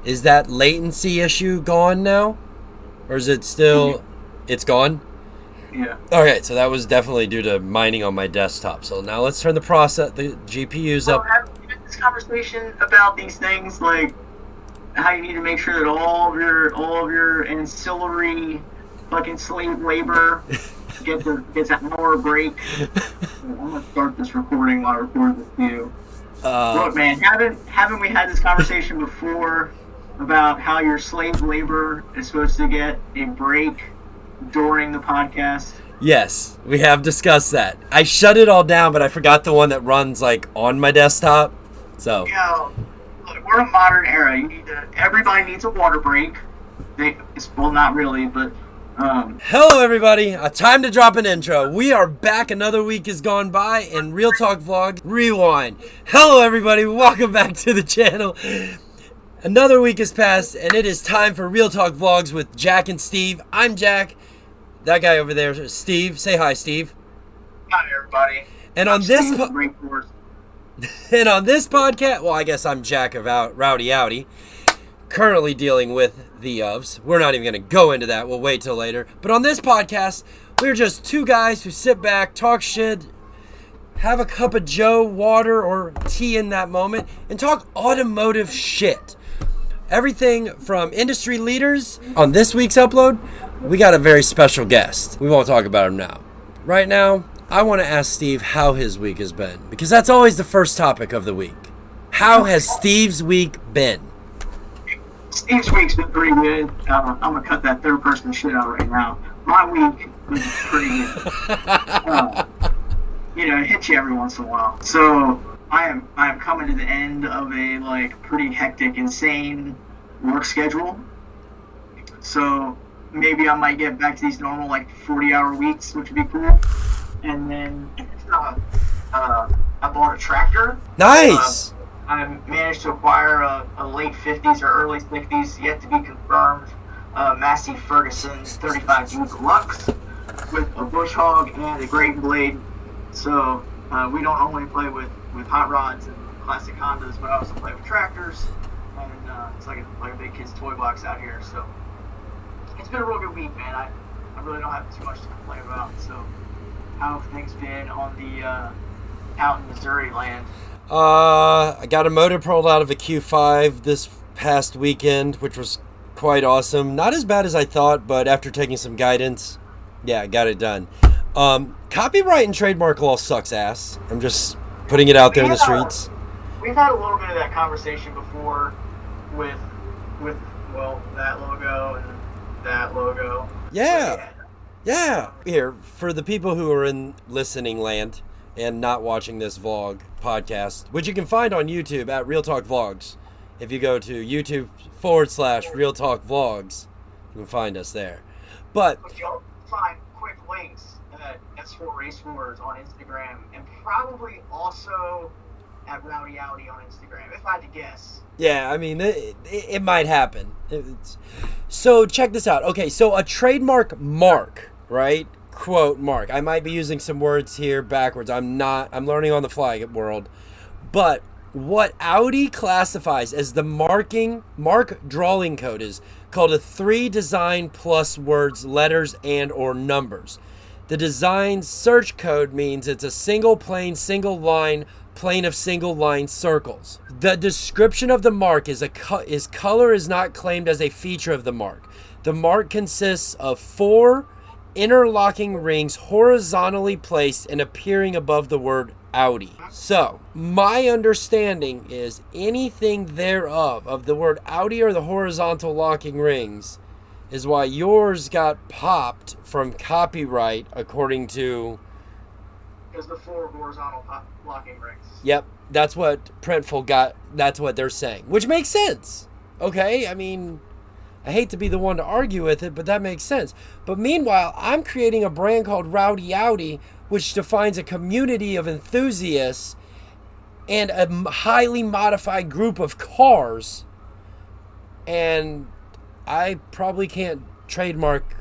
Is that latency issue gone now? Or is it still... It's gone? Yeah. Okay, so that was definitely due to mining on my desktop. So now let's turn the GPUs up. Have we had this conversation about these things, like how you need to make sure that all of your ancillary fucking slave labor gets an hour break? I'm gonna start this recording while I record with you. Look, man, haven't we had this conversation before about how your slave labor is supposed to get a break during the podcast? Yes, we have discussed that. I shut it all down, but I forgot the one that runs like on my desktop. So look, we're in a modern era. Everybody needs a water break. Well, not really, but hello everybody. Time to drop an intro. We are back. Another week has gone by, and Real Talk Vlog Rewind. Hello everybody. Welcome back to the channel. Another week has passed, and it is time for Real Talk Vlogs with Jack and Steve. I'm Jack. That guy over there is Steve. Say hi, Steve. Hi, everybody. And on this podcast, well, I guess I'm Jack of Rowdy Outy, currently dealing with the ofs. We're not even going to go into that. We'll wait till later. But on this podcast, we're just two guys who sit back, talk shit, have a cup of Joe, water, or tea in that moment, and talk automotive shit. Everything from industry leaders. On this week's upload, we got a very special guest. We won't talk about him now. Right now, I want to ask Steve how his week has been, because that's always the first topic of the week. How has Steve's week been? Steve's week's been pretty good. I'm going to cut that third person shit out right now. My week was pretty good. It hits you every once in a while. So I am coming to the end of a pretty hectic, insane work schedule. So maybe I might get back to these normal 40-hour weeks, which would be cool. And then I bought a tractor. Nice. I managed to acquire a late 50s or early 60s, yet to be confirmed, Massey Ferguson 35G Deluxe with a bush hog and a great blade. So we don't only play with hot rods and classic Hondas, but I also play with tractors, and it's like a big kid's toy box out here. So it's been a real good week, man. I really don't have too much to complain about. So how have things been on the out in Missouri land? I got a motor pulled out of a Q5 this past weekend, which was quite awesome. Not as bad as I thought, but after taking some guidance, yeah, I got it done. Copyright and trademark law sucks ass. I'm just putting it out there in the streets. We've had a little bit of that conversation before with that logo and that logo. Yeah. Here, for the people who are in listening land and not watching this vlog podcast, which you can find on YouTube at Real Talk Vlogs. If you go to YouTube/Real Talk Vlogs, you can find us there. But you'll find quick links at S4 Race Wars on Instagram, and probably also at Rowdy Outy on Instagram, if I had to guess. Yeah, I mean, it might happen. So check this out. Okay, so a trademark mark, right? Quote mark. I might be using some words here backwards. I'm learning on the fly world. But what Audi classifies as the mark drawing code is called a 3 design plus words, letters, and or numbers. The design search code means it's a single plane, single line, plane of single line circles. The description of the mark is color is not claimed as a feature of the mark. The mark consists of 4 interlocking rings horizontally placed and appearing above the word Audi. So, my understanding is anything thereof of the word Audi or the horizontal locking rings is why yours got popped from copyright according to... Because the 4 horizontal locking rings. Yep, that's what Printful got. That's what they're saying, which makes sense. Okay, I mean, I hate to be the one to argue with it, but that makes sense. But meanwhile, I'm creating a brand called Rowdy Outy, which defines a community of enthusiasts and a highly modified group of cars. And I probably can't trademark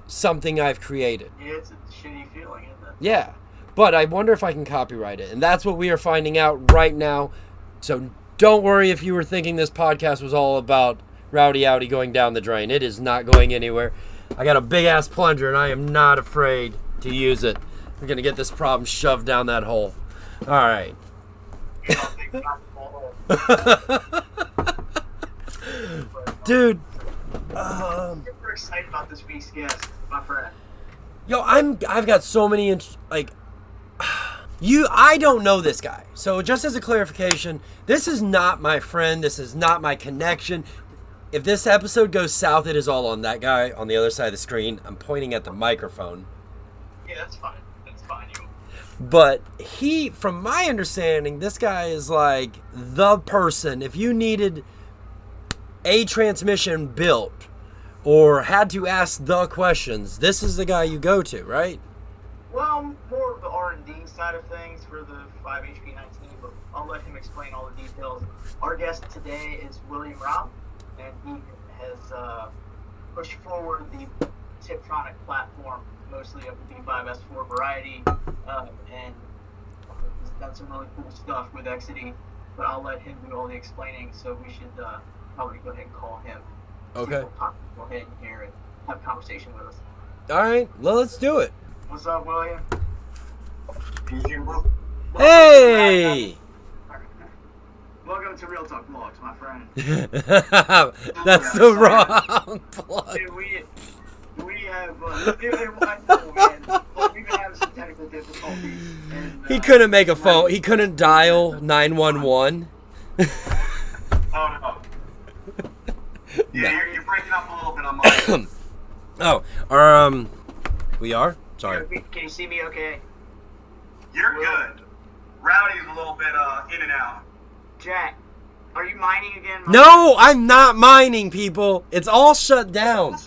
something I've created. Yeah, it's a shitty feeling, isn't it? Yeah, but I wonder if I can copyright it. And that's what we are finding out right now. So don't worry if you were thinking this podcast was all about Rowdy Audi going down the drain. It is not going anywhere. I got a big-ass plunger, and I am not afraid to use it. We're going to get this problem shoved down that hole. All right. Dude. Super excited about this week's guest, my friend. Yo, I've got so many, I don't know this guy. So just as a clarification, this is not my friend. This is not my connection. If this episode goes south, it is all on that guy on the other side of the screen. I'm pointing at the microphone. Yeah, that's fine. That's fine. But from my understanding, this guy is like the person. If you needed a transmission built or had to ask the questions, this is the guy you go to, right? Well, more of the R&D side of things for the 5HP-19, but I'll let him explain all the details. Our guest today is William Robb, and he has pushed forward the Tiptronic platform, mostly of the B5S4 variety, and he's done some really cool stuff with Exity, but I'll let him do all the explaining, so we should probably go ahead and call him. Okay. Go ahead and hear and have a conversation with us. All right, well, let's do it. What's up, William? Hey! Welcome to Real Talk Vlogs, my friend. That's the wrong plug. Dude, we have, I know, man, but we've been having some technical difficulties. And, He couldn't make a phone. He couldn't dial 911. Oh, no. Yeah, you're breaking up a little bit on my Oh, we are? Sorry. Can you see me okay? You're good. Rowdy's a little bit in and out. Jack, are you mining again? No, I'm not mining, people. It's all shut down.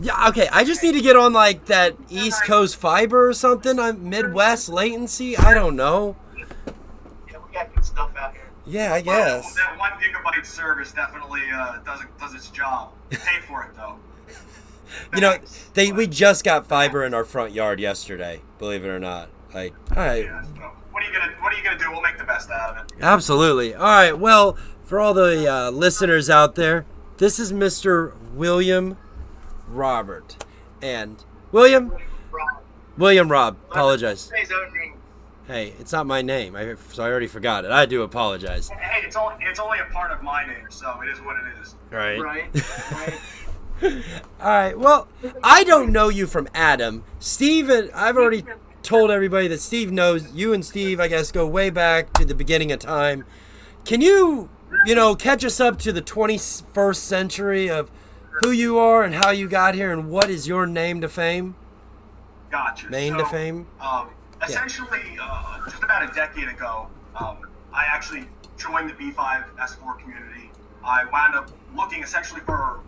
Yeah, okay, I just need to get on, like, that East Coast fiber or something. I'm Midwest latency. I don't know. Yeah, we got good stuff out here. Yeah, I guess. That 1 gigabyte service definitely does its job. Pay for it, though. You know, we just got fiber in our front yard yesterday, believe it or not. Like, all right. Yeah, so what are you gonna do? We'll make the best out of it. Absolutely. All right, well, for all the listeners out there, this is Mr. William Robert. And William Robb, apologize. Say his own name. Hey, it's not my name, so I already forgot it. I do apologize. Hey, it's only a part of my name, so it is what it is. Right. Right. All right, well, I don't know you from Adam. Steve, I've already told everybody that Steve knows. You and Steve, I guess, go way back to the beginning of time. Can you catch us up to the 21st century of who you are and how you got here and what is your name to fame? Gotcha. To fame? Essentially, just about a decade ago, I actually joined the B5 S4 community. I wound up looking essentially for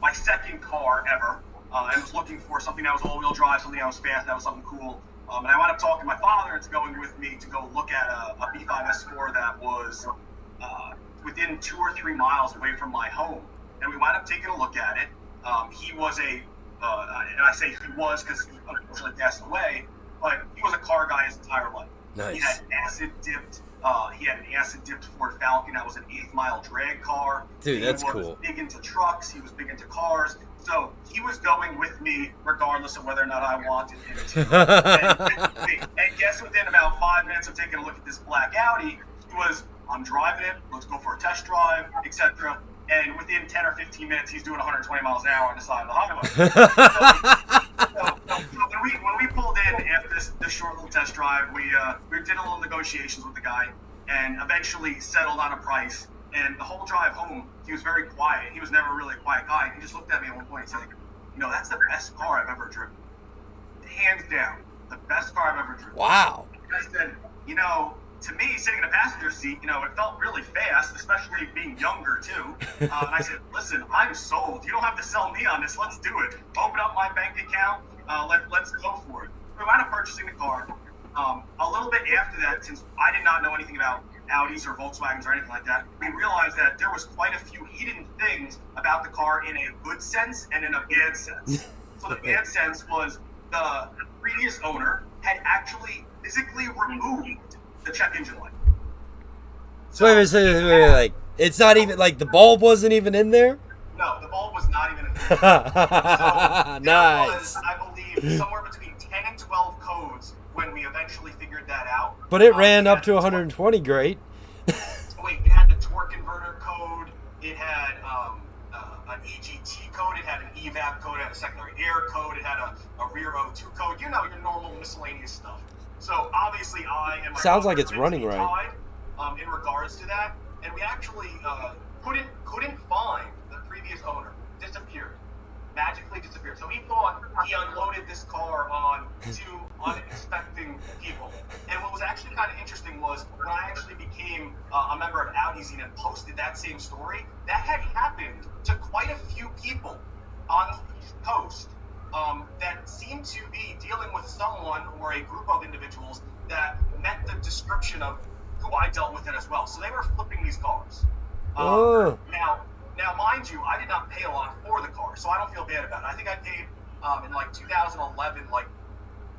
my second car ever. I was looking for something that was all-wheel drive, something that was fast, that was something cool. And I wound up talking to my father into going with me to go look at a B5 S4 that was within 2 or 3 miles away from my home. And we wound up taking a look at it. He was and I say he was because he unfortunately passed away, but he was a car guy his entire life. Nice. He had an acid-dipped Ford Falcon that was an 8th-mile drag car. Dude, that's cool. He was big into trucks. He was big into cars. So he was going with me regardless of whether or not I wanted him to. and guess within about 5 minutes of taking a look at this black Audi, he was, I'm driving it, let's go for a test drive, etc. And within 10 or 15 minutes, he's doing 120 miles an hour on the side of the highway. So when we pulled in after this short little test drive, we did a little negotiations with the guy and eventually settled on a price. And the whole drive home, he was very quiet. He was never really a quiet guy. He just looked at me at one point and said, that's the best car I've ever driven. Hands down, the best car I've ever driven. Wow. I said, to me, sitting in a passenger seat, it felt really fast, especially being younger, too. And I said, listen, I'm sold. You don't have to sell me on this. Let's do it. Open up my bank account. Let's go for it. We wound up purchasing the car. A little bit after that, since I did not know anything about Audis or Volkswagens or anything like that, we realized that there was quite a few hidden things about the car in a good sense and in a bad sense. So the bad sense was the previous owner had actually physically removed the check engine light. So Wait, like it's not even like the bulb wasn't even in there. no, the bulb was not even in there. So there Nice. was, I believe, somewhere between 10 and 12 codes when we eventually figured that out. But it ran It up had to the 120. Great. Wait, it had the torque converter code. It had an EGT code. It had an evap code. It had a secondary air code. It had a rear O2 code. You know, your normal miscellaneous stuff. So obviously, I and my Sounds like brother it's running mentally right. tied, in regards to that, and we actually couldn't find the previous owner. Disappeared. Magically disappeared. So he thought he unloaded this car on two unexpected people. And what was actually kind of interesting was when I actually became a member of Audi Zine and posted that same story, that had happened to quite a few people on the East Coast that seemed to be dealing with someone or a group of individuals that met the description of who I dealt with it as well. So they were flipping these cars. Oh. Now, mind you, I did not pay a lot for the car, so I don't feel bad about it. I think I paid in like 2011 like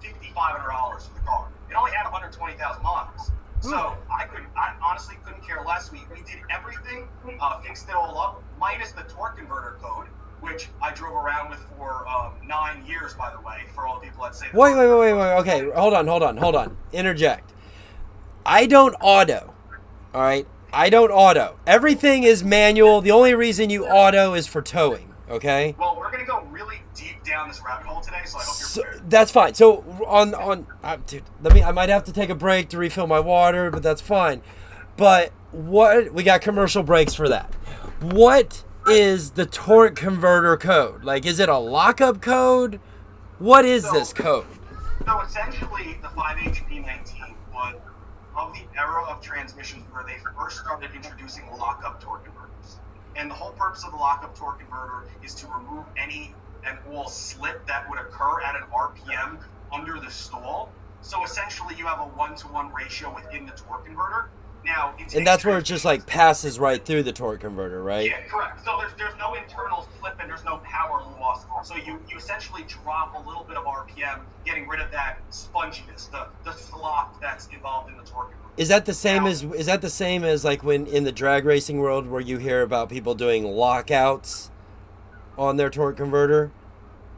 $5,500 for the car. It only had 120,000 miles, so I honestly couldn't care less. We did everything, fixed it all up, minus the torque converter code, which I drove around with for 9 years, by the way, for all the people that say. Wait. Okay, hold on. Interject. I don't auto. All right. I don't auto. Everything is manual. The only reason you auto is for towing. Okay. Well, we're gonna go really deep down this rabbit hole today, so I hope you're prepared. That's fine. So dude, I might have to take a break to refill my water, but that's fine. But what we got commercial breaks for that. What is the torque converter code? Like, is it a lockup code? What is this code? So essentially, the 5HP-19 was of the era of transmissions where they first started introducing lockup torque converters. And the whole purpose of the lockup torque converter is to remove any and all slip that would occur at an RPM under the stall. So essentially, you have a 1-to-1 ratio within the torque converter. Now, and that's where it just like passes right through the torque converter, right? Yeah, correct. So there's no internal slip and there's no power loss. So you essentially drop a little bit of RPM, getting rid of that sponginess, the slop that's involved in the torque converter. Is that the same as like when in the drag racing world where you hear about people doing lockouts on their torque converter?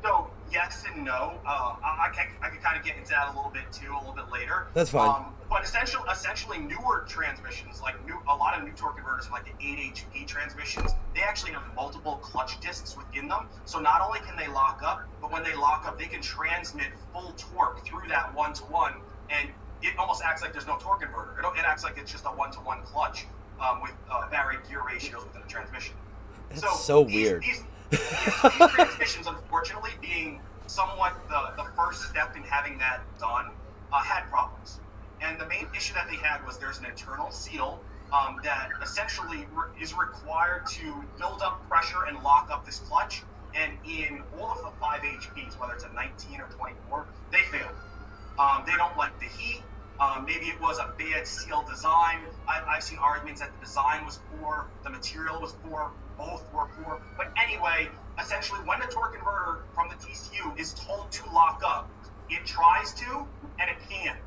So yes and no. I can kind of get into that a little bit too, a little bit later. That's fine. But essentially newer transmissions, like a lot of new torque converters, like the 8HP transmissions, they actually have multiple clutch discs within them. So not only can they lock up, but when they lock up, they can transmit full torque through that 1-to-1, and it almost acts like there's no torque converter. It acts like it's just a 1-to-1 clutch with varied gear ratios within the transmission. That's so weird. These transmissions, unfortunately, being somewhat the first step in having that done, had problems. And the main issue that they had was there's an internal seal that essentially is required to build up pressure and lock up this clutch. And in all of the 5HPs, whether it's a 19 or 24, they fail. They don't like the heat. Maybe it was a bad seal design. I've seen arguments that the design was poor, the material was poor, both were poor. But anyway, essentially when the torque converter from the TCU is told to lock up, it tries to and it can't.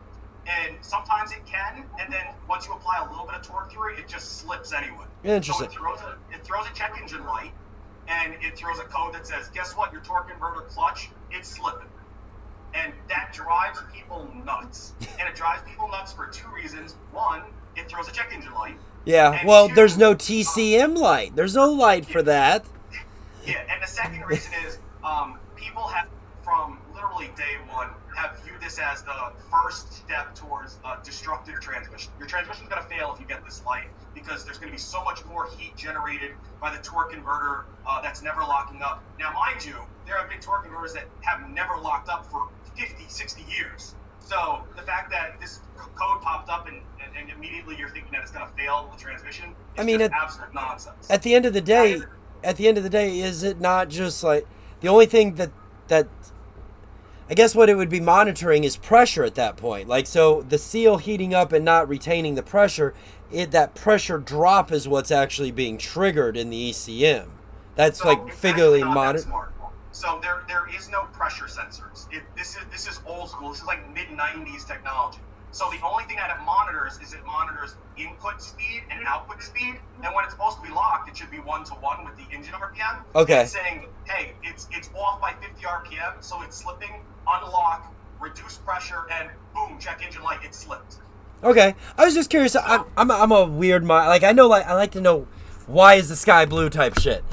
And sometimes it can, and then once you apply a little bit of torque through it, it just slips anyway. Interesting. So it throws a check engine light, and it throws a code that says, guess what, your torque converter clutch, it's slipping. And that drives people nuts. And it drives people nuts for two reasons. One, it throws a check engine light. Yeah, well, there's no TCM light. There's no light for that. Yeah, and the second reason is people have, from literally day one, have viewed this as the first step towards destructive transmission. Your transmission's going to fail if you get this light because there's going to be so much more heat generated by the torque converter that's never locking up. Now, mind you, there have been torque converters that have never locked up for 50, 60 years. So the fact that this code popped up and immediately you're thinking that it's going to fail the transmission is just absolute nonsense. At the end of the day, is it not just like the only thing that I guess what it would be monitoring is pressure at that point. Like, so the seal heating up and not retaining the pressure, that pressure drop is what's actually being triggered in the ECM. That's so like figuratively monitored. So there is no pressure sensors. This is old school. This is like mid-90s technology. So the only thing that it monitors is it monitors input speed and output speed. And when it's supposed to be locked, it should be 1-to-1 with the engine RPM. Okay. It's saying, hey, it's off by 50 RPM, so it's slipping, unlock, reduce pressure, and boom, check engine light, it slipped. Okay. I was just curious. I'm a weird mind. Like, I know, like, I like to know why is the sky blue type shit.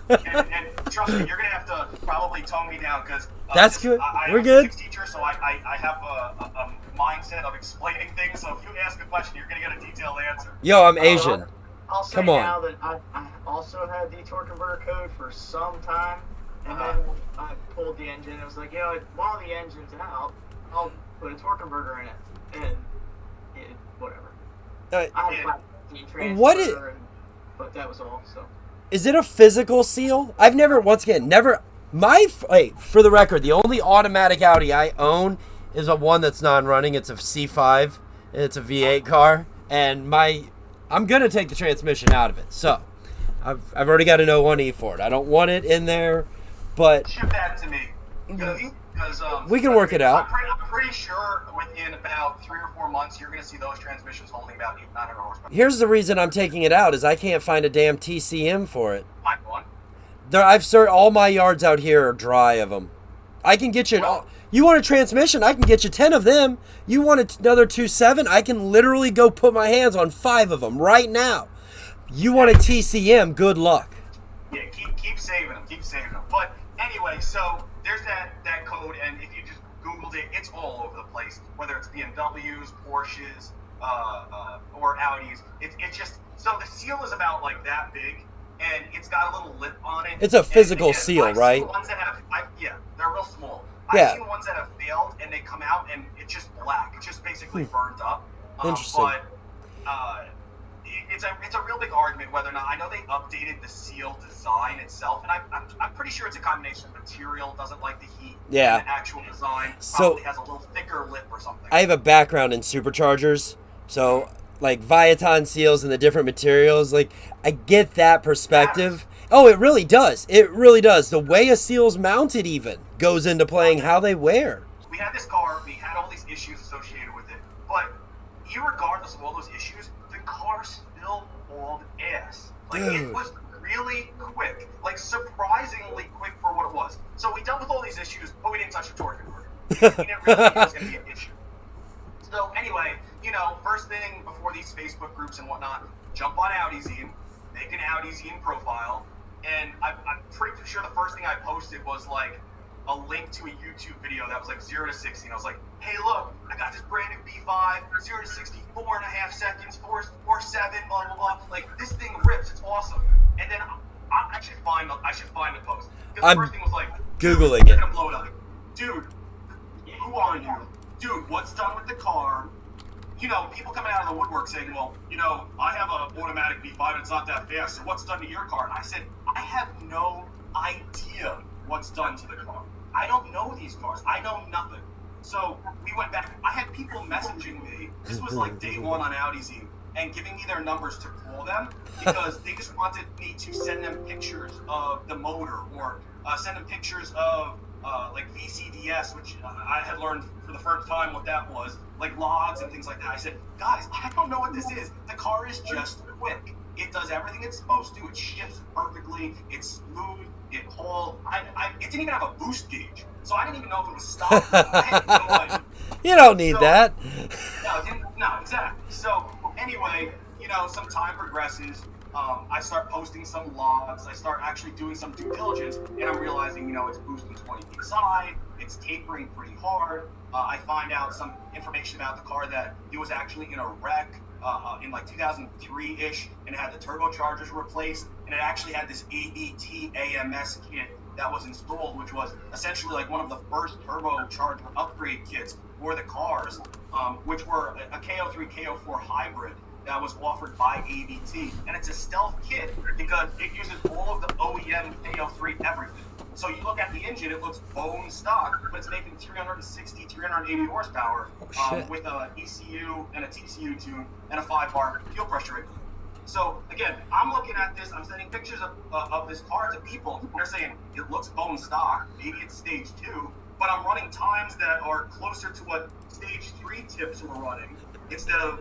and trust me, you're gonna have to probably tone me down because that's good. We're I'm good. a physics teacher, so I have a mindset of explaining things. So if you ask a question, you're gonna get a detailed answer. Yo, I'm Asian. I'll say Come on. now that I also had the torque converter code for some time, and then I pulled the engine. It was like, while the engine's out, I'll put a torque converter in it, and whatever. I had a transfer, but that was all. So. Is it a physical seal? I've never, once again, never. For the record, the only automatic Audi I own is a one that's non-running. It's a C5. It's a V8 car, and I'm gonna take the transmission out of it. So, I've already got an 01E for it. I don't want it in there, but ship that to me. Because we can work it out. I'm pretty sure within about 3 or 4 months, you're going to see those transmissions holding about 900 horsepower. Here's the reason I'm taking it out is I can't find a damn TCM for it. Find one. I've searched all my yards out here are dry of them. I can get you. You want a transmission? I can get you 10 of them. You want another 2.7? I can literally go put my hands on 5 of them right now. You want a TCM? Good luck. Yeah, keep saving them. Keep saving them. But anyway, so there's that code, and if you just Googled it, it's all over the place. Whether it's BMWs, Porsches, or Audis, it's just so the seal is about like that big, and it's got a little lip on it. It's a physical again, seal, I've right? seen ones that have, they're real small. Yeah. I've seen ones that have failed, and they come out, and it's just black. It's just basically burned up. Interesting. But it's a real big argument whether or not. I know they updated the seal design itself, and I'm pretty sure it's a combination of material, doesn't like the heat. Yeah. And the actual design So probably has a little thicker lip or something. I have a background in superchargers, so like Viaton seals and the different materials, like I get that perspective. Oh, it really does. It really does. The way a seal's mounted even goes into playing how they wear. We had this car, we had all these issues associated with it, but irregardless of all those issues, the car still hauled ass. Like, it was really quick. Like, surprisingly quick for what it was. So we dealt with all these issues, but we didn't touch the torque converter. We didn't really think it was going to be an issue. So anyway, first thing before these Facebook groups and whatnot, jump on AudiZine, make an AudiZine profile, and I'm pretty sure the first thing I posted was like a link to a YouTube video that was like 0 to 60. And I was like, hey, look, I got this brand new B5, 0 to 60, 4.5 seconds, 4.7, blah, blah, blah. Like, this thing rips. It's awesome. And then I should find the post. Because the first thing was like, Googling it. Gonna blow it up. Dude, who are you? Dude, what's done with the car? People coming out of the woodwork saying, well, I have an automatic V5 and it's not that fast, so what's done to your car? And I said, I have no idea what's done to the car. I don't know these cars. I know nothing. So we went back. I had people messaging me. This was like day one on AudiZine, and giving me their numbers to call them because they just wanted me to send them pictures of the motor or send them pictures of like VCDS, which I had learned for the first time what that was, like logs and things like that. I said, guys, I don't know what this is. The car is just quick. It does everything it's supposed to. It shifts perfectly. It's smooth. It hauled. It didn't even have a boost gauge, so I didn't even know if it was stopped. I had no idea. You don't need that. No, exactly. So anyway, some time progresses. I start posting some logs. I start actually doing some due diligence, and I'm realizing, it's boosting 20 psi. It's tapering pretty hard. I find out some information about the car that it was actually in a wreck in like 2003-ish, and it had the turbochargers replaced, and it actually had this ABT AMS kit that was installed, which was essentially like one of the first turbocharger upgrade kits for the cars, which were a KO3, KO4 hybrid that was offered by ABT. And it's a stealth kit because it uses all of the OEM KO3 everything. So you look at the engine, it looks bone stock, but it's making 360, 380 horsepower with an ECU and a TCU tune and a 5-bar fuel pressure regulator. So again, I'm looking at this, I'm sending pictures of this car to people. They're saying, it looks bone stock, maybe it's stage 2, but I'm running times that are closer to what stage 3 tips were running instead of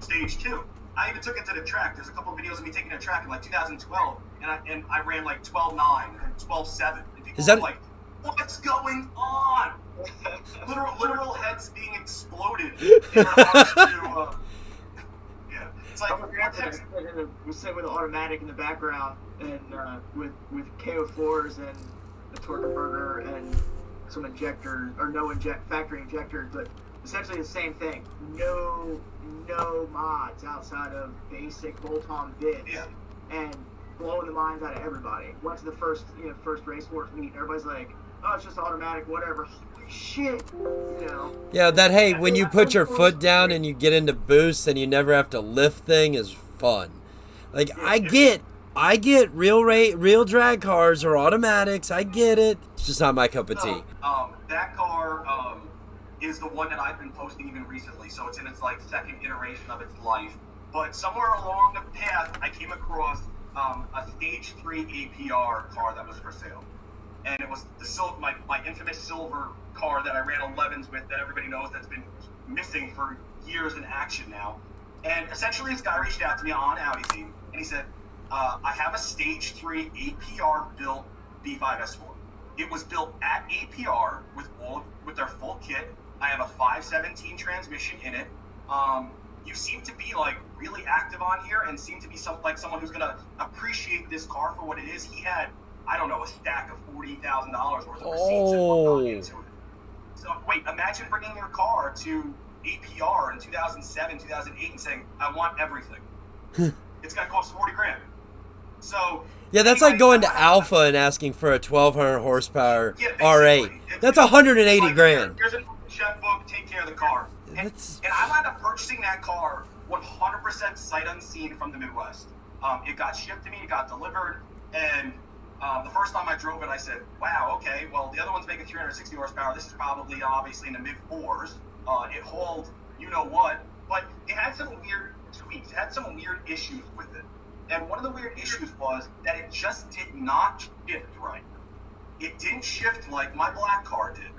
stage 2. I even took it to the track. There's a couple of videos of me taking a track in like 2012, and I ran like 12.9 and 12.7. And people were like, what's going on? literal heads being exploded in regards to, yeah. It's like, we sit with an automatic in the background, and with KO4s and a torque converter and some injectors, or factory injectors, but essentially the same thing. No mods outside of basic bolt-on bits, and blowing the minds out of everybody. Went to the first race wars meet, and everybody's like, oh, it's just automatic, whatever. Holy shit, Yeah, that, hey, when you put your foot down and you get into boost and you never have to lift thing is fun. Like, I get real drag cars or automatics. I get it. It's just not my cup of tea. That car is the one that I've been posting even recently, so it's in its like second iteration of its life. But somewhere along the path, I came across a stage 3 APR car that was for sale, and it was my infamous silver car that I ran 11s with, that everybody knows that's been missing for years in action now. And essentially, this guy reached out to me on Audi team, and he said, I have a stage 3 APR built B5 S4. It was built at APR with their full kit. I have a 517 transmission in it. You seem to be like really active on here and seem to be someone who's gonna appreciate this car for what it is. He had, I don't know, a stack of $40,000 worth of receipts and whatnot into it. So wait, imagine bringing your car to APR in 2007, 2008 and saying, I want everything. It's gonna cost $40,000. So yeah, that's like going to Alpha and asking for a 1,200 horsepower R8. That's $180,000. Here's a checkbook, take care of the car. And I wound up purchasing that car 100% sight unseen from the Midwest. It got shipped to me, it got delivered, and the first time I drove it, I said, wow, okay, well, the other one's making 360 horsepower. This is probably obviously in the mid-4s. It hauled you-know-what, but it had some weird tweaks. It had some weird issues with it. And one of the weird issues was that it just did not shift right. It didn't shift like my black car did.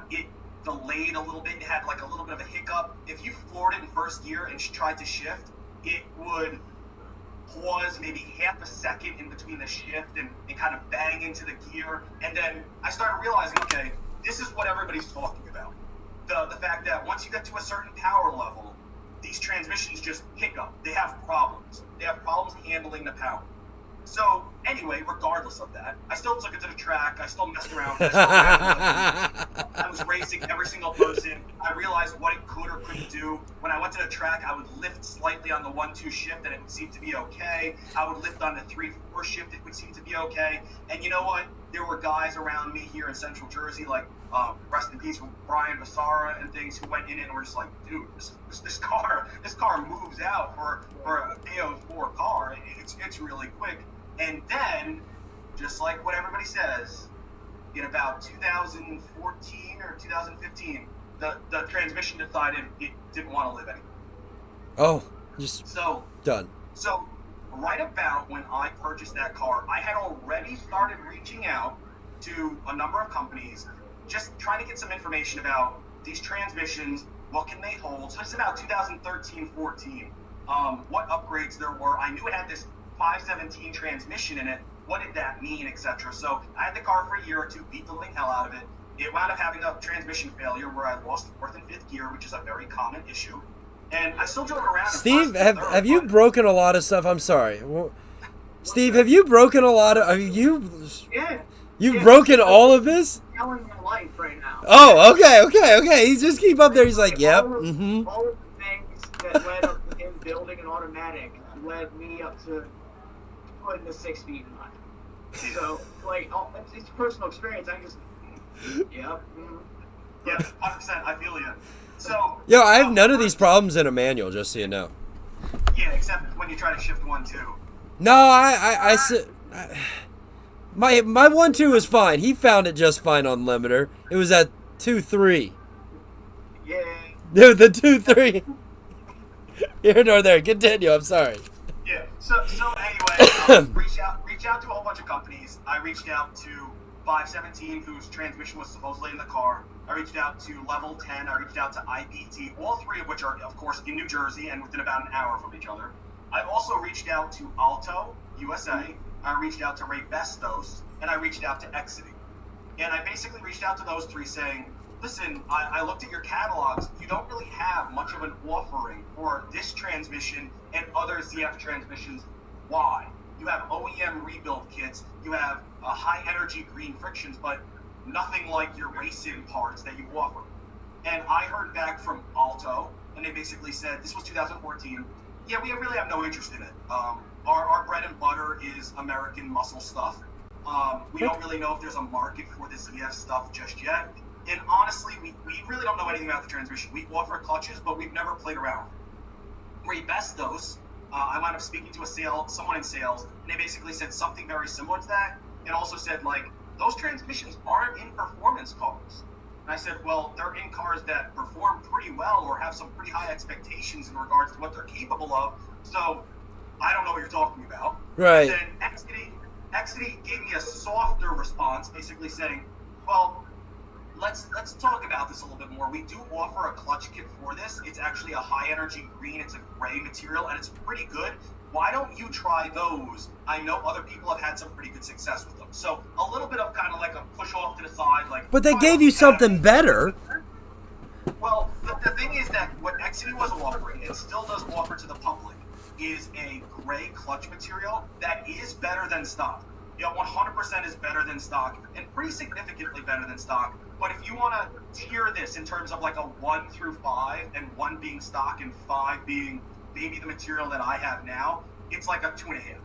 It delayed a little bit. It had like a little bit of a hiccup. If you floored it in first gear and tried to shift, it would pause maybe half a second in between the shift and kind of bang into the gear. And then I started realizing, okay, this is what everybody's talking about. The fact that once you get to a certain power level, these transmissions just hiccup. They have problems. They have problems handling the power. So anyway, regardless of that, I still took it to the track. I still messed around. I was racing every single person. I realized what it could or couldn't do. When I went to the track, I would lift slightly on the 1-2 shift and it would seem to be okay. I would lift on the 3-4 shift, it would seem to be okay. And you know what? There were guys around me here in Central Jersey, like rest in peace with Brian Basara and things, who went in and were just like, dude, this car moves out for a AO4 car. It's really quick. And then, just like what everybody says, in about 2014 or 2015, the transmission decided it didn't want to live anymore. Oh, done. So, right about when I purchased that car, I had already started reaching out to a number of companies, just trying to get some information about these transmissions, what can they hold. So this is about 2013-14, what upgrades there were. I knew it had this 517 transmission in it. What did that mean, etc. So I had the car for a year or two, beat the living hell out of it. It wound up having a transmission failure where I lost fourth and fifth gear, which is a very common issue. And I still drove around. Steve, have you broken a lot of stuff? I'm sorry. Steve, have you broken a lot of? Yeah. You've broken all of this? Telling my life right now. Oh, okay. He's just keep up there. He's like, yep. All of the things that led up to him building an automatic led me up to putting the 6-speed in mine. So, like, it's personal experience. I just, yep. Yeah, 100%. I feel you. So. Yo, I have none of these problems in a manual, just so you know. Yeah, except when you try to shift 1-2. No, I my 1-2 was fine. He found it just fine on limiter. It was at 2-3. Yeah. Dude, the 2-3. Here nor there. Continue. I'm sorry. Yeah. So anyway, reach out to a whole bunch of companies. I reached out to 517, whose transmission was supposedly in the car. I reached out to Level 10. I reached out to IPT, all three of which are, of course, in New Jersey and within about an hour from each other. I also reached out to Alto, USA. I reached out to Ray Bestos, and I reached out to Exity. And I basically reached out to those three saying, listen, I looked at your catalogs. You don't really have much of an offering for this transmission and other ZF transmissions. Why? You have OEM rebuild kits. You have high-energy green frictions, but nothing like your racing parts that you offer. And I heard back from Alto, and they basically said, this was 2014, yeah, we really have no interest in it. Our bread and butter is American muscle stuff. We don't really know if there's a market for this ZF stuff just yet. And honestly, we really don't know anything about the transmission. We offer clutches, but we've never played around. Ray Bestos, I wound up speaking to someone in sales, and they basically said something very similar to that, and also said, like, those transmissions aren't in performance cars. And I said, well, they're in cars that perform pretty well or have some pretty high expectations in regards to what they're capable of, so I don't know what you're talking about. Right. Then Exity gave me a softer response, basically saying, well, let's talk about this a little bit more. We do offer a clutch kit for this. It's actually a high energy green. It's a gray material, and it's pretty good. Why don't you try those? I know other people have had some pretty good success with them. So a little bit of kind of like a push off to the side. Like, But they gave you something better. Well, the thing is that what Exity was offering, and still does offer to the public, is a gray clutch material that is better than stock. 100% is better than stock, and pretty significantly better than stock. But if you want to tier this in terms of like a 1 through 5, and 1 being stock and 5 being maybe the material that I have now, it's like a 2.5.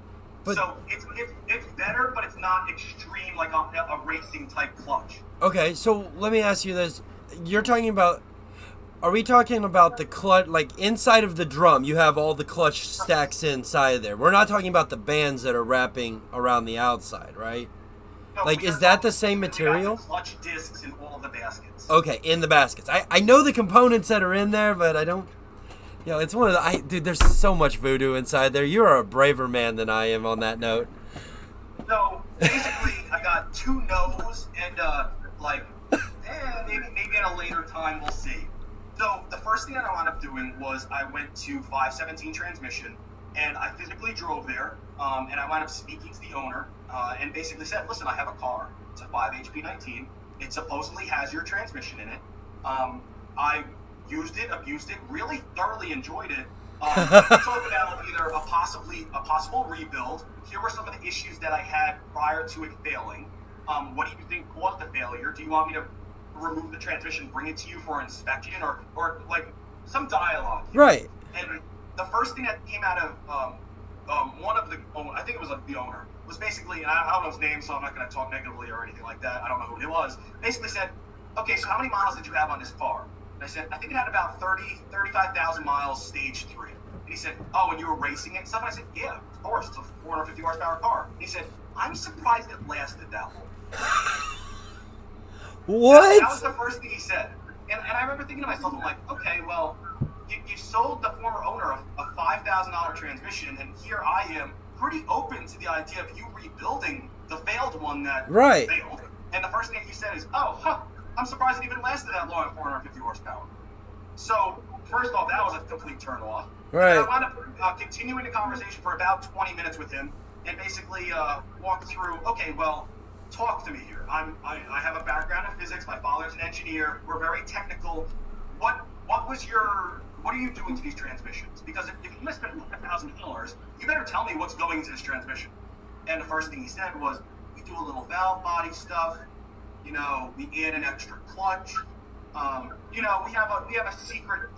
But, so it's better, but it's not extreme like a racing type clutch. Okay, so let me ask you this. Are we talking about the clutch, like inside of the drum, you have all the clutch stacks inside of there. We're not talking about the bands that are wrapping around the outside, right? No, like, is that the same material? The clutch discs in all of the baskets. Okay, in the baskets. I know the components that are in there, but I don't... it's one of the... Dude, there's so much voodoo inside there. You are a braver man than I am on that note. So, basically, I got 2 no's, and, maybe at a later time we'll see. So, the first thing that I wound up doing was I went to 517 Transmission, and I physically drove there, and I wound up speaking to the owner, and basically said, listen, I have a car. It's a 5HP-19. It supposedly has your transmission in it. I used it, abused it, really thoroughly enjoyed it. We talked about either a possible rebuild. Here were some of the issues that I had prior to it failing. What do you think caused the failure? Do you want me to remove the transmission, bring it to you for inspection, or like some dialogue here? Right. And the first thing that came out of one of the, I think it was the owner, was basically, and I don't know his name, so I'm not going to talk negatively or anything like that. I don't know who it was. Basically said, okay, so how many miles did you have on this car? And I said, I think it had about 35,000 miles, stage 3. And he said, oh, and you were racing it and stuff? And I said, yeah, of course, it's a 450 horsepower car. And he said, I'm surprised it lasted that long. What? That was the first thing he said. And I remember thinking to myself, I'm like, okay, well, you sold the former owner a $5,000 transmission, and here I am, pretty open to the idea of you rebuilding the failed one that failed. And the first thing he said is, I'm surprised it even lasted that long at 450 horsepower. So, first off, that was a complete turn off. Right. And I wound up continuing the conversation for about 20 minutes with him, and basically walked through, okay, well, talk to me here. I have a background in physics. My father's an engineer. We're very technical. What are you doing to these transmissions? Because if you're going to spend $1,000, you better tell me what's going into this transmission. And the first thing he said was, we do a little valve body stuff. We add an extra clutch. We have a secret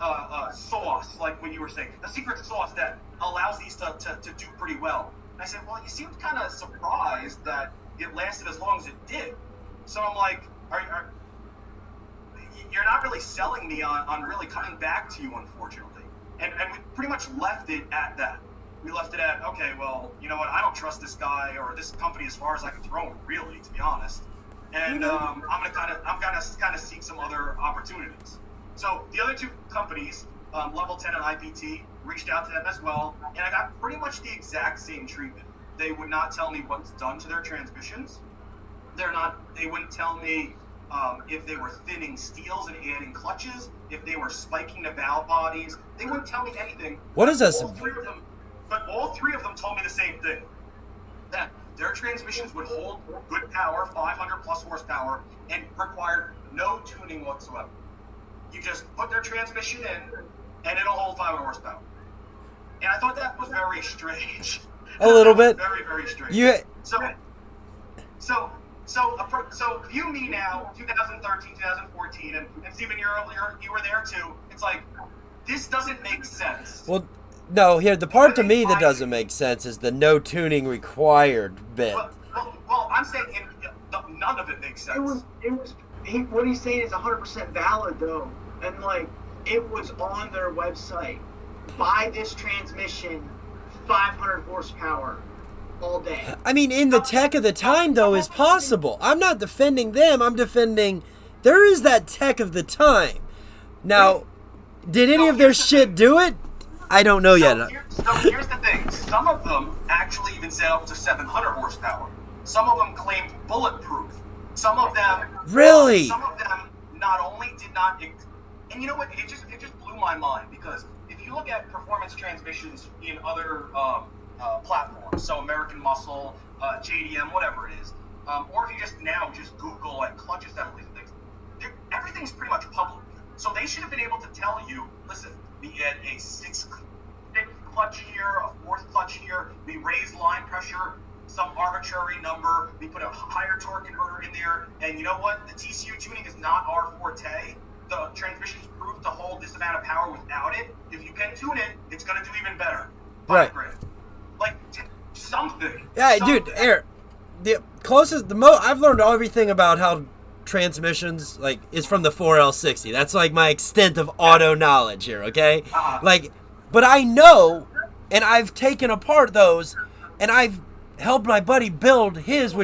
sauce, like when you were saying, a secret sauce that allows these to do pretty well. And I said, well, you seemed kind of surprised that it lasted as long as it did. So I'm like, you're not really selling me on really coming back to you, unfortunately. And we pretty much left it at that. We left it at, okay, well, you know what, I don't trust this guy or this company as far as I can throw him, really, to be honest. And I'm gonna kind of seek some other opportunities. So the other 2 companies, Level 10 and IPT, reached out to them as well, and I got pretty much the exact same treatment. They would not tell me what's done to their transmissions. They wouldn't tell me if they were thinning steels and adding clutches, if they were spiking the valve bodies. They wouldn't tell me anything. What is this? But all three of them told me the same thing. That their transmissions would hold good power, 500 plus horsepower, and required no tuning whatsoever. You just put their transmission in, and it'll hold 500 horsepower. And I thought that was very strange. A little bit. Very, very strange. So you me now, 2013, 2014, and Steven, you were there too. It's like, this doesn't make sense. Well, no, here, the part to me that doesn't make sense is the no tuning required bit. Well, I'm saying none of it makes sense. What he's saying is 100% valid, though. And, like, it was on their website. Buy this transmission, 500 horsepower, all day. I mean, in the tech of the time, though, is possible. I'm not defending them. I'm defending there is that tech of the time. Now, did any of their shit do it? I don't know yet. So here's the thing. Some of them actually even said up to 700 horsepower. Some of them claimed bulletproof. Some of them... Really? Some of them not only did not... And you know what? It just blew my mind, because if you look at performance transmissions in other platforms, so American Muscle, JDM, whatever it is, or if you just Google like clutch assemblies and things, everything's pretty much public. So they should have been able to tell you, listen, we add a sixth clutch here, a fourth clutch here, we raise line pressure, some arbitrary number, we put a higher torque converter in there, and you know what? The TCU tuning is not our forte. The transmission's proved to hold this amount of power without it. If you can tune it, it's going to do even better. Right. Like, something. Yeah, dude, Eric, I've learned everything about how transmissions, like, is from the 4L60. That's, like, my extent of auto knowledge here, okay? Like, but I know, and I've taken apart those, and I've helped my buddy build his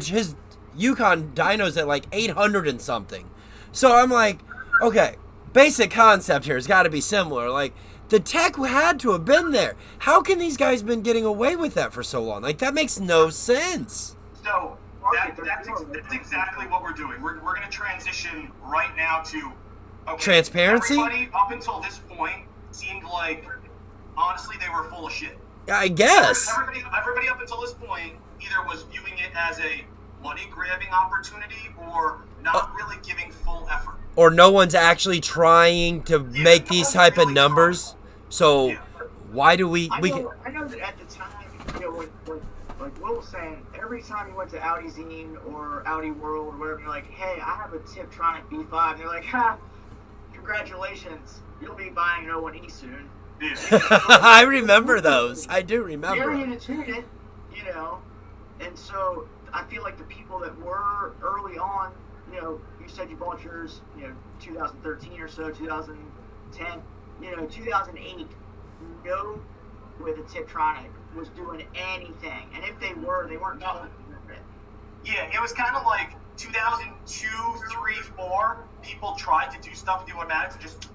Yukon dyno's at, like, 800 and something. So I'm like, okay, basic concept here has got to be similar. Like, the tech had to have been there. How can these guys been getting away with that for so long? Like, that makes no sense. So, that's exactly what we're doing. We're going to transition right now to... Okay, transparency? Everybody up until this point seemed like, honestly, they were full of shit. I guess. Everybody up until this point either was viewing it as a money-grabbing opportunity or not really giving full effort. Or no one's actually trying to make these type of numbers. So why do we... I know that at the time, when like Will was saying, every time you went to Audi Zine or Audi World or whatever, you're like, hey, I have a Tiptronic B5. And they're like, congratulations, you'll be buying an 01E soon. Yeah. I remember those. I do remember. You're going to tune it, And so I feel like the people that were early on, you said you bought yours, 2013 or so, 2010, 2008, no with a Tiptronic was doing anything. And if they weren't told to do it. Yeah, it was kind of like 2002, 3, 4, people tried to do stuff with the automatics and just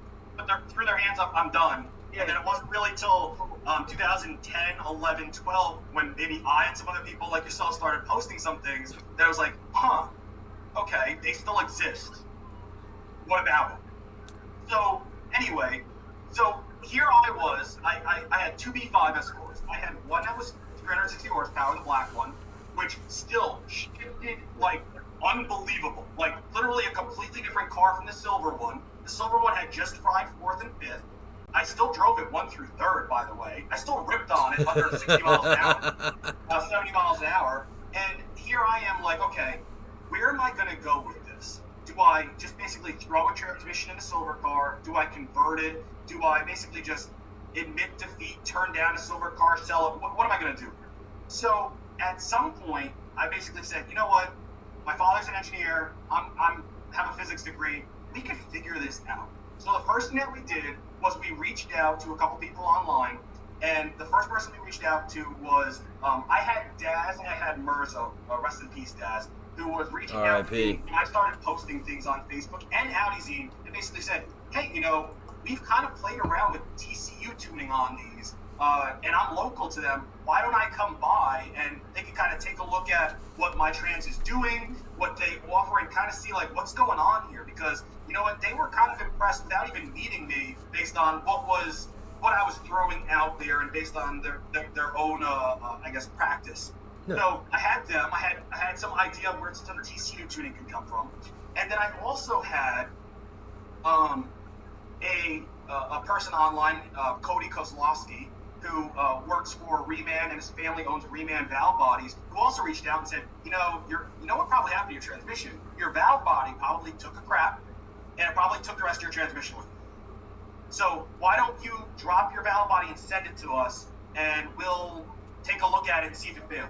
threw their hands up, I'm done. Yeah. And then it wasn't really till 2010, 11, 12, when maybe I and some other people like yourself started posting some things that I was like, okay, they still exist. What about them? So, anyway, here I was. I had two B5 Escorts. I had one that was 360 horsepower, the black one, which still shifted like unbelievable. Like, literally a completely different car from the silver one. The silver one had just tried 4th and 5th. I still drove it 1 through 3rd, by the way. I still ripped on it under 60 miles an hour, 70 miles an hour. And here I am like, okay, where am I going to go with this? Do I just basically throw a transmission in a silver car? Do I convert it? Do I basically just admit defeat, turn down a silver car, sell it? What am I going to do? So at some point, I basically said, you know what? My father's an engineer. I'm have a physics degree. We can figure this out. So the first thing that we did was we reached out to a couple people online, and the first person we reached out to was I had Daz and I had Mirza, rest in peace Daz, who was reaching out to me, and I started posting things on Facebook and AudiZine and basically said, hey, we've kind of played around with TCU tuning on these. and I'm local to them, why don't I come by and they can kind of take a look at what my trans is doing, what they offer, and kind of see like what's going on here? Because you know what, they were kind of impressed without even meeting me based on what I was throwing out there and based on their own I guess practice. Yeah. So I had them. I had some idea of where some TCU tuning could come from, and then I also had a person online, Cody Kozlowski, who works for Reman and his family owns Reman valve bodies, who also reached out and said, you know what probably happened to your transmission? Your valve body probably took a crap, and it probably took the rest of your transmission with it. So why don't you drop your valve body and send it to us, and we'll take a look at it and see if it failed.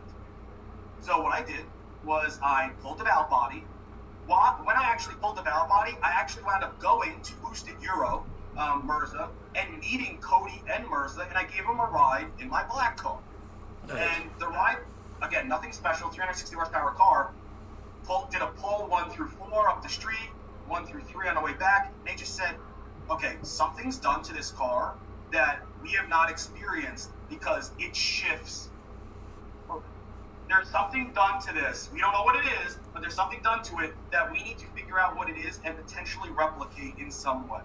So what I did was I pulled the valve body. When I actually pulled the valve body, I actually wound up going to Boosted Euro, Mirza, and meeting Cody and Mirza, and I gave them a ride in my black car. Nice. And the ride, again, nothing special, 360 horsepower car, did a pull 1 through 4 up the street, 1 through 3 on the way back, and they just said, okay, something's done to this car that we have not experienced because it shifts. There's something done to this. We don't know what it is, but there's something done to it that we need to figure out what it is and potentially replicate in some way.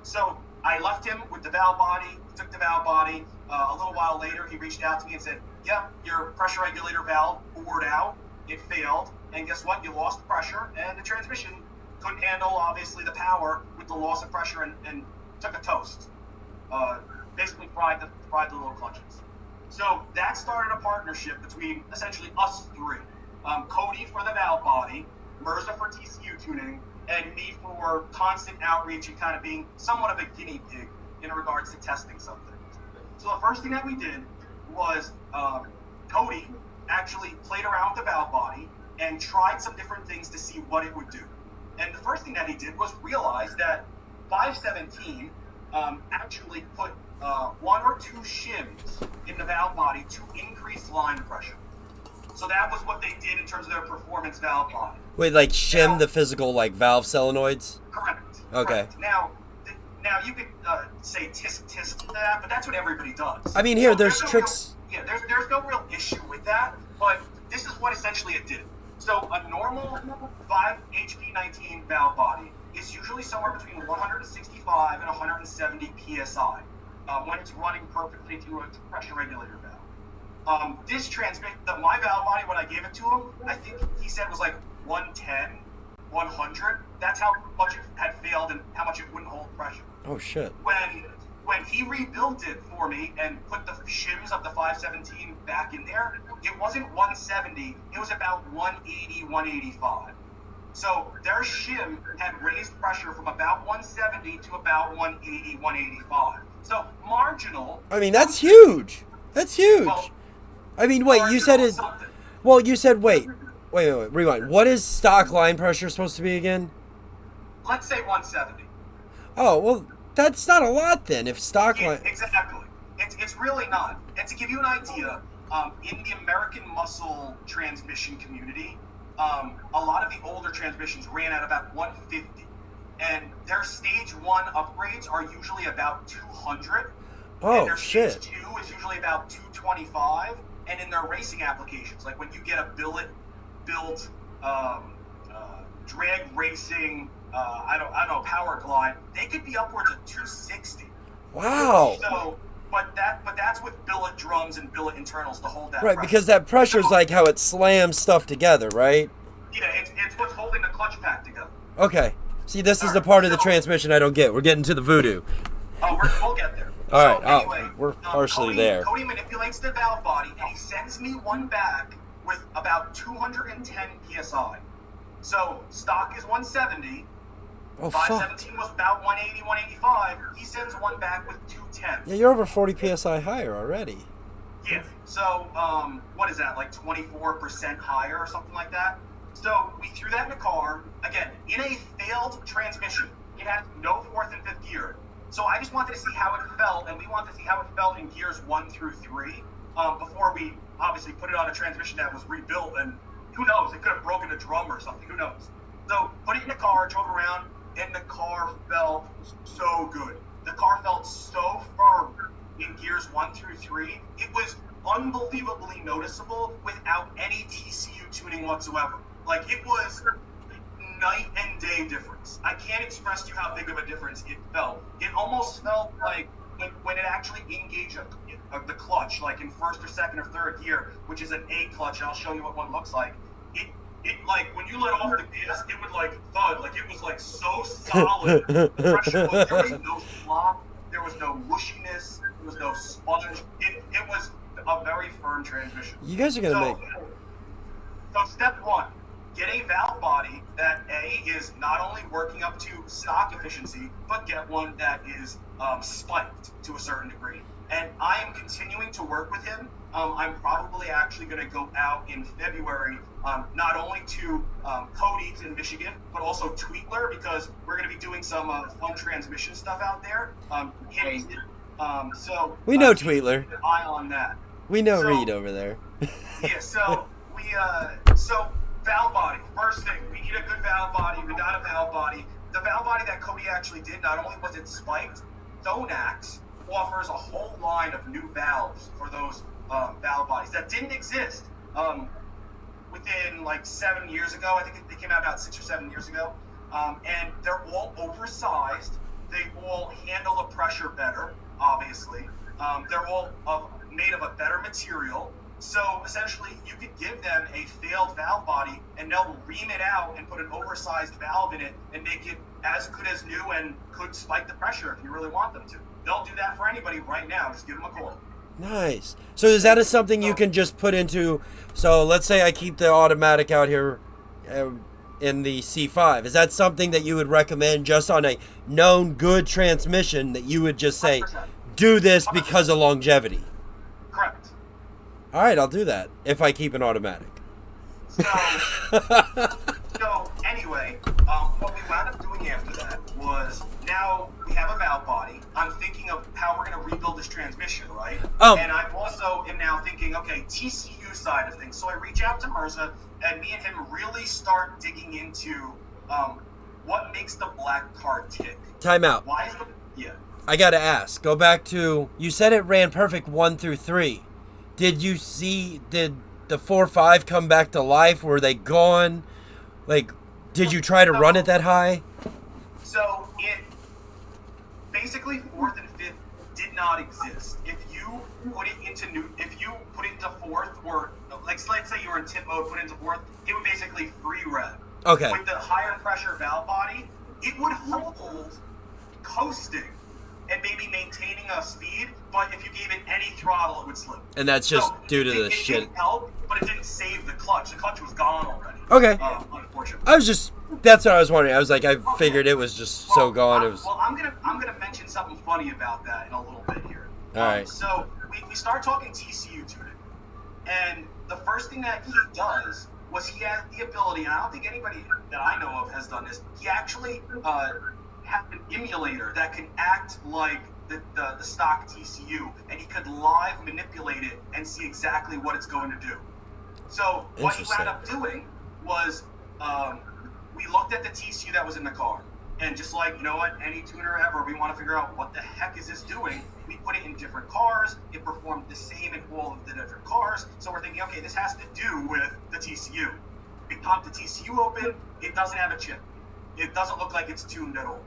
So I left him with the valve body, took the valve body. A little while later, he reached out to me and said, yep, your pressure regulator valve bored out. It failed. And guess what? You lost pressure, and the transmission couldn't handle, obviously, the power with the loss of pressure and took a toast. Basically fried the little clutches. So that started a partnership between essentially us three. Cody for the valve body, Mirza for TCU tuning, and me for constant outreach and kind of being somewhat of a guinea pig in regards to testing something. So the first thing that we did was Cody actually played around with the valve body and tried some different things to see what it would do. And the first thing that he did was realize that 517 actually put 1 or 2 shims in the valve body to increase line pressure. So that was what they did in terms of their performance valve body. Wait, like shim the physical like valve solenoids? Correct. Okay. Correct. Now you could say tisk to that, but that's what everybody does. I mean, here, So there's no tricks. there's no real issue with that, but this is what essentially it did. So a normal 5HP-19 valve body is usually somewhere between 165 and 170 psi when it's running perfectly through a pressure regulator valve. This my valve body, when I gave it to him, I think he said was like 110, 100. That's how much it had failed and how much it wouldn't hold pressure. Oh shit. When he rebuilt it for me and put the shims of the 517 back in there, it wasn't 170, it was about 180, 185. So their shim had raised pressure from about 170 to about 180, 185. So marginal. I mean, that's huge. That's huge. Well, I mean, wait, you said it. something. Well, you said wait, rewind. What is stock line pressure supposed to be again? Let's say 170. Oh, well, that's not a lot then. If stock Yeah, line. exactly. It's really not. And to give you an idea, in the American muscle transmission community, a lot of the older transmissions ran at about 150. And their stage 1 upgrades are usually about 200. And Oh their shit. stage 2 is usually about 225. And in their racing applications, like when you get a billet built drag racing, I don't know, power glide, they could be upwards of 260. Wow. So, but that's with billet drums and billet internals to hold that. Right, pressure. because that pressure is like how it slams stuff together, right? Yeah, it's what's holding the clutch pack together. Okay. See, this is the part of the transmission I don't get. We're getting to the voodoo. We'll get there. All right. So anyway, We're partially there. Cody manipulates the valve body, and he sends me one back with about 210 psi. So stock is 170. Oh fuck. 517 was about 180, 185. He sends one back with 210. Yeah, you're over 40 psi higher already. Yeah. So what is that? Like 24% higher or something like that. So we threw that in the car again in a failed transmission. It had no 4th and 5th gear. So I just wanted to see how it felt, and we wanted to see how it felt in gears 1 through 3 before we obviously put it on a transmission that was rebuilt. And who knows? It could have broken a drum or something. Who knows? So put it in the car, drove around, and the car felt so good. The car felt so firm in gears 1 through 3, it was unbelievably noticeable without any TCU tuning whatsoever. Like, it was night and day difference. I can't express to you how big of a difference it felt. It almost felt like when it actually engaged the clutch, like in first or second or third gear, which is an A clutch, and I'll show you what one looks like. It like, when you let off the gas, it would like thud, like it was like so solid. The pressure was, there was no slop, there was no mushiness, there was no sponge. It was a very firm transmission. You guys are gonna So step one, get a valve body that A, is not only working up to stock efficiency, but get one that is spiked to a certain degree. And I am continuing to work with him. I'm probably actually going to go out in February, not only to Cody's in Michigan, but also Tweetler, because we're going to be doing some fun transmission stuff out there. So we know Tweetler. Keep an eye on that. We know Reed over there. Yeah, so so valve body. First thing, we need a good valve body. We got a valve body. The valve body that Cody actually did, not only was it spiked, Thonax offers a whole line of new valves for those valve bodies that didn't exist within like 7 years ago. I think they came out about 6 or 7 years ago, and they're all oversized. They all handle the pressure better, obviously. They're all made of a better material. So essentially, you could give them a failed valve body, and they'll ream it out and put an oversized valve in it and make it as good as new and could spike the pressure if you really want them to. They'll do that for anybody right now. Just give them a call. Nice. So is that something you can just put into? So let's say I keep the automatic out here in the C5. Is that something that you would recommend just on a known good transmission that you would just say, 100%. Do this because of longevity? Correct. All right, I'll do that if I keep an automatic. So anyway, what we wound up doing after that was, now we have a valve body. I'm thinking of how we're going to rebuild this transmission, right? And I also am now thinking, okay, TCU side of things. So I reach out to Mirza, and me and him really start digging into what makes the black car tick. Time out. Why is yeah. I got to ask. Go back to, you said it ran perfect 1 through 3. Did the 4.5 come back to life? Were they gone? Like, did you try to run it that high? So it basically, fourth and fifth did not exist. If you put it into fourth, or like let's say you were in tip mode, put it into fourth, it would basically free rev. Okay. With the higher pressure valve body, it would hold coasting and maybe maintaining a speed, but if you gave it any throttle, it would slip. And that's just due to the shit. It didn't help, but it didn't save the clutch. The clutch was gone already. Okay. Unfortunately. That's what I was wondering. I was like, I figured it was just so gone. I'm gonna mention something funny about that in a little bit here. All right. So we start talking TCU tuning, and the first thing that he does was he has the ability, and I don't think anybody that I know of has done this. He actually have an emulator that can act like the stock TCU, and he could live manipulate it and see exactly what it's going to do. So what he wound up doing was we looked at the TCU that was in the car, and just like, you know what, any tuner ever, we want to figure out what the heck is this doing. We put it in different cars. It performed the same in all of the different cars. So we're thinking, okay, this has to do with the TCU. We pop the TCU open. It doesn't have a chip. It doesn't look like it's tuned at all.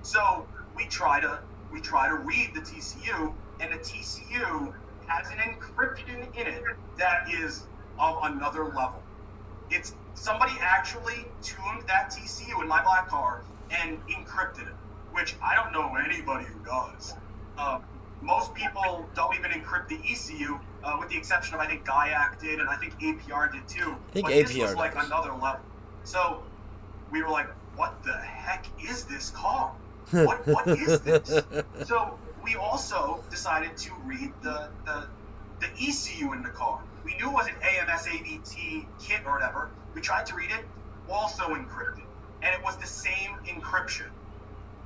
So we try to read the TCU, and the TCU has an encryption in it that is of another level. It's somebody actually tuned that TCU in my black car and encrypted it, which I don't know anybody who does. Most people don't even encrypt the ECU, with the exception of, I think Gaiac did, and I think APR did too. This was like another level. So we were like, what the heck is this car? What is this? So we also decided to read the ECU in the car. We knew it was an AMS ABT kit or whatever. We tried to read it, also encrypted, and it was the same encryption.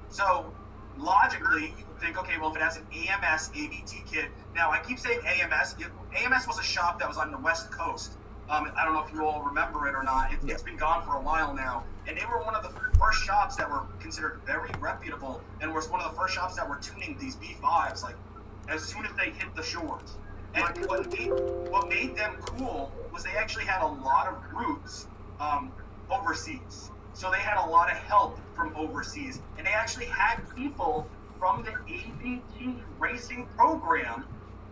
So logically, you would think, okay, well, if it has an AMS ABT kit, now I keep saying AMS. AMS was a shop that was on the West Coast. I don't know if you all remember it or not. It's been gone for a while now, and they were one of the first shops that were considered very reputable, and was one of the first shops that were tuning these B5s. Like, as soon as they hit the shores. And what made them cool was they actually had a lot of roots overseas. So they had a lot of help from overseas, and they actually had people from the ABT racing program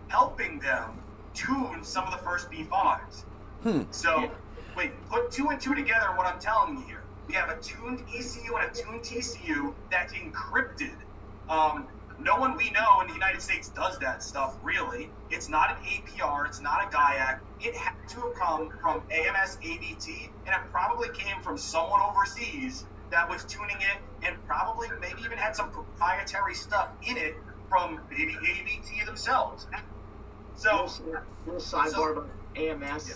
helping them tune some of the first B5s. So, wait, put 2 and 2 together, what I'm telling you here. We have a tuned ECU and a tuned TCU that's encrypted. No one we know in the United States does that stuff, really. It's not an APR, it's not a GUIAC. It had to have come from AMS ABT, and it probably came from someone overseas that was tuning it, and probably maybe even had some proprietary stuff in it from maybe ABT themselves. So, little sidebar about AMS. Yeah.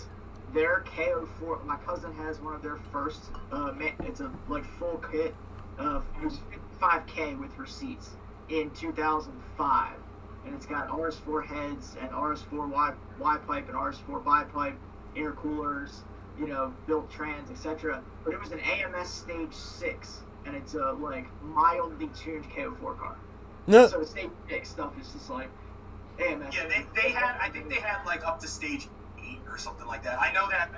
Their KO4, my cousin has one of their first, it's a like full kit of 55K with receipts in 2005, and it's got RS4 heads and RS4 Y pipe and RS4 bipipe, intercoolers, you know, built trans, etc. But it was an AMS stage 6, and it's a like mildly tuned KO4 car. No. So the stage 6 stuff is just like AMS. yeah, they had, I think they had like up to stage 8 or something like that. I know that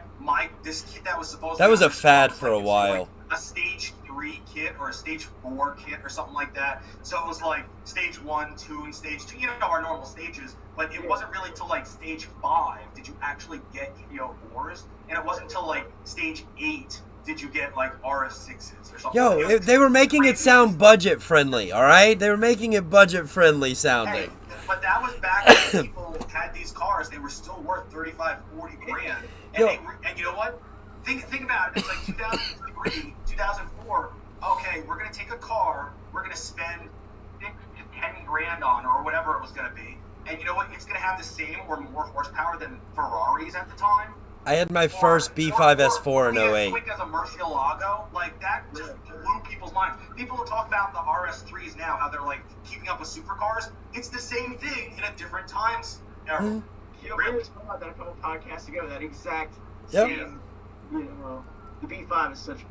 this kit that was supposed to That was be a fad like, for a while. Like a stage 3 kit or a stage 4 kit or something like that. So it was like stage 1, 2, and stage 2, you know, our normal stages. But it wasn't really till like stage 5 did you actually get KO4s, and it wasn't until like stage 8 did you get like RS6s or something. Yo, they were making it sound budget friendly, all right? They were making it budget friendly sounding. Hey, but that was back when people had these cars. They were still worth 35, 40 grand. And, and you know what? Think about it. It's like 2003, 2004. Okay, we're going to take a car. We're going to spend 6 to 10 grand on, or whatever it was going to be. And you know what? It's going to have the same or more horsepower than Ferraris at the time. I had my first B5 S4 in 08. Quick as a Murcielago, like that just blew people's minds. People will talk about the RS3s now, how they're like keeping up with supercars. It's the same thing in a different times era. You know, we were talking about that a couple podcasts ago. That exact Yep. same, you know, the B5 is such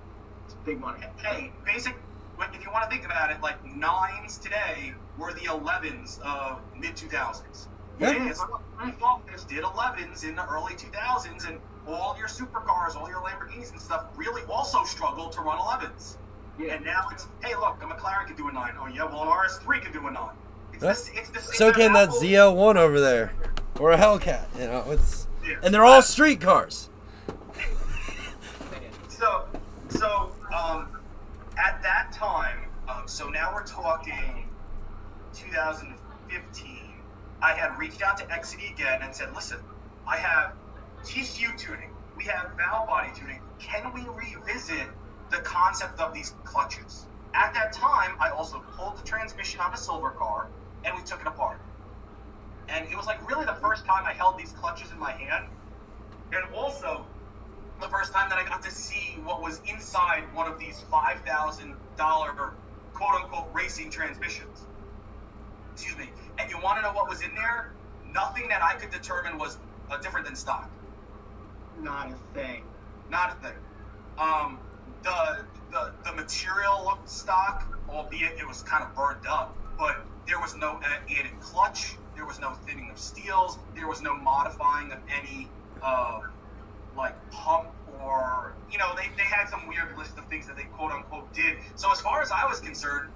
big money. Hey, if you want to think about it, like 9s today were the 11s of mid 2000s. Yeah. Volkswagen did 11s in the early 2000s, and all your supercars, all your Lamborghinis and stuff really also struggled to run 11s. Yeah. And now it's, hey, look, a McLaren can do a 9. Oh, yeah, well, an RS3 can do a 9. It's the same. So can that ZL1 over there, or a Hellcat. You know, it's and they're all street cars. So at that time, so now we're talking 2015. I had reached out to Exity again and said, listen, I have TCU tuning, we have valve body tuning. Can we revisit the concept of these clutches? At that time, I also pulled the transmission on a silver car, and we took it apart. And it was like really the first time I held these clutches in my hand, and also the first time that I got to see what was inside one of these $5,000 quote-unquote racing transmissions. Excuse me. And you want to know what was in there? Nothing that I could determine was different than stock. Not a thing. Not a thing. The material looked stock, albeit it was kind of burned up, but there was no added clutch, there was no thinning of steels, there was no modifying of any like pump, or, you know, they had some weird list of things that they quote unquote did. So as far as I was concerned,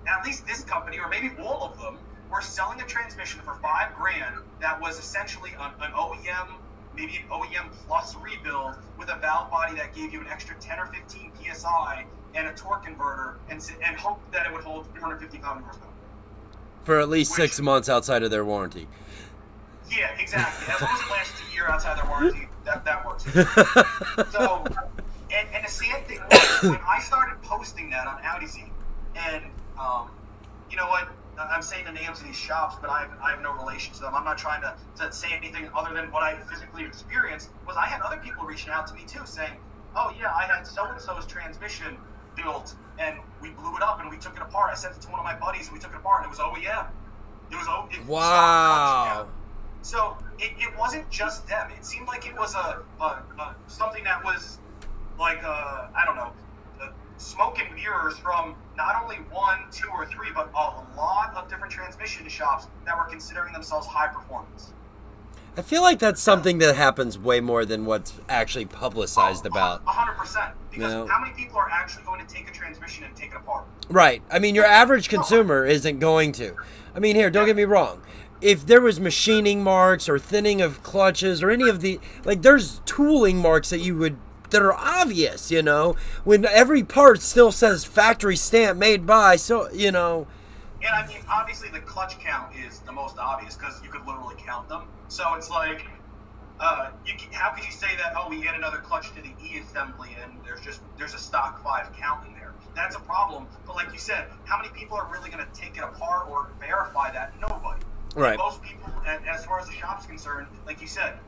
at least this company, or maybe all of them, were selling a transmission for $5 grand that was essentially an OEM, maybe an OEM plus rebuild with a valve body that gave you an extra 10 or 15 psi and a torque converter, and hoped that it would hold 350 pound horsepower. For at least 6 months outside of their warranty. Yeah, exactly. As long as it lasts a year outside their warranty, that works. So, and the sad thing was, when I started posting that on AutoAudiGuy, and you know what, I'm saying the names of these shops, but I have no relation to them. I'm not trying to say anything other than what I physically experienced. Was I had other people reaching out to me too, saying, oh yeah, I had so-and-so's transmission built, and we blew it up and we took it apart. I sent it to one of my buddies and we took it apart, and it was OEM. Wow. So it wasn't just them. It seemed like it was a something that was like I don't know, smoke and mirrors from not only one, two, or three, but a lot of different transmission shops that were considering themselves high performance. I feel like that's something that happens way more than what's actually publicized about. 100%. Because how many people are actually going to take a transmission and take it apart? Right. I mean, your average consumer isn't going to. I mean, here, don't get me wrong. If there was machining marks or thinning of clutches or any of the, like, there's tooling marks that that are obvious, when every part still says factory stamp made by, so, And I mean, obviously the clutch count is the most obvious because you could literally count them. So it's like, how could you say that, oh, we add another clutch to the E assembly and there's a stock 5 count in there? That's a problem. But like you said, how many people are really going to take it apart or verify that? Nobody. Right. Most people, as far as the shop's concerned, like you said,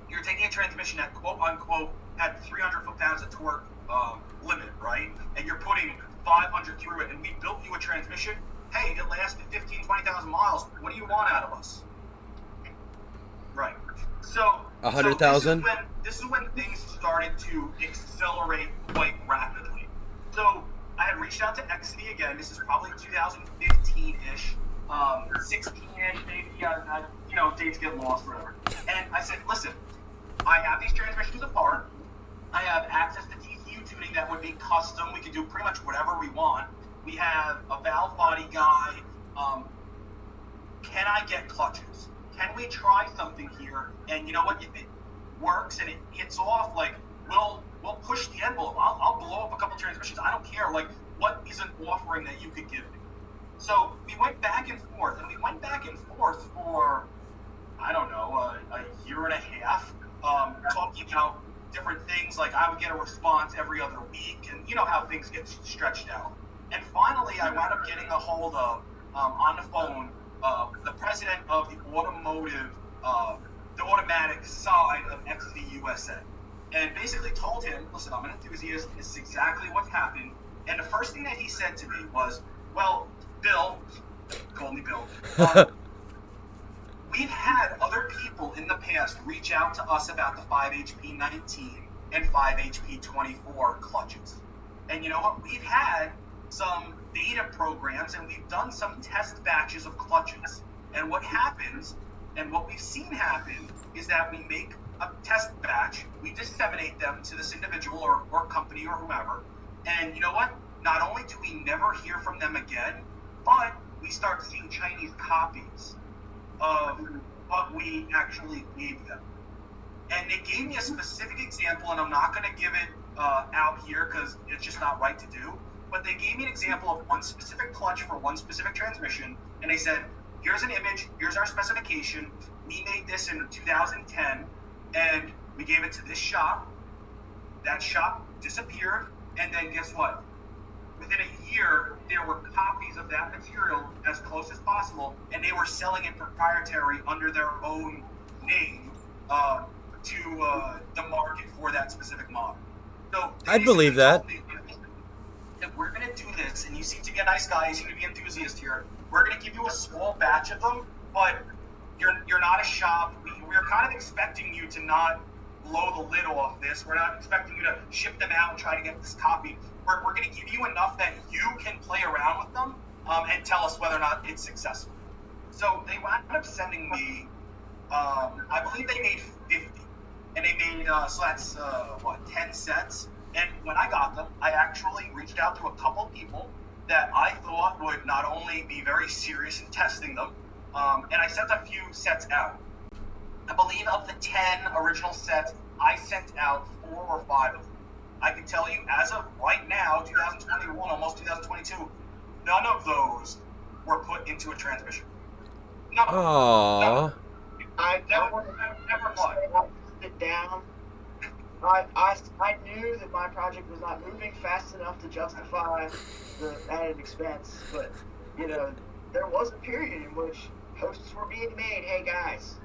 you're taking a transmission that quote unquote had 300 foot-pounds of torque limit, right? And you're putting 500 through it, and we built you a transmission. Hey, it lasted 15, 20,000 miles. What do you want out of us? Right. So 100,000. This is when things started to accelerate quite rapidly. So I had reached out to Exedy again. This is probably 2015-ish, 16-ish, maybe. Dates get lost, whatever. And I said, listen, I have these transmissions apart. I have access to DCU tuning that would be custom. We can do pretty much whatever we want. We have a valve body guy. Can I get clutches? Can we try something here? And you know what? If it works and it hits off, like we'll push the envelope. I'll blow up a couple transmissions. I don't care. Like, what is an offering that you could give me? So we went back and forth, for I don't know, a year and a half, talking about different things. Like I would get a response every other week, and you know how things get stretched out. And finally, I wound up getting a hold of on the phone the president of the automatic side of Exedy USA, and basically told him, listen, I'm an enthusiast, this is exactly what happened. And the first thing that he said to me was, well, Bill, call me Bill, we've had other people in the past reach out to us about the 5HP-19 and 5HP-24 clutches. And you know what? We've had some beta programs and we've done some test batches of clutches. And what happens, and what we've seen happen, is that we make a test batch, we disseminate them to this individual or company or whomever, and you know what? Not only do we never hear from them again, but we start seeing Chinese copies of what we actually gave them. And they gave me a specific example, and I'm not going to give it out here because it's just not right to do, but they gave me an example of one specific clutch for one specific transmission, and they said, here's an image, here's our specification, we made this in 2010, and we gave it to this shop, that shop disappeared, and then guess what? Within a year, there were copies of that material as close as possible, and they were selling it proprietary under their own name to the market for that specific model. So I believe that. If we're going to do this, and you seem to be a nice guy, you seem to be an enthusiast here, we're going to give you a small batch of them, but you're not a shop. We're kind of expecting you to not blow the lid off this. We're not expecting you to ship them out and try to get this copy. We're going to give you enough that you can play around with them and tell us whether or not it's successful. So they wound up sending me, I believe they made 50. And they made, so that's, 10 sets. And when I got them, I actually reached out to a couple people that I thought would not only be very serious in testing them, and I sent a few sets out. I believe of the 10 original sets, I sent out 4 or 5 of them. I can tell you, as of right now, 2021, almost 2022, none of those were put into a transmission. None of them. Aww. I never sit down. I knew that my project was not moving fast enough to justify the added expense, but, there was a period in which posts were being made, hey guys,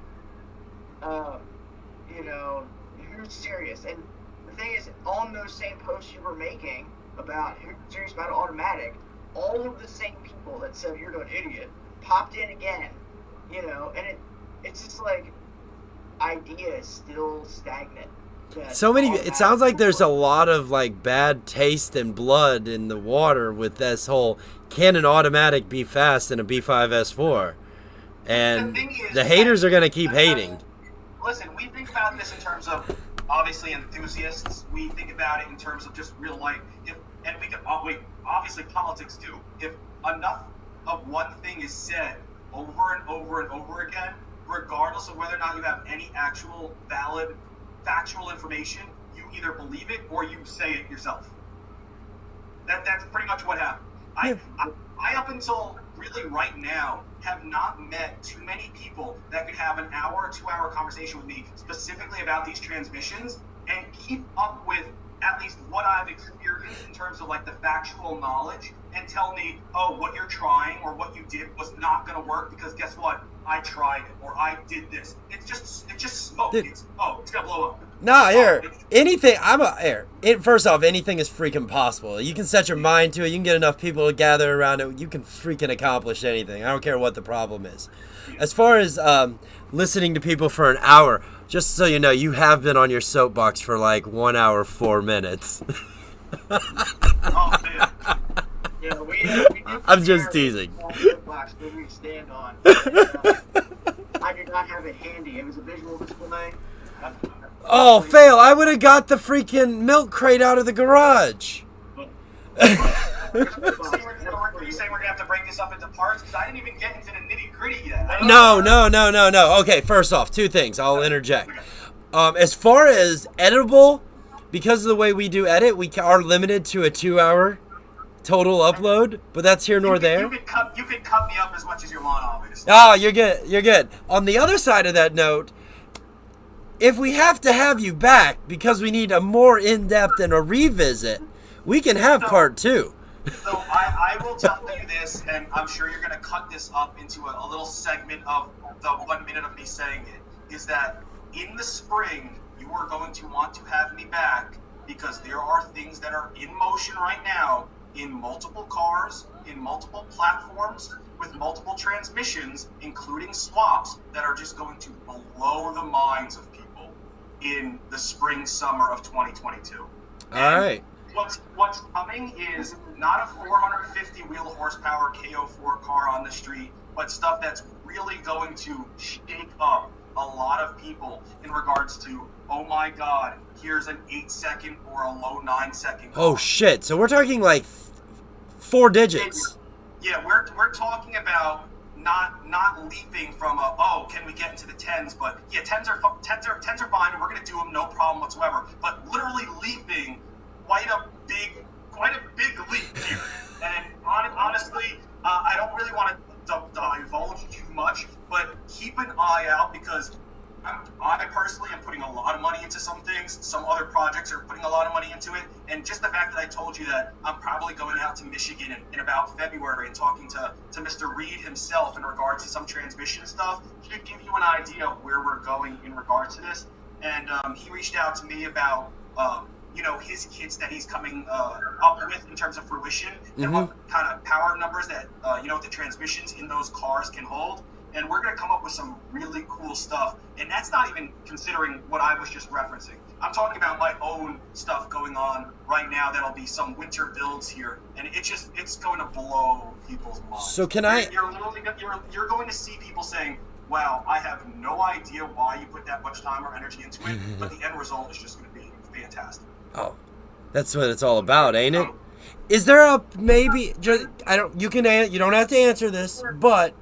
who's serious? And the thing is, on those same posts you were making about who's serious about automatic, all of the same people that said you're an idiot popped in again, and it's just like, idea is still stagnant. So many. It sounds like there's a lot of like bad taste and blood in the water with this whole can an automatic be fast in a B5S4, and the haters are gonna keep hating. Listen, we think about this in terms of obviously enthusiasts. We think about it in terms of just real life. And we can obviously politics too. If enough of one thing is said over and over and over again, regardless of whether or not you have any actual valid factual information, you either believe it or you say it yourself. That's pretty much what happened. I up until really right now have not met too many people that could have an hour or 2 hour conversation with me specifically about these transmissions and keep up with at least what I've experienced in terms of like the factual knowledge and tell me, oh, what you're trying or what you did was not going to work because guess what? I tried it or I did this. It's just smoke. Dude. It's going to blow up. Nah, here. First off, anything is freaking possible. You can set your mind to it. You can get enough people to gather around it. You can freaking accomplish anything. I don't care what the problem is. As far as listening to people for an hour, just so you know, you have been on your soapbox for like 1 hour, 4 minutes. Oh, man. Yeah, we I'm just teasing. Box that we stand on. I did not have it handy. It was a visual display. Oh, fail. I would have got the freaking milk crate out of the garage. Are you saying we're going to have to break this up into parts? Because I didn't even get into the nitty gritty yet. No. Okay, first off, 2 things. I'll interject. As far as editable, because of the way we do edit, we are limited to a 2 hour total upload, but that's here nor there. You could cut me up as much as you want, obviously. Ah, you're good. On the other side of that note, if we have to have you back because we need a more in-depth and a revisit, we can have part 2. So I will tell you this, and I'm sure you're going to cut this up into a little segment of the 1 minute of me saying it, is that in the spring, you are going to want to have me back because there are things that are in motion right now in multiple cars, in multiple platforms, with multiple transmissions, including swaps, that are just going to blow the minds of people in the spring, summer of 2022. All right. What's coming is not a 450 wheel horsepower KO4 car on the street, but stuff that's really going to shake up a lot of people in regards to, oh my God, here's an 8-second or a low 9-second car. Oh shit! So we're talking like 4 digits. Yeah, we're talking about not leaping from can we get into the 10s? But yeah, 10s are fine, and we're gonna do them no problem whatsoever. But literally leaping quite a big leap here. And honestly, I don't really want to divulge too much, but keep an eye out because I personally am putting a lot of money into some things. Some other projects are putting a lot of money into it. And just the fact that I told you that I'm probably going out to Michigan in about February and talking to Mr. Reed himself in regards to some transmission stuff should give you an idea of where we're going in regards to this. And he reached out to me about his kits that he's coming up with in terms of fruition and what kind of power numbers that the transmissions in those cars can hold. And we're going to come up with some really cool stuff. And that's not even considering what I was just referencing. I'm talking about my own stuff going on right now that'll be some winter builds here. And it's going to blow people's minds. So can You're going to see people saying, wow, I have no idea why you put that much time or energy into it, but the end result is just going to be fantastic. Oh, that's what it's all about, ain't it? Is there a maybe? You don't have to answer this, but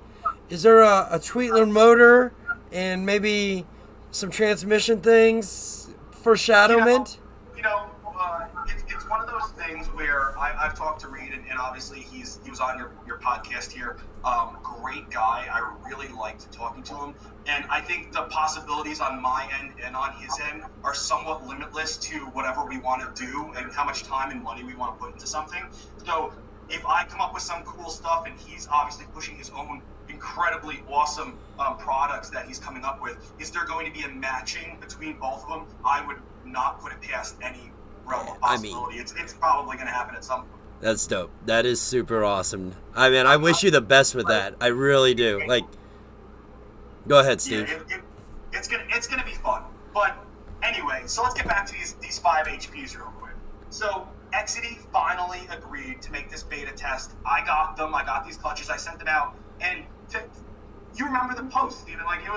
is there a Tweetler motor and maybe some transmission things for shadowment? It's one of those things where I've talked to Reed, and obviously he was on your podcast here. Great guy. I really liked talking to him. And I think the possibilities on my end and on his end are somewhat limitless to whatever we want to do and how much time and money we want to put into something. So if I come up with some cool stuff and he's obviously pushing his own incredibly awesome products that he's coming up with, is there going to be a matching between both of them? I would not put it past any realm of possibility. It's probably going to happen at some point. That's dope. That is super awesome. I mean, I wish you the best with that. I really do. Like, go ahead, Steve. Yeah, it's gonna be fun. But Anyway, so let's get back to these 5 HPs real quick. So Exidy finally agreed to make this beta test. I got them. I got these clutches. I sent them out. And you remember the post, Steven? Like it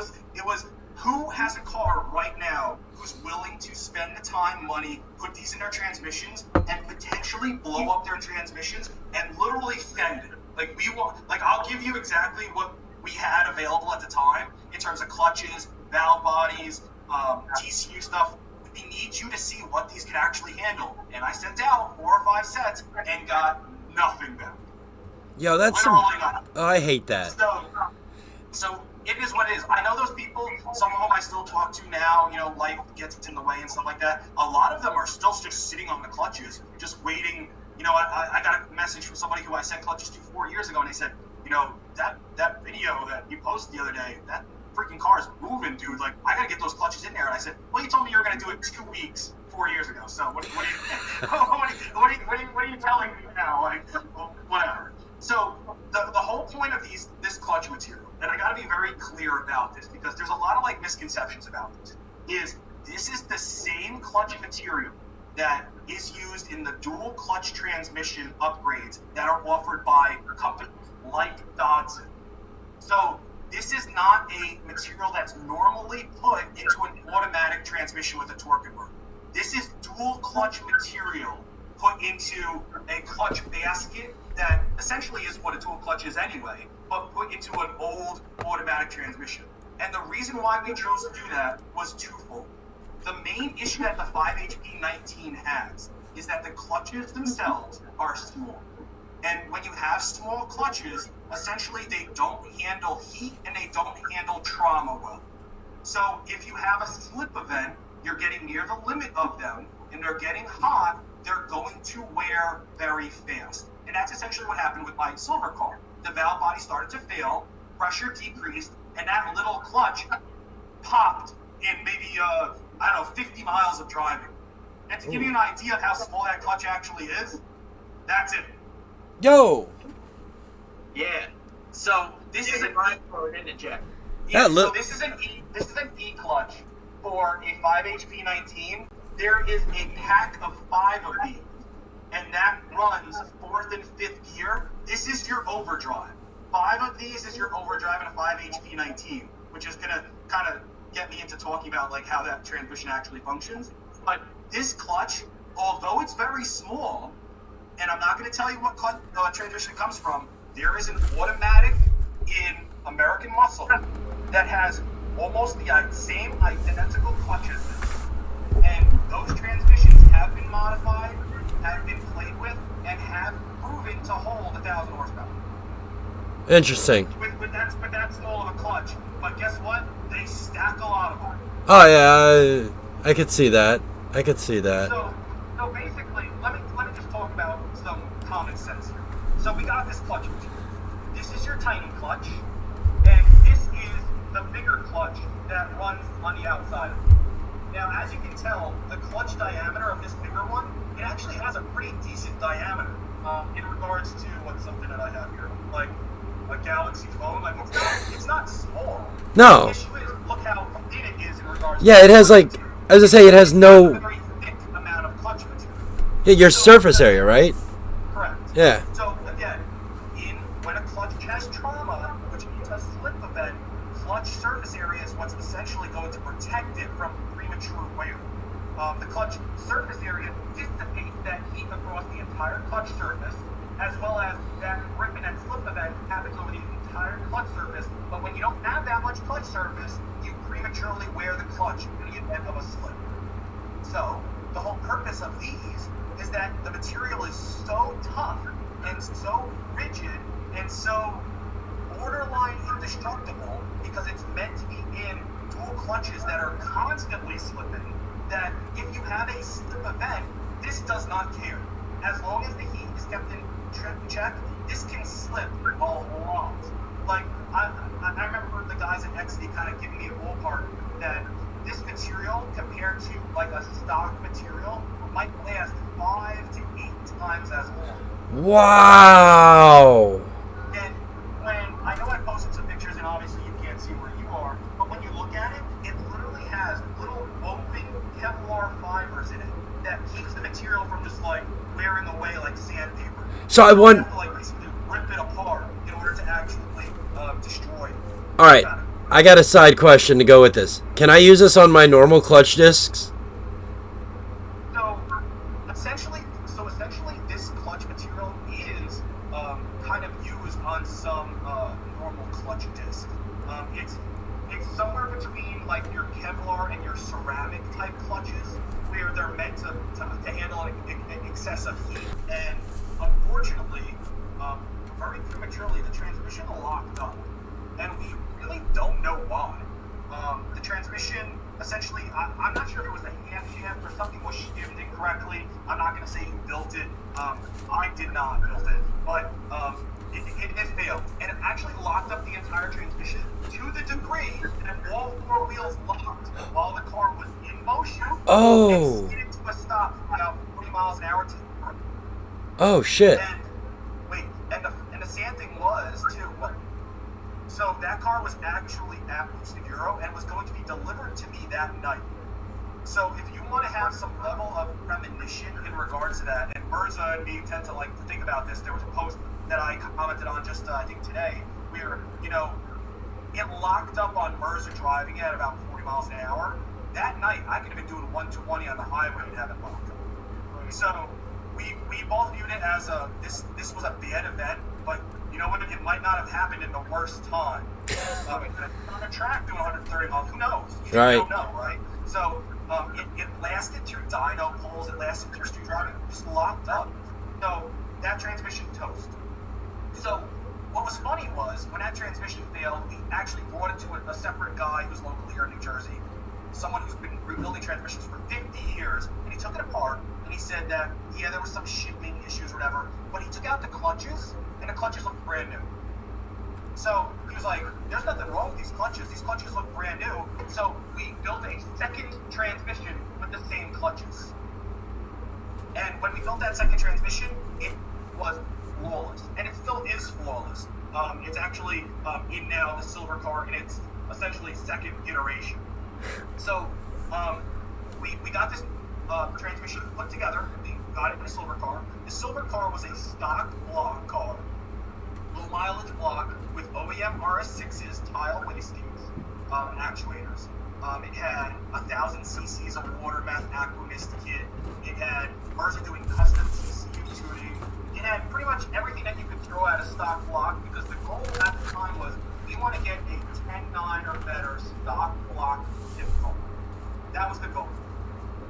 was who has a car right now who's willing to spend the time, money, put these in their transmissions, and potentially blow up their transmissions and literally fend it. Like I'll give you exactly what we had available at the time in terms of clutches, valve bodies, TCU stuff. We need you to see what these can actually handle. And I sent out 4 or 5 sets and got nothing back. Yo, that's some... Oh, I hate that. So it is what it is. I know those people, some of them I still talk to now, life gets in the way and stuff like that. A lot of them are still just sitting on the clutches, just waiting. I got a message from somebody who I sent clutches to 4 years ago, and they said, that video that you posted the other day, that freaking car is moving, dude. Like, I got to get those clutches in there. And I said, well, you told me you were going to do it 2 weeks 4 years ago. So what are you telling me now? Like, well, whatever. So the whole point of this clutch material, and I got to be very clear about this because there's a lot of misconceptions about this is the same clutch material that is used in the dual clutch transmission upgrades that are offered by companies like Dodson. So this is not a material that's normally put into an automatic transmission with a torque converter. This is dual clutch material put into a clutch basket that essentially is what a dual clutch is anyway, but put into an old automatic transmission. And the reason why we chose to do that was twofold. The main issue that the 5HP-19 has is that the clutches themselves are small. And when you have small clutches, essentially they don't handle heat and they don't handle trauma well. So if you have a slip event, you're getting near the limit of them and they're getting hot, they're going to wear very fast. And that's essentially what happened with my silver car. The valve body started to fail, pressure decreased, and that little clutch popped in maybe, 50 miles of driving. And to give you an idea of how small that clutch actually is, that's it. Yo! Yeah. So this is an So this is an E clutch for a 5HP-19. There is a pack of 5 of these, and that runs 4th and 5th gear. This is your overdrive. 5 of these is your overdrive in a 5HP-19, which is gonna kind of get me into talking about how that transmission actually functions. But this clutch, although it's very small, and I'm not going to tell you what transmission it comes from, there is an automatic in American Muscle that has almost the same identical clutches. And those transmissions have been modified, have been played with, and have proven to hold 1,000 horsepower. Interesting. With that small of a clutch. But guess what? They stack a lot of them. Oh yeah, I could see that. So basically, let me just talk about some common sense here. So we got this clutch material. This is your tiny clutch, and this is the bigger clutch that runs on the outside of it. Now, as you can tell, the clutch diameter of this bigger one, it actually has a pretty decent diameter in regards to what's something that I have here, like a Galaxy phone. Like it's not small. No. The issue is, look how thin it is in regards. Yeah, it has as I say, it has a no. very thick amount of clutch material. Yeah, your surface area, right? Correct. Yeah. So again, when a clutch has trauma, which means a slip event, clutch surface area is what's essentially going to protect it from premature wear. The clutch surface area dissipates that heat across the entire clutch surface, as well as that ripping and slip event happens over the entire clutch surface. But when you don't have that much clutch surface, you prematurely wear the clutch in the event of a slip. So the whole purpose of these is that the material is so tough and so rigid and so borderline indestructible because it's meant to be in dual clutches that are constantly slipping, that if you have a slip event, this does not care. As long as the heat is kept in check, this can slip a lot. Like, I remember the guys at Exidy kind of giving me a ballpark that this material compared to a stock material might last 5 to 8 times as long. Wow. And I know I posted some pictures, and obviously you can't see where you are, but when you look at it, it literally has little woven in it that keeps the material from just like wearing away like sandpaper. So I You want. have to like basically rip it apart in order to actually destroy it. All right, I got a side question to go with this. Can I use this on my normal clutch discs? So essentially, this clutch material is kind of used on some normal clutch discs. It's somewhere between like your Kevlar and your ceramic type clutches, where they're meant to handle excessive heat. And unfortunately, very prematurely, the transmission locked up, and we really don't know why. The transmission, essentially, I'm not sure if it was a hand shaft or something was shifted incorrectly. I'm not going to say who built it. I did not build it, but it failed, and it actually locked up the entire transmission to the degree that all four wheels locked while the car was in motion. Oh. And skidded to a stop about 40 miles an hour to the front. Oh shit. And the sad thing was too. So that car was actually at Boosted Euro and was going to be delivered to me that night. So if you want to have some level of premonition in regards to that, and Mirza and me tend to like to think about this, there was a post that I commented on just I think today, where it locked up on Mirza driving at about 40 miles an hour. That night I could have been doing 120 on the highway and have it locked up. So we both viewed it as this was a bad event, but you know what? It might not have happened in the worst time. On a track doing 130 miles, who knows? Right. You don't know, right? So it lasted through dyno pulls, it lasted through street driving, just locked up. So that transmission toast. So what was funny was when that transmission failed, we actually brought it to a separate guy who's local here in New Jersey, someone who's been rebuilding transmissions for 50 years, and he took it apart and he said that yeah, there was some shipping issues or whatever, but he took out the clutches and the clutches looked brand new. So he was like, there's nothing wrong with these clutches look brand new. So we built a second transmission with the same clutches. And when we built that second transmission, it was flawless, and it still is flawless. It's actually in now the silver car in its essentially second iteration. So we got this transmission put together. We got it in a silver car. The silver car was a stock block car, low mileage block with OEM RS6s, tile wastings, actuators. It had 1,000 cc's of water meth aqua mist kit. It had Mirza doing custom TCU tuning. It had pretty much everything that you could throw at a stock block, because the goal at the time was we want to get a 10.9 or better stock block tip car. That was the goal.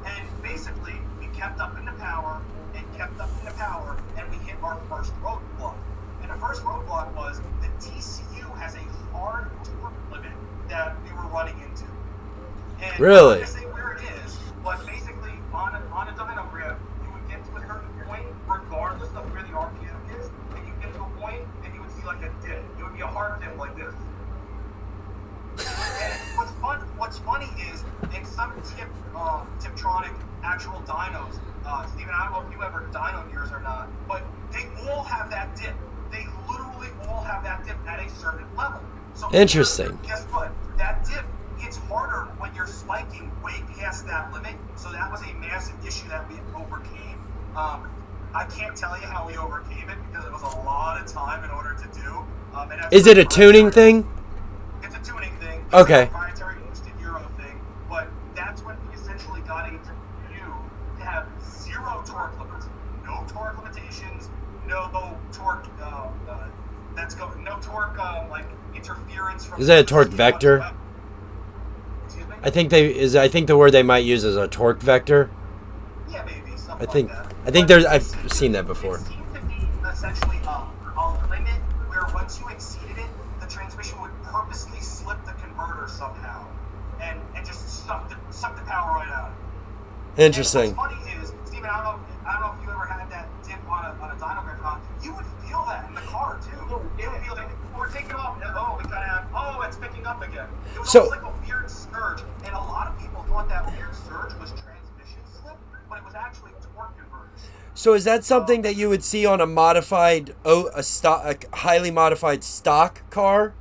And basically, we kept up in the power and kept up in the power, and we hit our first roadblock. And the first roadblock was the TCU has a hard torque limit that we were running into. And Really? I'm not going to say where it is, but basically on a dyno graph, you would get to a certain point, regardless of where the RPM is, and you get to a point and you would see like a dip. It would be a hard dip like this. And what's funny is in some Tiptronic actual dynos, Steven, I don't know if you ever dynoed yours or not, but they all have that dip. They literally all have that dip at a certain level. So Interesting. guess what? That dip hits harder when you're spiking way past that limit. So that was a massive issue that we overcame. I can't tell you how we overcame it because it was a lot of time in order to do. Is it a tuning thing? It's a tuning thing. It's Okay. a proprietary Boosted Euro thing. But that's when we essentially got a TCU to have zero torque limits. No torque limitations, no torque no torque like interference from. Is that a torque vector? Excuse me? I think the word they might use is a torque vector. Yeah, maybe something I think there's I've seen that before. It seemed to be essentially a limit where once you exceeded it, the transmission would purposely slip the converter somehow and just suck the power right out. Interesting. And what's funny is, Steven, I don't know if you ever had that dip on a dyno graph. You would feel that in the car too. It would feel like we're taking off. It's picking up again. It was So- almost like a weird surge, and a lot of people thought that weird surge was transmission slip, but it was actually torque conversion. So is that something that you would see on a modified, a highly modified stock car,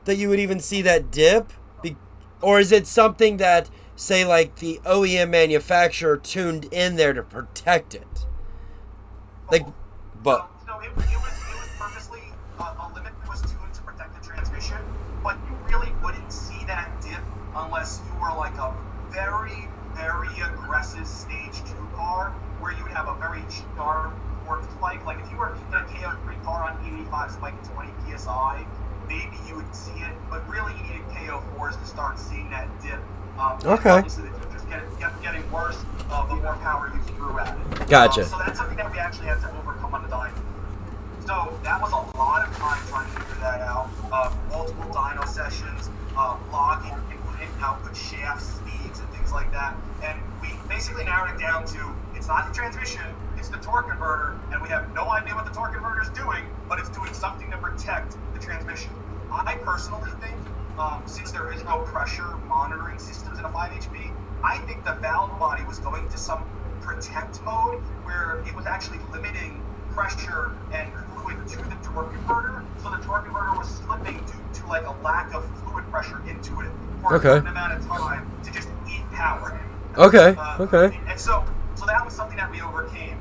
that you would even see that dip, or is it something that say like the OEM manufacturer tuned in there to protect it. Like, but No, it was purposely a limit was tuned to protect the transmission, but you really wouldn't see that dip unless you were like a very, very aggressive stage 2 car where you would have a very sharp torque spike. Like if you were in a KO3 car on 85 spiking 20 psi, maybe you would see it, but really you needed KO4s to start seeing that dip. Okay. Obviously, the dip just getting worse the more power you threw at it. Gotcha. So that's something that we actually had to overcome on the dyno. So that was a lot of time trying to figure that out. Multiple dyno sessions, logging input and output shaft speeds and things like that. And we basically narrowed it down to it's not the transmission, it's the torque converter, and we have no idea what the torque converter is doing, but it's doing something to protect the transmission. I personally think, since there is no pressure monitoring systems in a 5HP, I think the valve body was going to some protect mode where it was actually limiting pressure and fluid to the torque converter, so the torque converter was slipping due to like a lack of fluid pressure into it for a certain amount of time to just eat power. Okay. And so that was something that we overcame.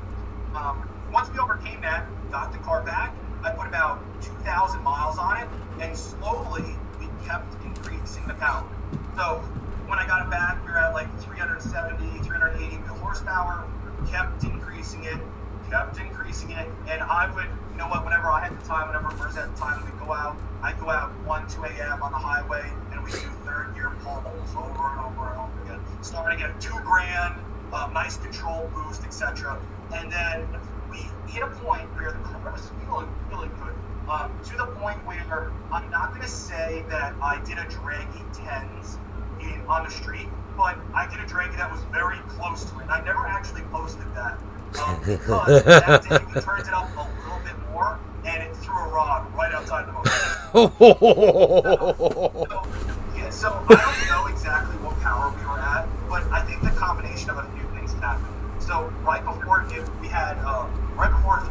Once we overcame that, got the car back, I put about 2,000 miles on it, and slowly we kept increasing the power. So when I got it back, we were at like 370, 380 horsepower, kept increasing it, and I would, you know what, whenever I had the time, whenever Merz had the time, we'd go out, I'd go out 1, 2 a.m. on the highway, and we'd do third gear pulls over and over and over again, starting at $2,000, nice control boost, etc. And then we hit a point where the car was feeling really good. To the point where I'm not going to say that I did a draggy 10s on the street, but I did a draggy that was very close to it. I never actually posted that. Because that day we turned it up a little bit more, and it threw a rod right outside the motor. So I don't know exactly what power we were at, but I think the combination of a few things happened. So right before it threw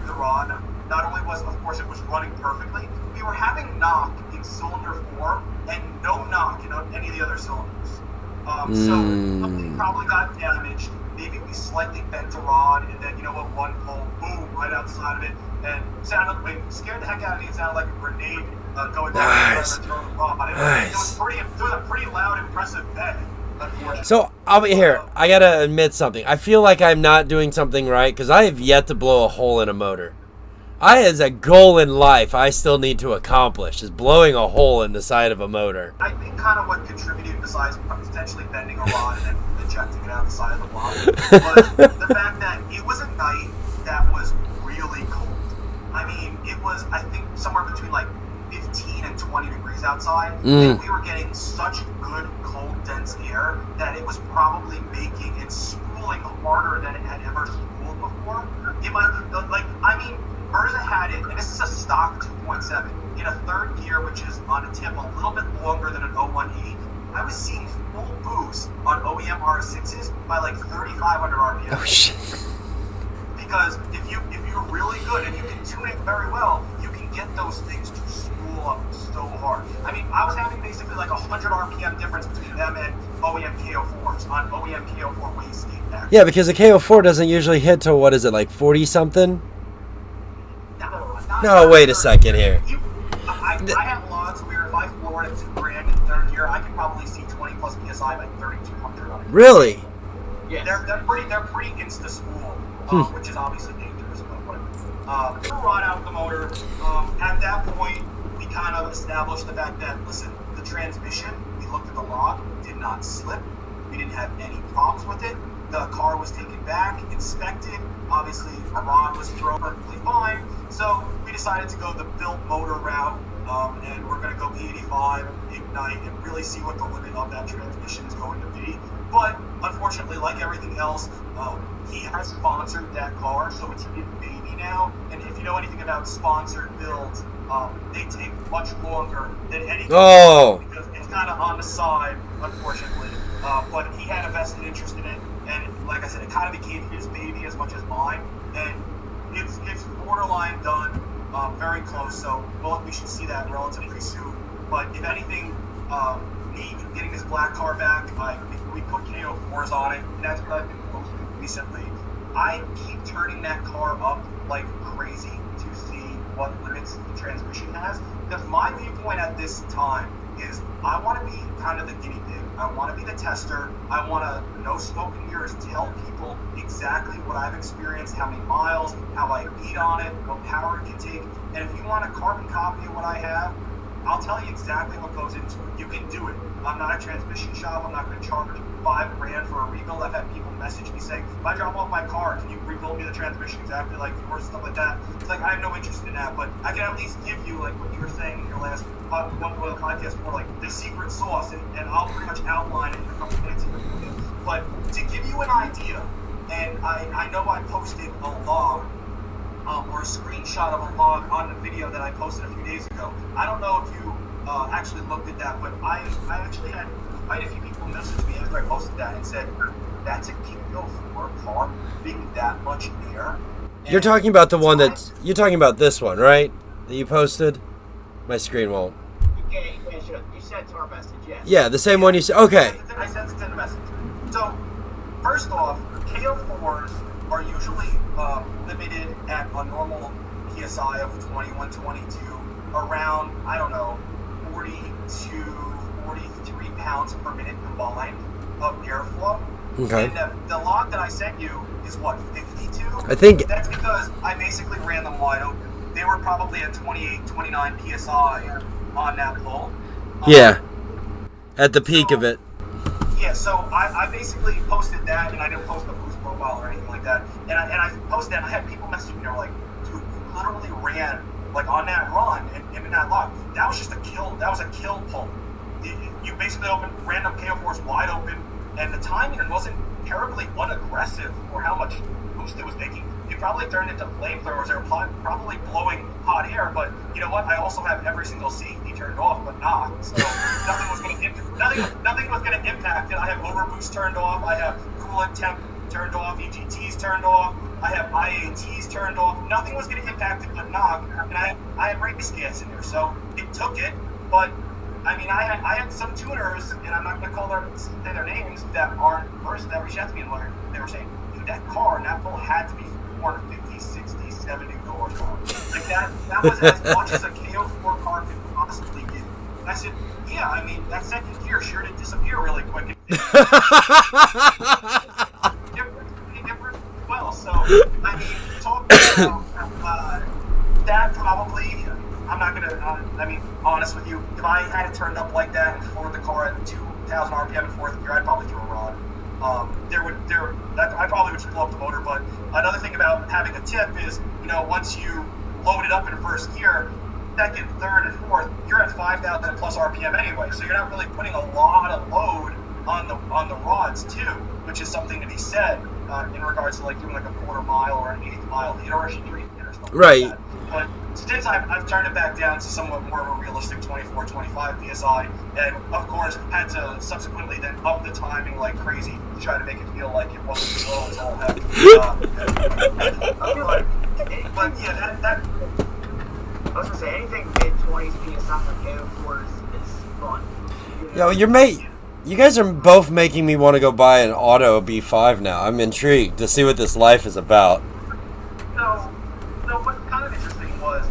the rod, not only was, of course, it was running perfectly, we were having knock in cylinder 4 and no knock in any of the other cylinders. So something probably got damaged. Maybe we slightly bent the rod, and then, you know what, one pull, boom, right outside of it, and scared the heck out of me. It sounded like a grenade going down the rod. It was a pretty loud, impressive bang. So I'll be here. I gotta admit something. I feel like I'm not doing something right because I have yet to blow a hole in a motor. As a goal in life, I still need to accomplish is blowing a hole in the side of a motor. I think kind of what contributed, besides potentially bending a rod and then ejecting it out the side of the block, was the fact that it was a night that was really cold. I mean, it was, I think, somewhere between like 15 and 20 degrees outside, and we were getting such good, cold, dense air that it was probably making it spooling harder than it had ever spooled before. It might, Merza had it, and this is a stock 2.7, in a third gear, which is on a tip a little bit longer than an 01E. I was seeing full boost on OEM R6s by like 3,500 RPM. Oh shit! Because if you're really good and you can tune it very well, you can get those things to spool up so hard. I mean, I was having basically like 100 RPM difference between them and OEM KO4s on OEM KO4 wastegate back. Yeah, because the KO4 doesn't usually hit till, what is it, like 40 something? No, wait a second here. I have logs where if I floored it to grand in third gear, I could probably see 20 plus PSI by 3,200 on it. Really? Yeah, they're pretty insta spool, which is obviously dangerous. But threw a rod out the motor. At that point, we kind of established the fact that, listen, the transmission, we looked at the log, did not slip. We didn't have any problems with it. The car was taken back, inspected. Obviously, a rod was thrown perfectly fine. So we decided to go the built motor route, and we're going to go P85, ignite, and really see what the limit of that transmission is going to be. But unfortunately, like everything else, he has sponsored that car, so it's his baby now. And if you know anything about sponsored builds, they take much longer than anything because it's kind of on the side, unfortunately. But he had a vested interest in it, and like I said, it kind of became his baby as much as mine. And it's borderline done, very close. So we should see that relatively soon. But if anything, me getting this black car back, I would be we put KO4s on it, and that's what I've been posting recently. I keep turning that car up like crazy to see what limits the transmission has. Because my viewpoint at this time is I want to be kind of the guinea pig. I want to be the tester. I want to, no smoke and mirrors, tell people exactly what I've experienced, how many miles, how I beat on it, what power it can take. And if you want a carbon copy of what I have, I'll tell you exactly what goes into it. You can do it. I'm not a transmission shop. I'm not going to charge $5,000 for a rebuild. I've had people message me saying, if I drop off my car, can you rebuild me the transmission exactly like yours, stuff like that. It's like, I have no interest in that, but I can at least give you, like what you were saying in your last one of the podcasts, more like the secret sauce, and I'll pretty much outline it in a couple minutes. But to give you an idea, and I know I posted a log, or a screenshot of a log on the video that I posted a few days ago. I don't know if you actually looked at that, but I actually had quite a few people message me after I posted that and said, that's a KO4 car being that much air. You're talking about the one you're talking about this one, right? That you posted? My screen won't. You sent to our message, yes. Yeah, the same one you said. Okay. I sent it in the message. So, first off, KO4s are usually limited at a normal PSI of 21, 22, around, I don't know, 42, 43 pounds per minute combined of airflow. Okay. And the log that I sent you is what, 52? I think that's because I basically ran them wide open. They were probably at 28, 29 PSI on that pull. Yeah. At the peak of it. Yeah, so I basically posted that, and I didn't post a boost profile or anything like that. And I posted that, and I had people message me, they were like, dude, you literally ran, like, on that run, and in that log. That was just a kill, that was a kill pull. You basically opened random KO4s wide open, and the timing wasn't terribly unaggressive for how much boost it was making. You probably turned into flamethrowers, they were probably blowing hot air, but you know what? I also have every single safety turned off, but not. So nothing was going to impact it. I have overboost turned off. I have coolant temp turned off. EGTs turned off. I have IATs turned off. Nothing was going to impact it but knock. And I had race gas in there, so it took it. But I mean, I had some tuners, and I'm not going to say their names, that aren't first that reached out to me, and they were saying, dude, that car and that pull had to be 450, 60, 70 dollars. Like that was as much as a KO4 car could possibly get. And I said, yeah, I mean, that second gear sure did disappear really quick. Well, so, I mean, talking about that probably, I'm not going to, honest with you, if I had it turned up like that and floored the car at 2,000 RPM in fourth gear, I'd probably throw a rod. I probably would just blow up the motor, but another thing about having a tip is, once you load it up in first gear, second, third, and fourth, you're at 5,000 plus RPM anyway, so you're not really putting a lot of load on the rods too, which is something to be said in regards to like doing like a quarter mile or an eighth mile lead or a street or something right. like that. But since I've turned it back down to somewhat more of a realistic 24, 25 PSI, and of course had to subsequently then up the timing like crazy to try to make it feel like it wasn't slow as all heck. But yeah, that I was gonna say anything mid-20s PSI for KO4s is fun. You guys are both making me want to go buy an Auto B5 now. I'm intrigued to see what this life is about. No, what's kind of interesting was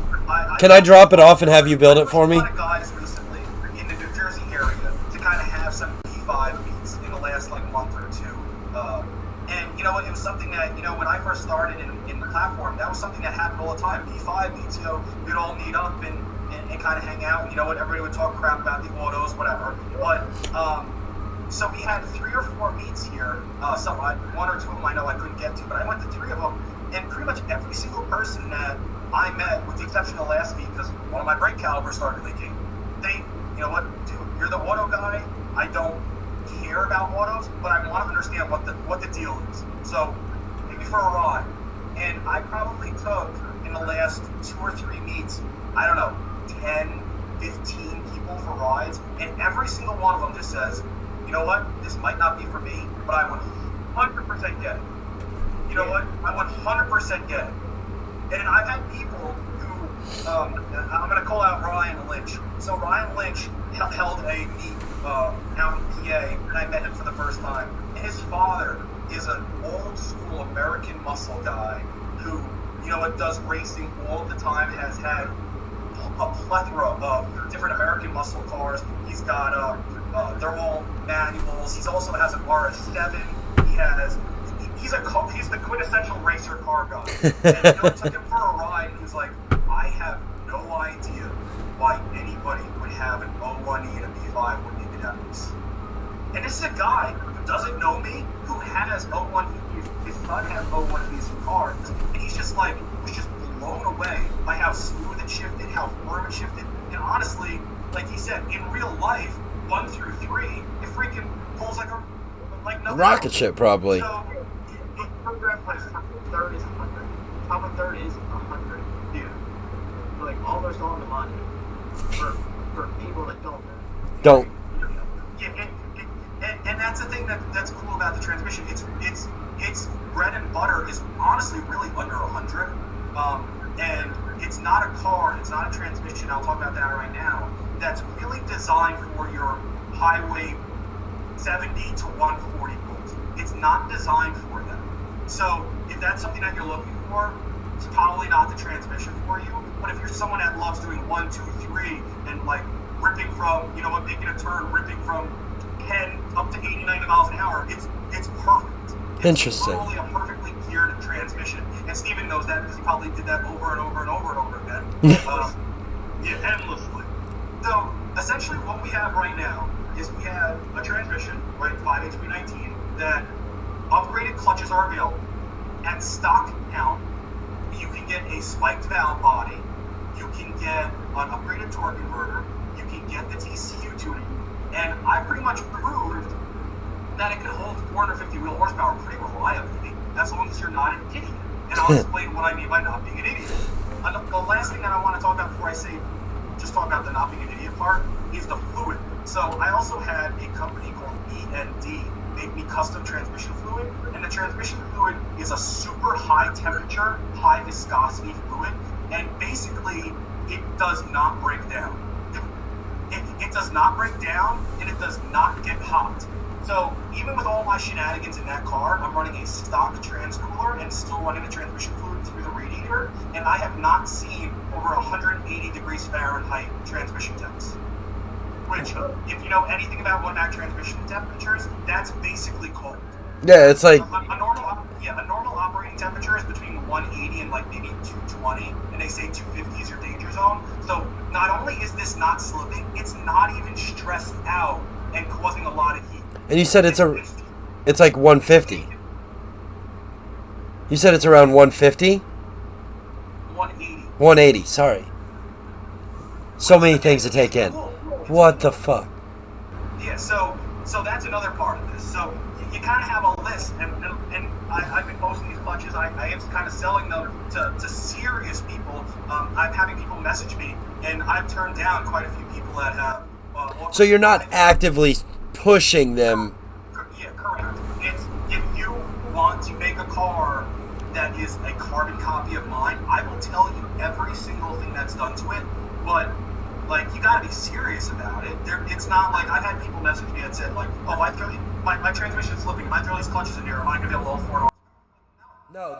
Can I drop it off and have you build it for me? I got a lot of guys recently in the New Jersey area to kind of have some B5 meets in the last like month or two. And it was something that, when I first started in the platform, that was something that happened all the time. B5 meets, we'd all meet up and kind of hang out. Everybody would talk crap about the autos, whatever. But so we had 3 or 4 meets here. One or two of them I know I couldn't get to, but I went to 3 of them, and pretty much every single person that I met, with the exception of last meet, because one of my brake calibers started leaking, you know what, dude, you're the auto guy. I don't care about autos, but I want to understand what the deal is. So maybe for a ride. And I probably took, in the last 2 or 3 meets, I don't know, 10, 15 people for rides, and every single one of them just says, you know what, this might not be for me, but I 100% get it. You know what, I 100% get it. And I've had people who, I'm going to call out Ryan Lynch. So Ryan Lynch held a meet out in PA, and I met him for the first time. His father is an old school American muscle guy who, does racing all the time, has had a plethora of different American muscle cars. He's got, they're all manuals. He also has an RS7. He's the quintessential racer car guy. And I took him for a ride, and he was like, I have no idea why anybody would have an 01E and a B5 when they could have this. And this is a guy who doesn't know me, who has 01Es. His son has 01Es in cars, and he's just like, was just blown away by how smooth it shifted, how firm it shifted. And honestly, like he said, in real life, 1 through 3, it freaking pulls like no rocket ship, probably. So, it programs like top of third is 100. Top of third is 100. Yeah. Like almost on the money for people that don't know. Don't. Yeah, and that's the thing that's cool about the transmission. It's bread and butter is honestly really under 100. And it's not a car, it's not a transmission, I'll talk about that right now, that's really designed for your highway 70 to 140 volts. It's not designed for that. So if that's something that you're looking for, it's probably not the transmission for you. But if you're someone that loves doing 1, 2, 3 and like ripping from, making a turn, ripping from 10 up to 80, 90 miles an hour, it's perfect. It's Interesting. Totally a perfectly geared transmission. And Steven knows that because he probably did that over and over and over and over again. Endlessly. So essentially what we have right now is we have a transmission, right, 5HP-19, that upgraded clutches are available. At stock count, you can get a spiked valve body, you can get an upgraded torque converter, you can get the TCU tuning, and I pretty much proved that it can hold 450 wheel horsepower pretty reliably, as long as you're not an idiot. And I'll explain what I mean by not being an idiot. The last thing that I want to talk about before I just talk about the not being an idiot part, is the fluid. So I also had a company called E&D make me custom transmission fluid, and the transmission fluid is a super high temperature, high viscosity fluid, and basically it does not break down. It does not break down, and it does not get hot. So even with all my shenanigans in that car, I'm running a stock transcooler and still running the transmission fluid through the radiator, and I have not seen over 180 degrees Fahrenheit transmission temps. Which, if you know anything about one-back transmission temperatures, that's basically cold. Yeah, it's like A normal operating temperature is between 180 and like maybe 220, and they say 250 is your danger zone. So not only is this not slipping, it's not even stressed out and causing a lot of heat. and you said it's like 150. You said it's around 150? 180. 180, sorry. So many things to take in. What the fuck? Yeah, so that's another part of this. So you kind of have a list, and I've been posting these clutches. I am kind of selling them to serious people. I'm having people message me, and I've turned down quite a few people that have. So you're not actively pushing them. Yeah, correct. It's if you want to make a car that is a carbon copy of mine, I will tell you every single thing that's done to it, but like, you gotta be serious about it. It's not like, I've had people message me and said like, oh, my transmission's slipping, if I throw these clutches in here, am I gonna be able to afford it? No,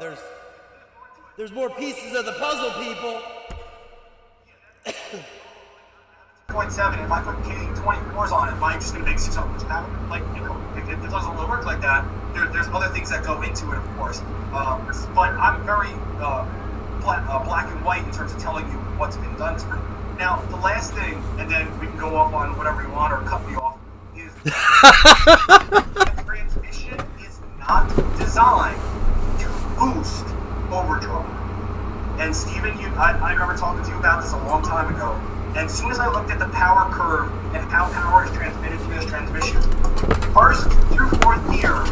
there's more pieces of the puzzle, people. 0.7, if I put K24s on it, am I just gonna make 600 horsepower? Like, if it doesn't work like that, there's other things that go into it, of course. But I'm very black and white in terms of telling you what's been done to it. Now, the last thing, and then we can go off on whatever you want or cut me off, is the transmission is not designed to boost overdrive. And Steven, I remember talking to you about this a long time ago. And as soon as I looked at the power curve and how power is transmitted through this transmission, first through fourth gear,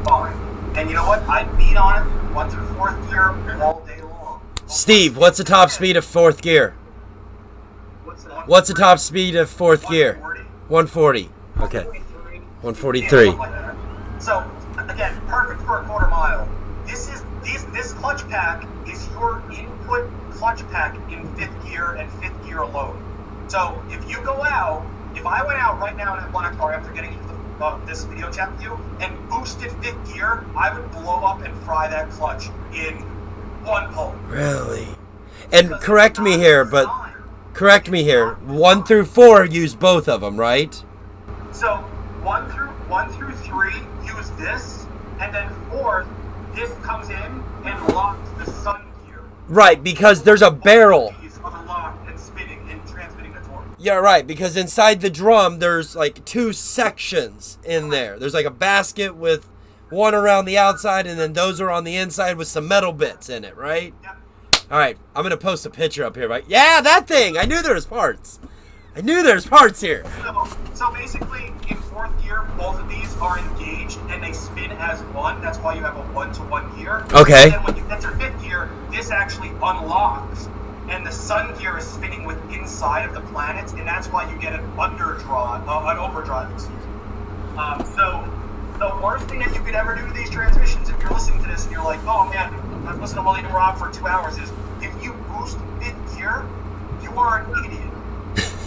fine. And you know what? I beat on it 1 through fourth gear all day long. Steve, what's the top speed of fourth gear? What's the top speed of fourth gear? 140. Okay. 143. Yeah, so again, perfect for a quarter mile. This clutch pack is your input clutch pack in fifth gear and fifth gear alone. So if you go out if I went out right now in a black car after getting this video chat with you and boosted 5th gear, I would blow up and fry that clutch in one pull. Really? And Because correct it's me not here, but designed. correct me here. 1 through 4 use both of them, right? So 1 through 3 use this, and then 4, this comes in and locks the sun gear. Right, because there's a barrel. These are the lock and spinning and transmitting the torque. Yeah, right, because inside the drum, there's like 2 sections in there. There's like a basket with one around the outside, and then those are on the inside with some metal bits in it, right? Yep. All right, I'm going to post a picture up here, right? Yeah, that thing! I knew there was parts. I knew there's parts here. So basically, in 4th gear, both of these are engaged and they spin as one. That's why you have a 1-to-1 gear. Okay. And then when you enter 5th gear, this actually unlocks, and the sun gear is spinning with inside of the planets, and that's why you get an overdrive. Excuse me. So the worst thing that you could ever do to these transmissions, if you're listening to this and you're like, oh man, I've listened to William Rob for 2 hours, is if you boost 5th gear, you are an idiot.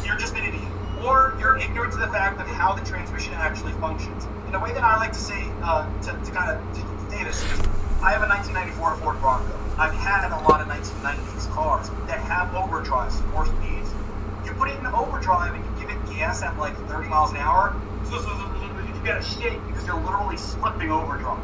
You're just an idiot. Or you're ignorant to the fact of how the transmission actually functions. And the way that I like to say, to kind of say this is, I have a 1994 Ford Bronco. I've had a lot of 1990s cars that have overdrives, 4 speeds. You put it in overdrive and you give it gas at like 30 miles an hour, you get a shake because you're literally slipping overdrive.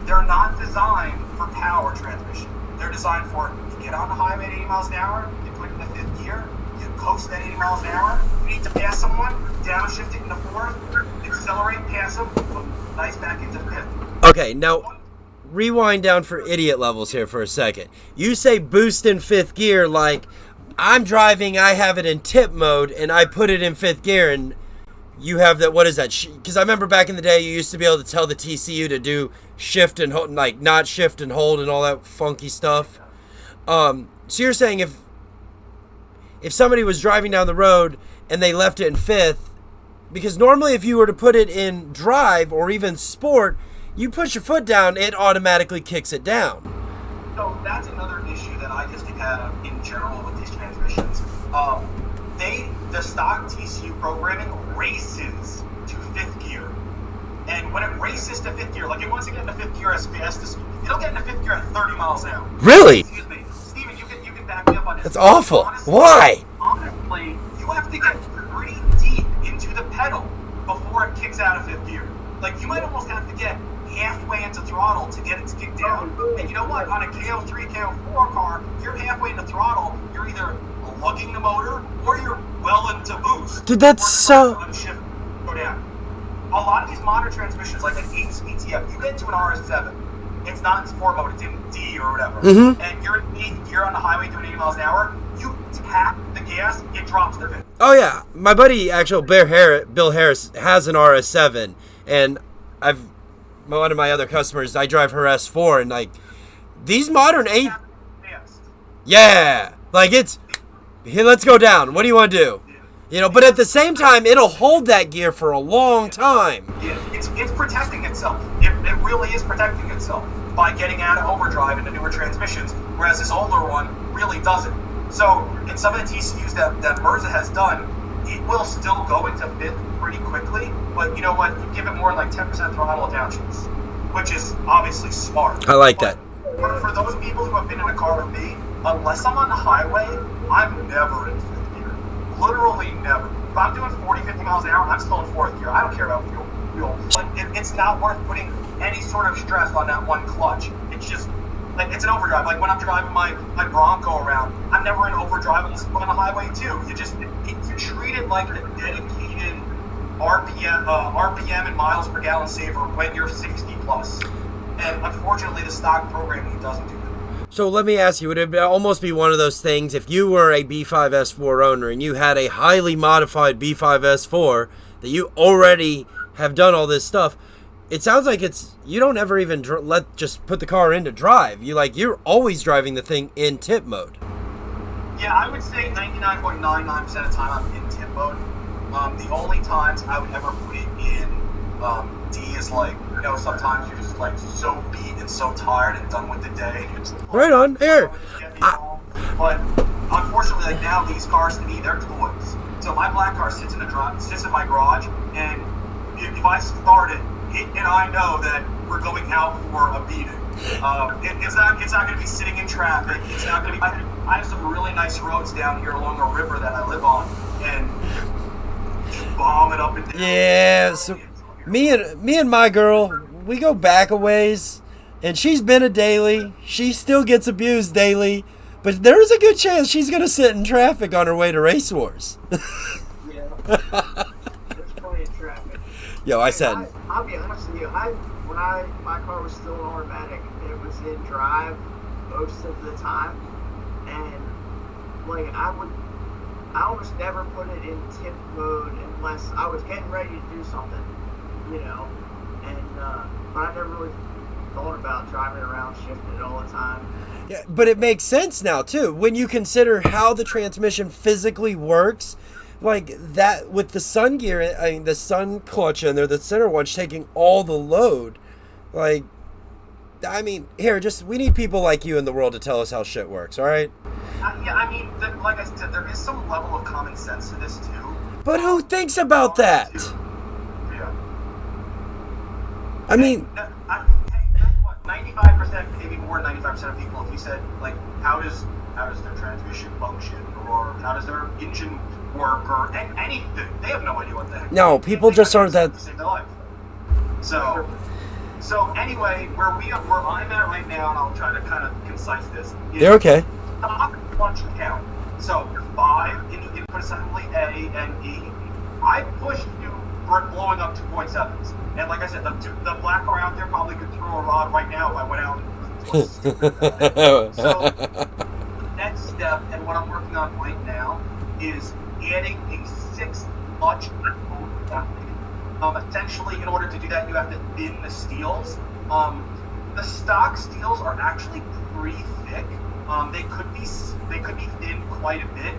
They're not designed for power transmission. They're designed for, you get on the highway at 80 miles an hour, you put it in the 5th gear, you coast at 80 miles an hour, you need to pass someone, downshift it into 4th, accelerate, pass them, nice back into 5th. Okay, now rewind down for idiot levels here for a second. You say boost in 5th gear like I'm driving, I have it in tip mode, and I put it in 5th gear, and you have that, what is that? Because I remember back in the day, you used to be able to tell the TCU to do shift and hold, like not shift and hold and all that funky stuff. So you're saying if somebody was driving down the road and they left it in 5th, because normally if you were to put it in drive or even sport, you push your foot down, it automatically kicks it down. So that's another issue that I just have in general with these transmissions. The stock TCU programming races to 5th gear. And when it races to 5th gear, like it wants to get into 5th gear as fast as, it'll get into 5th gear at 30 miles an hour. Really? Excuse me. Steven, you can back me up on this. That's awful. Honestly, Why? Honestly, you have to get pretty deep into the pedal before it kicks out of 5th gear. Like, you might almost have to get halfway into throttle to get it to kick down. And you know what? On a KO3, KO4 car, you're halfway into throttle, you're either lugging the motor or you're well into boost. Dude, that's so... Shift, go down. A lot of these modern transmissions, like an 8-speed TF, you get into an RS7. It's not in sport mode, it's in D or whatever. Mm-hmm. And you're in 8th gear on the highway doing 80 miles an hour, you tap the gas, it drops the bit. Oh yeah, my buddy, actual Bill Harris, has an RS7, and one of my other customers, I drive her S4, and like these modern 8, yeah, like it's, hey, let's go down. What do you want to do? You know, but at the same time, it'll hold that gear for a long time. Yeah, it's protecting itself. It really is protecting itself by getting out of overdrive into newer transmissions, whereas this older one really doesn't. So in some of the TCUs that Mirza has done, it will still go into 5th pretty quickly, but you know what? You give it more like 10% throttle downshifts, which is obviously smart. I like that. But for those people who have been in a car with me, unless I'm on the highway, I'm never in 5th gear. Literally never. If I'm doing 40, 50 miles an hour, I'm still in 4th gear. I don't care about fuel. But it's not worth putting any sort of stress on that one clutch. It's just, like, it's an overdrive. Like when I'm driving my Bronco around, I'm never in overdrive on the highway too. You treat it like a dedicated RPM and miles per gallon saver when you're 60 plus. And unfortunately, the stock programming doesn't do that. So let me ask you, would it almost be one of those things, if you were a B5S4 owner and you had a highly modified B5S4 that you already have done all this stuff, it sounds like you don't ever even just put the car into drive. You're always driving the thing in tip mode. Yeah, I would say 99.99% of the time I'm in tip mode. The only times I would ever put it in D is like, you know, sometimes you're just like so beat and so tired and done with the day. Right on, here. But unfortunately, like now these cars to me, they're toys. So my black car sits in my garage, and if I start it, and I know that we're going out for a beating. It's not going to be sitting in traffic. It's not going to be. I have some really nice roads down here along a river that I live on, and bomb it up and down. Yeah. So me and my girl, we go back a ways, and she's been a daily. She still gets abused daily, but there is a good chance she's going to sit in traffic on her way to Race Wars. Yeah. There's plenty of traffic. Yo, I said. I'll be honest with you. When my car was still automatic, it was in drive most of the time, and like I almost never put it in tip mode unless I was getting ready to do something, you know. And but I never really thought about driving around shifting it all the time. Yeah, but it makes sense now too when you consider how the transmission physically works. Like that with the Sun gear, I mean the Sun clutch in there, the center one's taking all the load. Like, I mean, we need people like you in the world to tell us how shit works, all right? Yeah, I mean, like I said, there is some level of common sense to this too. But who thinks about that? Yeah. I mean, hey, that's what 95%, maybe more than 95% of people, if you said like, how does their transmission function, or how does their engine work, or anything, they have no idea what the heck. No, people just aren't that. To save their life. So anyway, where I'm at right now, and I'll try to kind of concise this. They're okay. Stock clutch count. So 5 in the input assembly A and E. I pushed you for it blowing up 2.7s. And like I said, the black car out there probably could throw a rod right now if I went out and was stupid about it. So the next step, and what I'm working on right now, is adding a 6 clutch. Essentially, in order to do that, you have to thin the steels. The stock steels are actually pretty thick. They could be thinned quite a bit.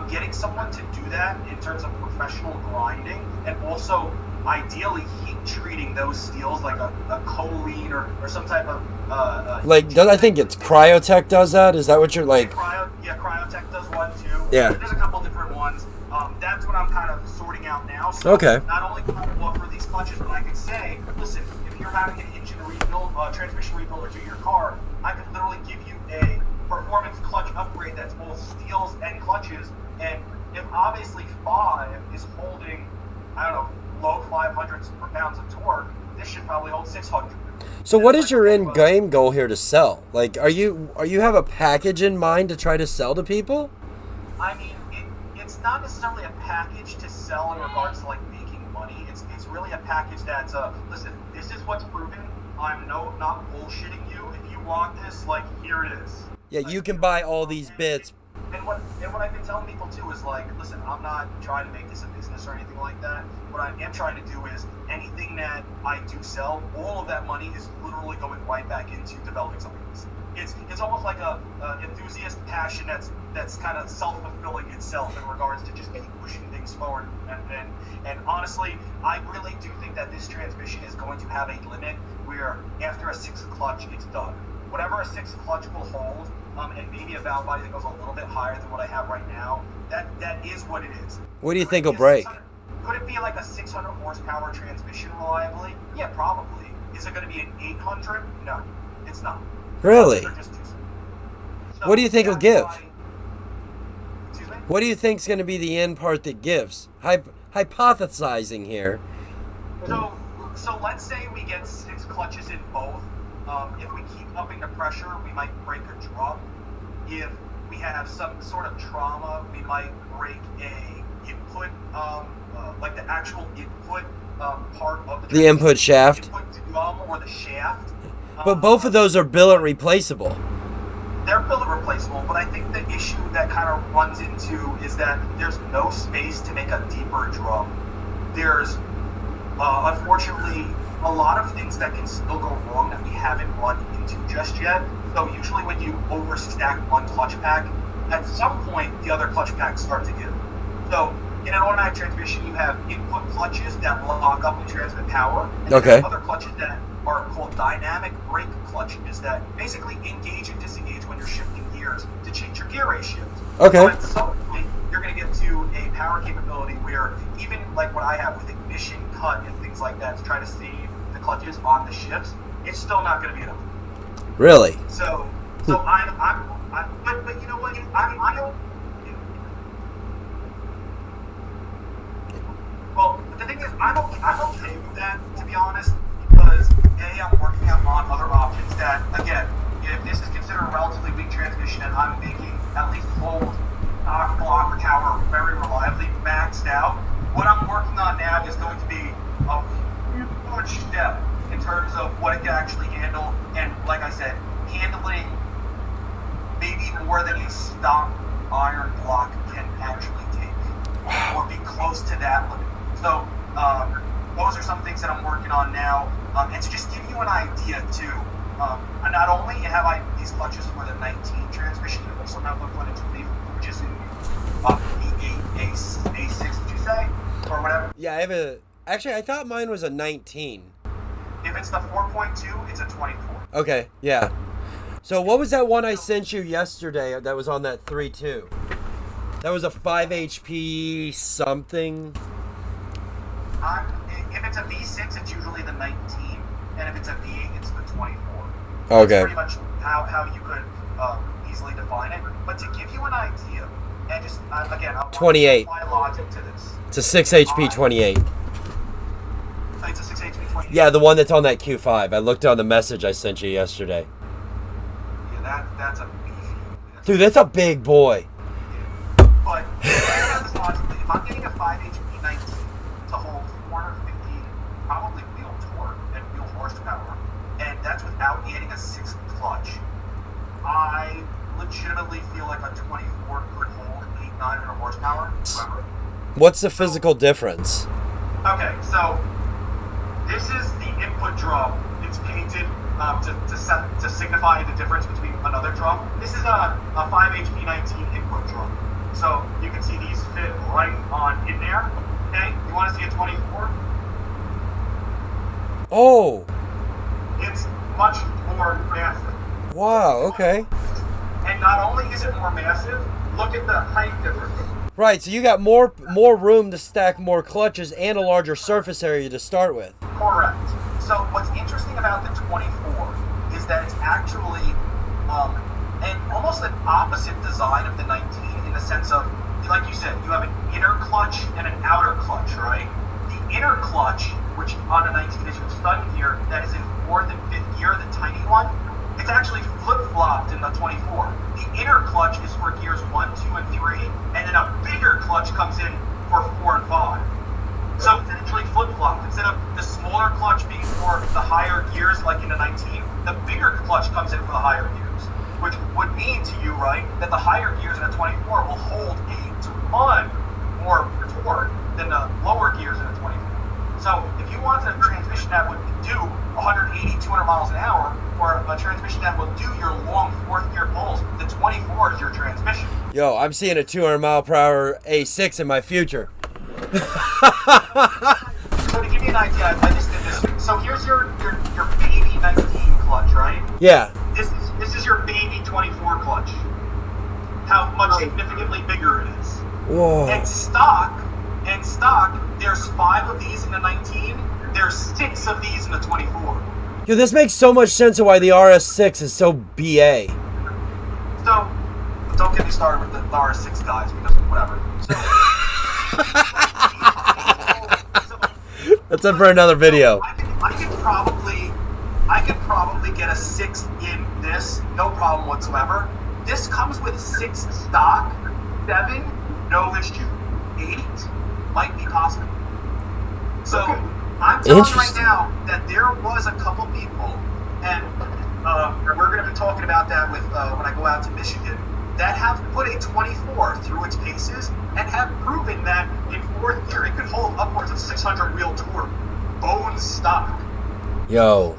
Getting someone to do that in terms of professional grinding, and also ideally heat treating those steels like a choline or some type of I think it's Cryotech does that. Is that what you're like? Cryotech does one too. Yeah. There's a couple different ones. That's what I'm kind of sorting out now. So okay. Not only can I offer these clutches, but I could say, listen, if you're having an engine rebuild, transmission rebuild, or to your car, I could literally give you a performance clutch upgrade that's both steels and clutches. And if obviously 5 is holding, I don't know, low 500s per pounds of torque, this should probably hold 600. So what is your end game goal here to sell? Like, are you have a package in mind to try to sell to people? I mean, it's not necessarily a package to sell in regards to like making money. It's really a package that's listen, this is what's proven. I'm not bullshitting you. If you want this, like, here it is. Yeah, you can buy all these bits. And what I've been telling people too is like, listen, I'm not trying to make this a business or anything like that. What I am trying to do is anything that I do sell, all of that money is literally going right back into developing something else. It's almost like a enthusiast passion that's kind of self-fulfilling itself in regards to just keep pushing things forward. And honestly, I really do think that this transmission is going to have a limit where after a 6 clutch, it's done. Whatever a 6 clutch will hold, and maybe a valve body that goes a little bit higher than what I have right now, that is what it is. What do you think will break? Could it be like a 600 horsepower transmission reliably? Yeah, probably. Is it going to be an 800? No, it's not. Really? So what do you think will give? Excuse me? What do you think is going to be the end part that gives? Hypothesizing here. So let's say we get 6 clutches in both. If we keep upping the pressure, we might break a drum. If we have some sort of trauma, we might break a input, like the actual input part of the input shaft. Input drum or the shaft. But both of those are billet replaceable. They're billet replaceable, but I think the issue that kind of runs into is that there's no space to make a deeper drum. There's, unfortunately, a lot of things that can still go wrong that we haven't run into just yet. So usually when you overstack one clutch pack, at some point the other clutch packs start to give. So in an automatic transmission, you have input clutches that lock up and transmit power, and you have other clutches that are called dynamic brake clutches that basically engage and disengage when you're shifting gears to change your gear ratios. Okay. So at some point, you're going to get to to a power capability where even like what I have with ignition cut and things like that to try to save the clutches on the shifts, it's still not going to be enough. Really? So but you know what? I don't. Well, the thing is, I'm okay with that, to be honest, because I'm working on other options that, again, if this is considered a relatively weak transmission and I'm making at least hold kilowatt power very reliably maxed out, what I'm working on now is going to be a huge step in terms of what it can actually handle, and like I said, handling maybe more than a stock iron block can actually take, or be close to that limit. So those are some things that I'm working on now, and to just give you an idea too. And not only have I these clutches for the 19 transmission, I also have one for the 20, which is in A6, did you say, or whatever? Yeah, I have a. Actually, I thought mine was a 19. If it's the 4.2, it's a 24. Okay, yeah. So what was that one I sent you yesterday that was on that 3.2? That was a 5 HP something. If it's a V6, it's usually the 19, and if it's a V8, it's the 24. Okay. That's pretty much how you could easily define it. But to give you an idea, and just again, I want 28. to apply logic to this. It's a 6 HP 28. It's a 6 HP 28. Yeah, the one that's on that Q5. I looked on the message I sent you yesterday. Yeah, that's a beefy. Dude, that's a big boy. But if I'm getting a 5 HP 19 to hold 450 probably wheel torque and wheel horsepower, and that's without adding a 6th clutch, I legitimately feel like a 24 could hold 900 horsepower. Remember? What's the physical difference? Okay, so this is the input drum. It's painted to signify the difference between another drum. This is a 5 HP 19 input drum. So you can see these fit right on in there. Okay, you want to see a 24? Oh, It's much more massive. wow, okay. And not only is it more massive, look at the height difference. Right, so you got more room to stack more clutches and a larger surface area to start with. Correct. So what's interesting about the 24 is that it's actually an almost an opposite design of the 19 in the sense of, like you said, you have an inner clutch and an outer clutch, right? The inner clutch, which on the 19 is your stun gear, that is in 4th and 5th gear, the tiny one, it's actually flip-flopped in the 24. The inner clutch is for gears 1, 2, and 3, and then a bigger clutch comes in for 4 and 5. So it's actually flip-flopped. Instead of the smaller clutch being for the higher gears, like in the 19, the bigger clutch comes in for the higher gears, which would mean to you, right, that the higher gears in a 24 will hold a ton more torque than the lower gears in a 24. So if you want a transmission that would do 180, 200 miles an hour, or a transmission that will do your long 4th gear pulls, the 24 is your transmission. Yo, I'm seeing a 200 mile per hour A6 in my future. So to give you an idea, I just did this. So here's your baby 19 clutch, right? Yeah. This is your baby 24 clutch. How much significantly bigger it is. Whoa. And stock, there's 5 of these in the 19. There's 6 of these in the 24. Yo, this makes so much sense of why the RS6 is so BA. So don't get me started with the RS6 guys because whatever. That's up for another video. I could probably get a 6 in this, no problem whatsoever. This comes with 6 stock, 7 no issue, 8 might be possible. So I'm telling you right now that there was a couple people, and we're going to be talking about that with when I go out to Michigan, that have put a 24 through its paces and have proven that in 4th gear it could hold upwards of 600 wheel torque, bone stock. Yo.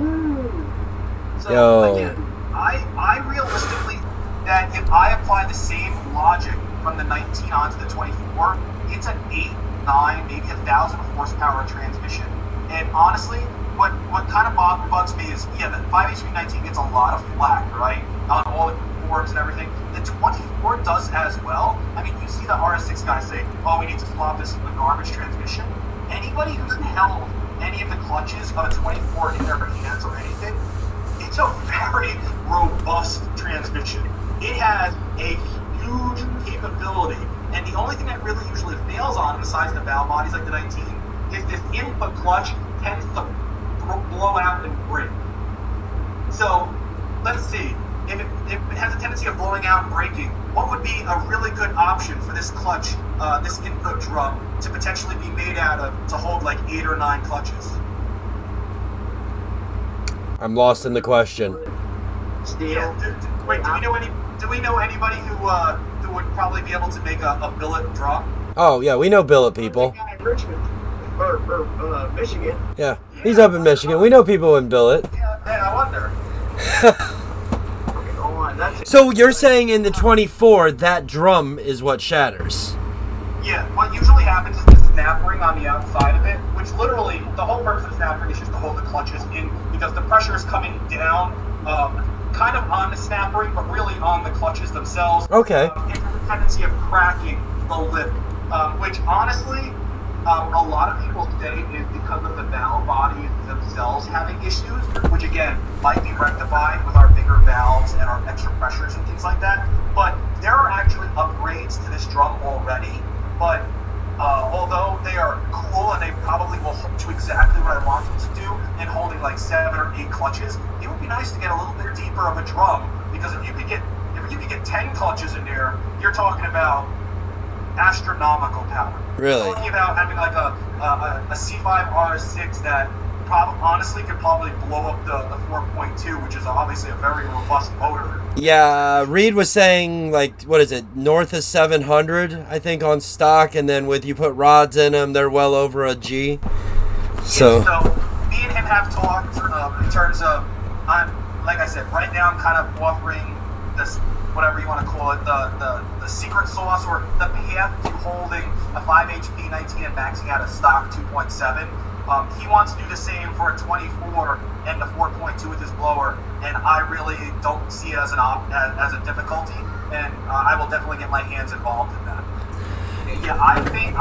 So again, I realistically, that if I apply the same logic from the 19 onto the 24, it's an 8, 9, maybe 1,000 horsepower transmission. And honestly, what kind of bugs me is, yeah, the 5HP-19 gets a lot of flack, right, on all forums and everything. The 24 does as well. I mean, you see the RS6 guys say, oh, we need to swap this in a garbage transmission. Anybody who's held any of the clutches of a 24 in their hands or anything, it's a very robust transmission. It has a huge capability, and the only thing that really usually fails on it, besides the valve bodies like the 19, is this input clutch tends to blow out and break. So, let's see. If it has a tendency of blowing out and breaking, what would be a really good option for this clutch, this input drum, to potentially be made out of to hold like 8 or 9 clutches? I'm lost in the question. Steel. Yeah. Wait, do we know anybody who would probably be able to make a billet drum? Oh yeah, we know billet people. Richmond or Michigan. Yeah, he's up in Michigan. We know people in billet. Yeah, I wonder. Go on. That's So you're saying in the 24 that drum is what shatters? Yeah, what usually happens is the snap ring on the outside of it, which literally, the whole purpose of the snap ring is just to hold the clutches in, because the pressure is coming down, kind of on the snap ring, but really on the clutches themselves. Okay. It has a tendency of cracking the lip, which honestly, a lot of people say is because of the valve bodies themselves having issues, which again, might be rectified with our bigger valves and our extra pressures and things like that. But there are actually upgrades to this drum already. But although they are cool and they probably will do exactly what I want them to do in holding like 7 or 8 clutches, it would be nice to get a little bit deeper of a drum, because if you could get 10 clutches in there, you're talking about astronomical power. Really? You're talking about having like a C5 RS6 that honestly could probably blow up the 4.2, which is obviously a very robust motor. Yeah, Reed was saying, like, what is it, north of 700, I think, on stock, and then with you put rods in them, they're well over a G. So Me and him have talked in terms of, like I said, right now I'm kind of offering this, whatever you want to call it, the secret sauce, or the path to holding a 5HP-19 and maxing out a stock 2.7. He wants to do the same for a 24 and the 4.2 with his blower, and I really don't see it as a difficulty, and I will definitely get my hands involved in that. Yeah, I think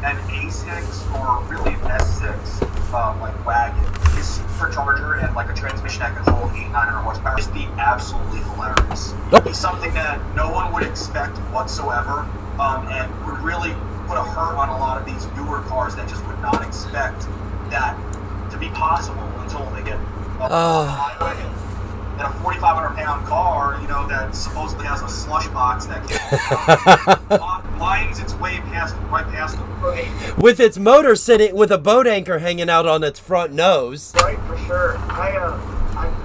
an A6 or really an S6 like wagon, his supercharger and like a transmission that can hold 800-900 horsepower, just be absolutely hilarious. It'd be something that no one would expect whatsoever, and would really put a hurt on a lot of these newer cars that just would not expect that to be possible until they get up on the highway. And a 4,500-pound car, you know, that supposedly has a slush box that can lines its way right past them. with its motor sitting, with a boat anchor hanging out on its front nose. right for sure.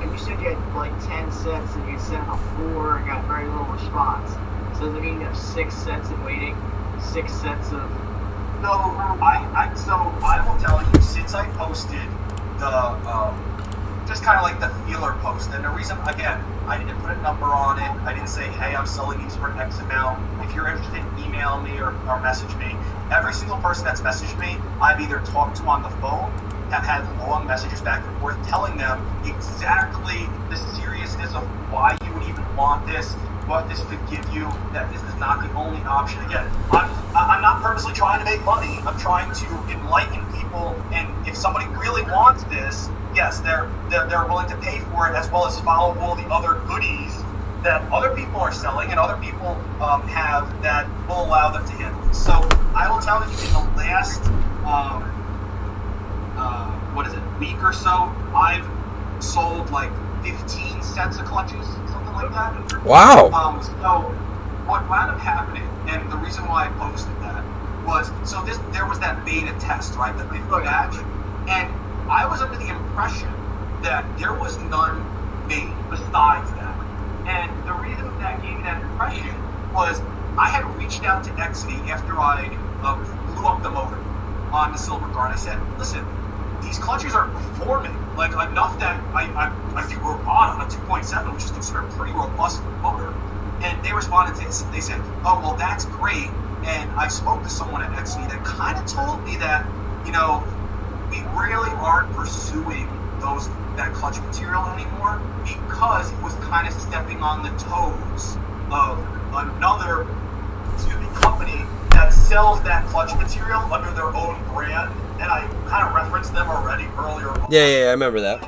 You said you had like 10 sets and you sent a 4 and got very little response. So does it mean you have 6 sets in waiting? 6 sets of... No, I will tell you, since I posted the just kind of like the feeler post, and the reason, again, I didn't put a number on it. I didn't say, hey, I'm selling these for X amount. If you're interested, email me or message me. Every single person that's messaged me, I've either talked to on the phone, have had long messages back and forth telling them exactly the seriousness of why you would even want this, what this could give you, that this is not the only option. Again, I'm not purposely trying to make money. I'm trying to enlighten people, and if somebody really wants this, yes, they're willing to pay for it, as well as follow all the other goodies that other people are selling and other people have that will allow them to handle it. So I will tell you, in the last week or so, I've sold like 15 sets of clutches, something like that. Wow. So what wound up happening, and the reason why I posted that was, so there was that beta test, right, that they put at, and I was under the impression that there was none made besides that. And the reason that gave me that impression was I had reached out to XV after I blew up the motor on the Silver car, and I said, listen, these clutches are performing like enough that I think we're on a 2.7, which is considered a pretty robust motor. And they responded to this. They said, oh, well, that's great. And I spoke to someone at XV that kind of told me that, you know, we really aren't pursuing those that clutch material anymore because it was kind of stepping on the toes of another company that sells that clutch material under their own brand. And I kind of referenced them already earlier on. Yeah, I remember that.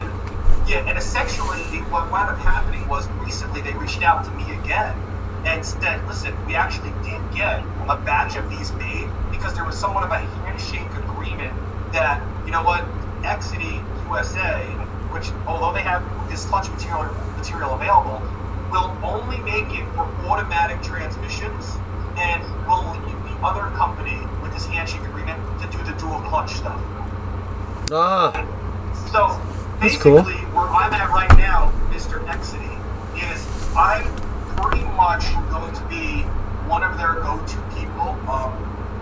Yeah, and essentially what wound up happening was recently they reached out to me again and said, listen, we actually did get a batch of these made because there was somewhat of a handshake agreement that, you know what, Exity USA, which although they have this clutch material available, will only make it for automatic transmissions and will leave the other company with this handshake agreement to do the dual clutch stuff. So basically, where I'm at right now, Mr. Exity, is I'm pretty much going to be one of their go-to people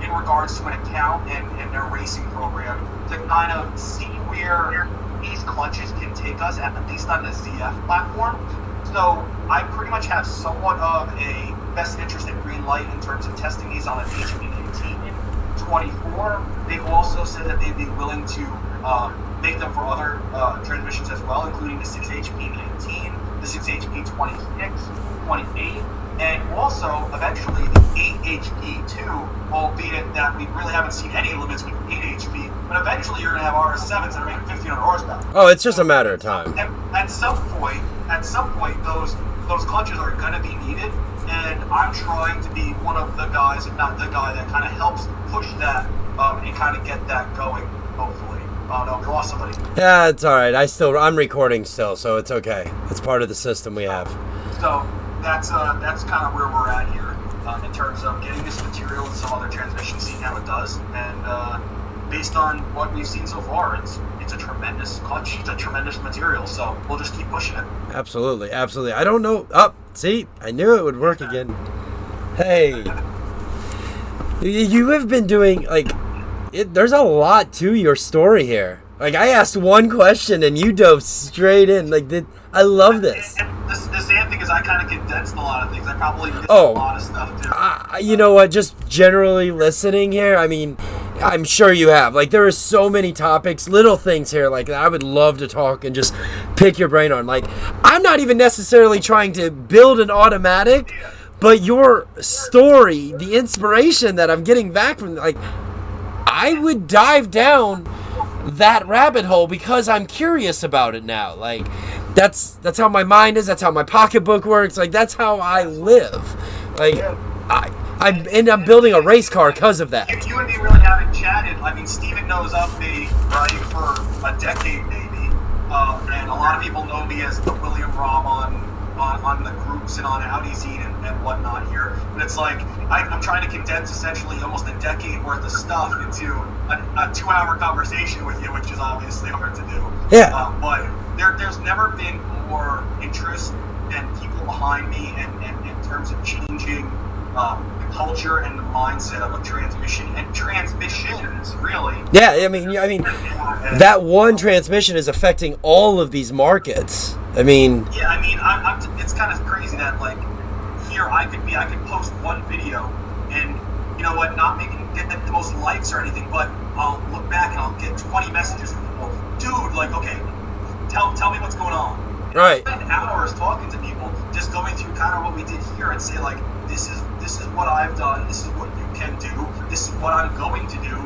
in regards to an account and their racing program to kind of see where these clutches can take us, at least on the ZF platform. So I pretty much have somewhat of a best interest in green light in terms of testing these on an HP-19 24. They've also said that they'd be willing to make them for other transmissions as well, including the 6HP-19, the 6HP-26, 28, and also eventually the 8HP-2, albeit that we really haven't seen any limits with 8HP, but eventually you're going to have RS7s that are making 1,500 horsepower. Oh, it's just a matter of time. At some point, those clutches are going to be needed, and I'm trying to be one of the guys, if not the guy, that kind of helps push that and kind of get that going, hopefully. No, we lost somebody. Yeah, it's all right. I'm recording still, so it's okay. It's part of the system we have. So that's kind of where we're at here in terms of getting this material and some other transmissions, seeing how it does, and based on what we've seen so far, it's a tremendous clutch. It's a tremendous material, so we'll just keep pushing it. Absolutely. I don't know. See, I knew it would work again. Hey, you have been doing there's a lot to your story here. Like, I asked one question and you dove straight in. I love this. And the sad thing is I kind of condensed a lot of things. I probably missed a lot of stuff too. You know what? Just generally listening here, I mean, I'm sure you have. There are so many topics, little things here, that I would love to talk and just pick your brain on. I'm not even necessarily trying to build an automatic, but your story, the inspiration that I'm getting back from, I would dive down that rabbit hole because I'm curious about it now. That's how my mind is. That's how my pocketbook works. That's how I live. I'm building a race car because of that. You and me really haven't chatted. I mean, Steven knows of me, right, for a decade maybe, and a lot of people know me as the William Rob on the groups and on Audi Zine and whatnot here. But it's I'm trying to condense essentially almost a decade worth of stuff into a 2-hour conversation with you, which is obviously hard to do. Yeah. But there's never been more interest and people behind me and in terms of changing the culture and the mindset of a transmission and transmissions, really. Yeah, I mean, that one transmission is affecting all of these markets. I mean, it's kind of crazy that here I could post one video and you know what, not get the most likes or anything, but I'll look back and I'll get 20 messages from people. Dude, okay, tell me what's going on. Right. I spend hours talking to people, just going through kind of what we did here and say this is what I've done, this is what you can do, this is what I'm going to do.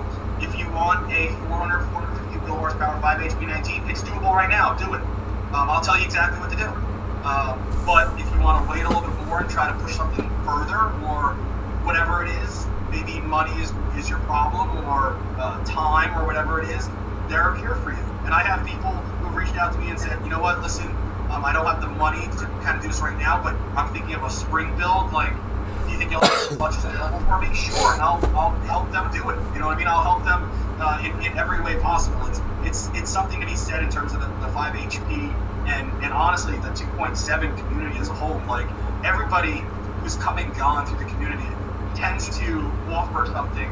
If you want a 450 horsepower 5HP-19, it's doable right now. Do it. I'll tell you exactly what to do. But if you want to wait a little bit more and try to push something further, or whatever it is, maybe money is your problem, or time, or whatever it is, they're here for you. And I have people who reached out to me and said, you know what, listen, I don't have the money to kind of do this right now, but I'm thinking of a spring build. Do you think you'll have as much as available for me? Sure, and I'll help them do it. You know what I mean? I'll help them in every way possible. It's something to be said in terms of the 5HP and honestly the 2.7 community as a whole. Everybody who's come and gone through the community tends to offer something,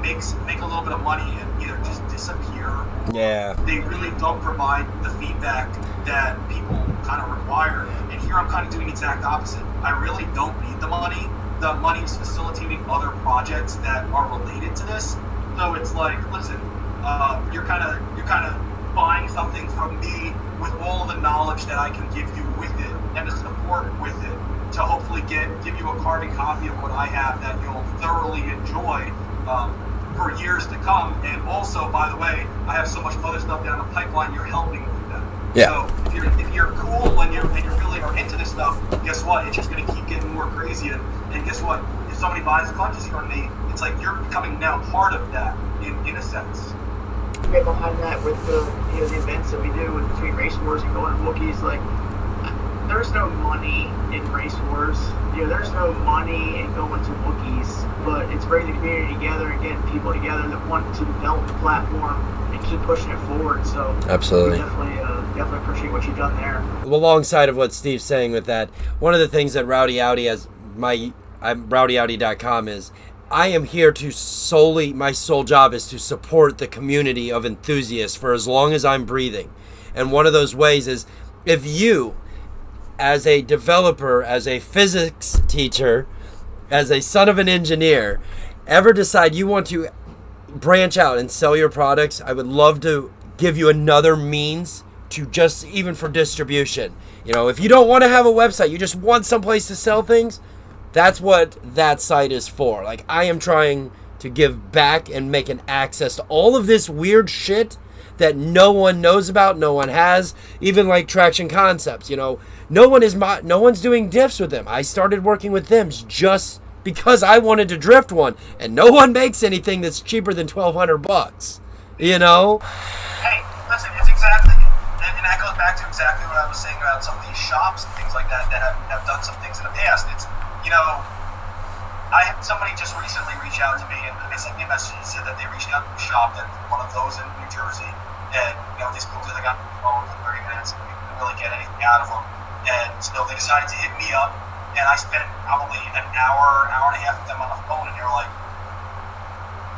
make a little bit of money and either just disappear. Yeah. They really don't provide the feedback that people kind of require. And here I'm kind of doing the exact opposite. I really don't need the money. The money is facilitating other projects that are related to this. So it's listen, you're kind of buying something from me with all the knowledge that I can give you with it and the support with it to hopefully give you a carbon copy of what I have that you'll thoroughly enjoy for years to come. And also, by the way, I have so much other stuff down the pipeline. You're helping with that. Yeah. So if you're cool and you really are into this stuff, guess what? It's just going to keep getting more crazy. And guess what? If somebody buys clutches from me, it's like you're becoming now part of that in a sense. Get behind that with the the events that we do with between race wars and going to Wookiees. Like, there's no money in race wars. There's no money in going to Wookiees, but it's bringing the community together and getting people together that want to develop the platform and keep pushing it forward. So absolutely, definitely appreciate what you've done there. Alongside of what Steve's saying with that, one of the things that Rowdy Audi has I'm RowdyAudi.com is I am here to my sole job is to support the community of enthusiasts for as long as I'm breathing. And one of those ways is if you, as a developer, as a physics teacher, as a son of an engineer, ever decide you want to branch out and sell your products, I would love to give you another means to just even for distribution. If you don't want to have a website, you just want someplace to sell things, that's what that site is for. Like, I am trying to give back and make an access to all of this weird shit that no one knows about, no one has, even like Traction Concepts. No one's doing diffs with them. I started working with them just because I wanted to drift one, and no one makes anything that's cheaper than $1,200. Hey, listen, it's exactly, and that goes back to exactly what I was saying about some of these shops and things like that have done some things in the past. It's, I had somebody just recently reach out to me, and they sent me a message and said that they reached out to a shop, that one of those in New Jersey, and they spoke to the guy on the phone for 30 minutes and we couldn't really get anything out of them. And so they decided to hit me up, and I spent probably an hour and a half with them on the phone, and they were like,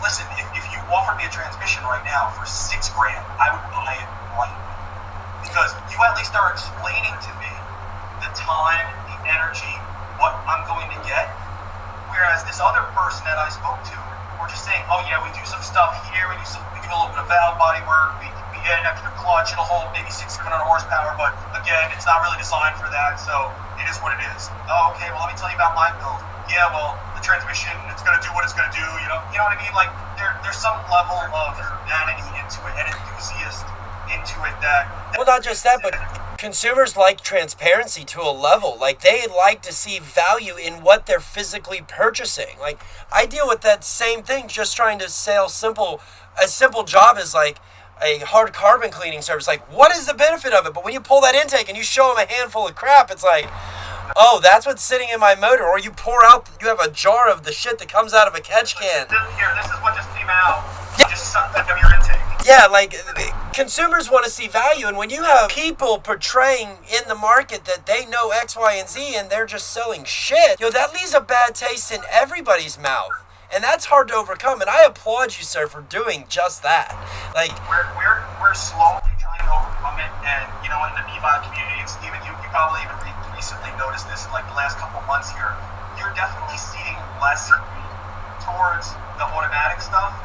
listen, if you offered me a transmission right now for $6,000, I would buy it right now. Because you at least are explaining to me the time, the energy, what I'm going to get. Whereas this other person that I spoke to were just saying, oh yeah, we do some stuff here, we do a little bit of valve body work, we get an extra clutch, it'll hold maybe 600 horsepower, but again, it's not really designed for that, so it is what it is. Oh, okay, well let me tell you about my build. Yeah, well, the transmission, it's going to do what it's going to do, you know what I mean? Like, there's some level of humanity into it, and enthusiast into it that... Well, not just that, but consumers like transparency to a level. Like, they like to see value in what they're physically purchasing. Like, I deal with that same thing, just trying to sell a simple job as like a hard carbon cleaning service. Like, what is the benefit of it? But when you pull that intake and you show them a handful of crap, it's like, oh, that's what's sitting in my motor. Or you you have a jar of the shit that comes out of a catch can. Here, this is what just came out. Yeah. Just sucked out of your intake. Yeah, like, consumers want to see value, and when you have people portraying in the market that they know X, Y, and Z, and they're just selling shit, that leaves a bad taste in everybody's mouth, and that's hard to overcome, and I applaud you, sir, for doing just that. Like, we're slowly trying to overcome it, and, in the B-Vibe community, and Steven, you probably even recently noticed this in, like, the last couple months here, you're definitely seeing less towards the automatic stuff,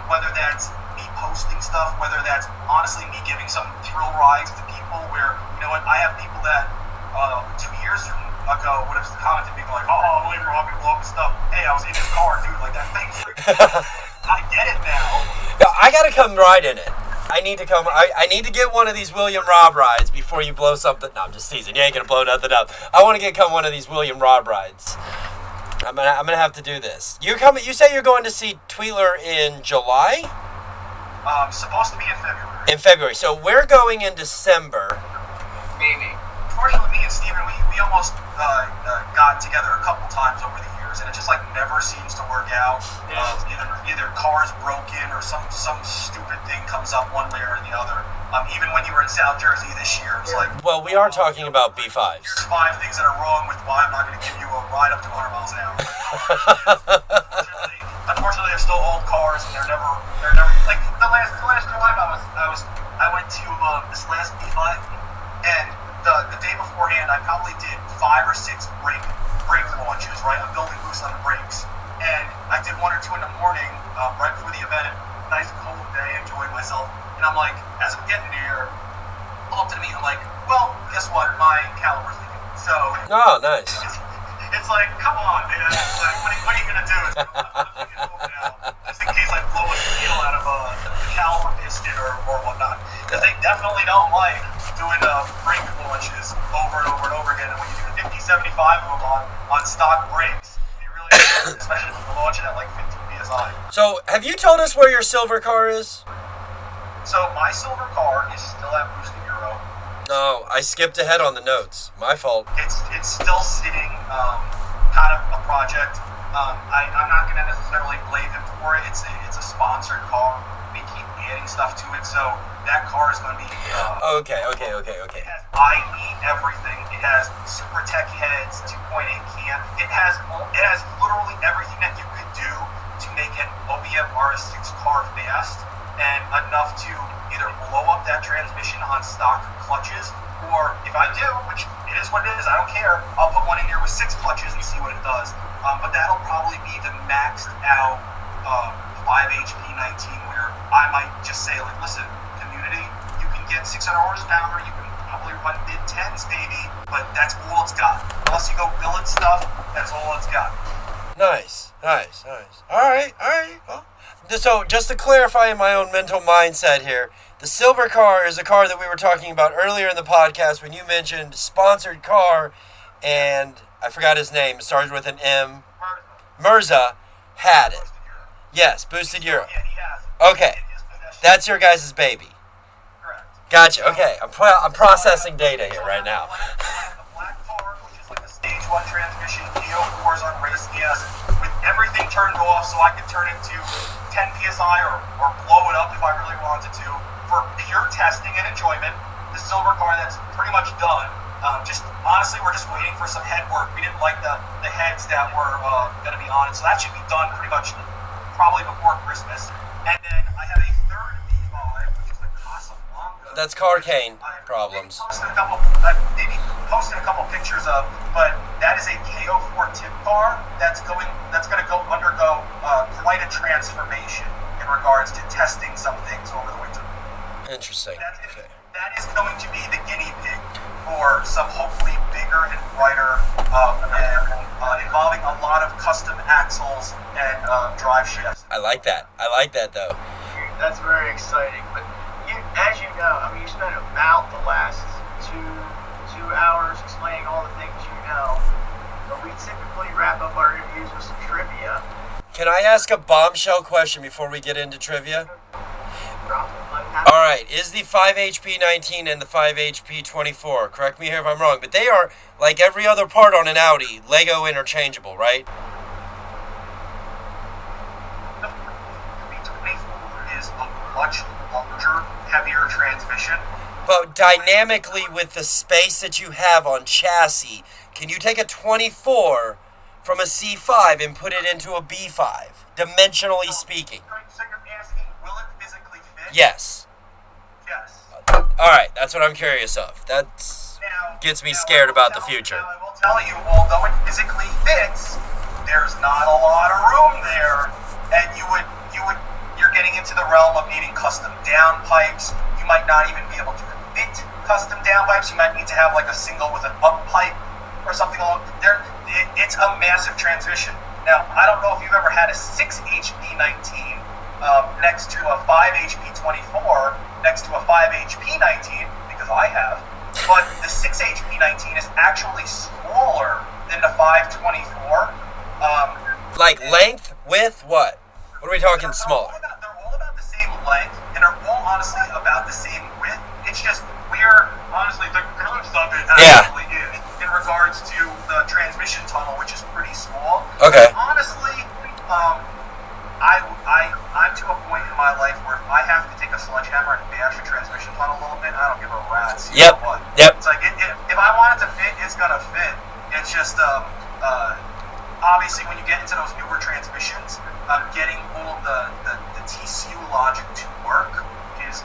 whether that's me posting stuff, whether that's honestly me giving some thrill rides to people where, I have people that 2 years ago would have commented to me like, oh, I'm leaving Robbie blow up and stuff. Hey, I was in his car, dude, like that thing. I get it now. I gotta come ride in it. I need to come. I need to get one of these William Robb rides before you blow something. No, I'm just teasing. You ain't gonna blow nothing up. I want to come one of these William Robb rides. I'm gonna have to do this. You say you're going to see Tweeler in July? Supposed to be in February. In February. So we're going in December. Maybe. Fortunately, me and Steven, we almost got together a couple times over the years, and it just never seems to work out. Either cars broken or some stupid thing comes up one way or the other. Even when you were in South Jersey this year, it's like... Well, we are talking about B5s. Here's 5 things that are wrong with why I'm not going to give you a ride up to 100 miles an hour. Unfortunately, they're still old cars, and they're never like the last drive I went to this last B5, and the day beforehand I probably did 5 or 6 brake launches. Right, I'm building boost on the brakes, and I did 1 or 2 in the morning right before the event. Nice cold day, enjoying myself. And I'm like, as I'm getting near, looked at me, I'm like, well, guess what? My caliber's leaking. So Oh, nice. it's like, come on, man. It's like, what are you gonna do? It's like, I'm just gonna go now, just in case I blow a seal out of the caliber piston or whatnot. Because they definitely don't like doing brake launches over and over and over again. And when you do 50, 75 of them on stock brakes, you really, especially if you're launching at like 50 psi. So, have you told us where your silver car is? So my silver car is still at Boosted Euro. No, I skipped ahead on the notes. My fault. It's still sitting, kind of a project. I'm not going to necessarily blame him for it. It's a sponsored car. We keep adding stuff to it, so that car is going to be. Okay. It has IE everything. It has super tech heads, 2.8 cam. It has literally everything that you could do to make an OEM RS6 car fast. And enough to either blow up that transmission on stock clutches, or if I do, which it is what it is, I don't care, I'll put one in here with 6 clutches and see what it does. But that'll probably be the maxed out 5HP-19, where I might just say, like, listen, community, you can get 600 horsepower, you can probably run mid-10s maybe, but that's all it's got. Unless you go billet stuff, that's all it's got. Nice. All right. Well, so, just to clarify in my own mental mindset here, the silver car is a car that we were talking about earlier in the podcast when you mentioned sponsored car, and I forgot his name. It started with an M. Mirza had it. Yes, Boosted Euro. Yeah, he has it. Okay, In his possession. that's your guys' baby. Correct. Gotcha. Okay, I'm processing data here right now. The black car, which is like a stage 1 transmission, Neo 4s on race gas, with everything turned off so I could turn it to 10 psi or blow it up if I really wanted to, for pure testing and enjoyment. The silver car, that's pretty much done. Honestly, we're just waiting for some head work. We didn't like the heads that were going to be on it, so that should be done pretty much probably before Christmas. And then I have a third V5, which is a Casablanca. That's Carcane problems. Maybe posted a couple pictures of, but that is a KO4 tip car that's going to undergo quite a transformation in regards to testing some things over the winter. Interesting. Okay. That is going to be the guinea pig for some hopefully bigger and brighter, and involving a lot of custom axles and drive shafts. I like that though. That's very exciting. But as you know, I mean, you spent about the last two hours explaining all the things you know. But we typically wrap up our interviews with some trivia. Can I ask a bombshell question before we get into trivia? All right, is the 5HP-19 and the 5HP-24, correct me here if I'm wrong, but they are, like every other part on an Audi, Lego interchangeable, right? The V24 is a much larger, heavier transmission. But dynamically with the space that you have on chassis, can you take a 24 from a C5 and put it into a B5, dimensionally speaking? So you're asking, will it physically fit? Yes. Yes. All right, that's what I'm curious of. That's gets me scared about the future. I will tell you, although it physically fits, there's not a lot of room there, and you're getting into the realm of needing custom downpipes. You might not even be able to fit custom downpipes. You might need to have like a single with an up pipe or something along there. It's a massive transmission. Now, I don't know if you've ever had a 6HP-19 next to a 5HP-24 next to a 5HP-19, because I have. But the 6HP-19 is actually smaller than the 524. Like length, width, what? What are we talking smaller? They're all about the same length, and they're all honestly about the same width. It's just we're honestly the curve stuff it actually is in regards to the transmission tunnel, which is pretty small. Okay. But honestly, I'm to a point in my life where if I have to take a sledgehammer and bash a transmission tunnel a little bit, I don't give a rat's. Yep. It's like if I want it to fit, it's gonna fit. It's just obviously when you get into those newer transmissions, getting all the TCU logic to work is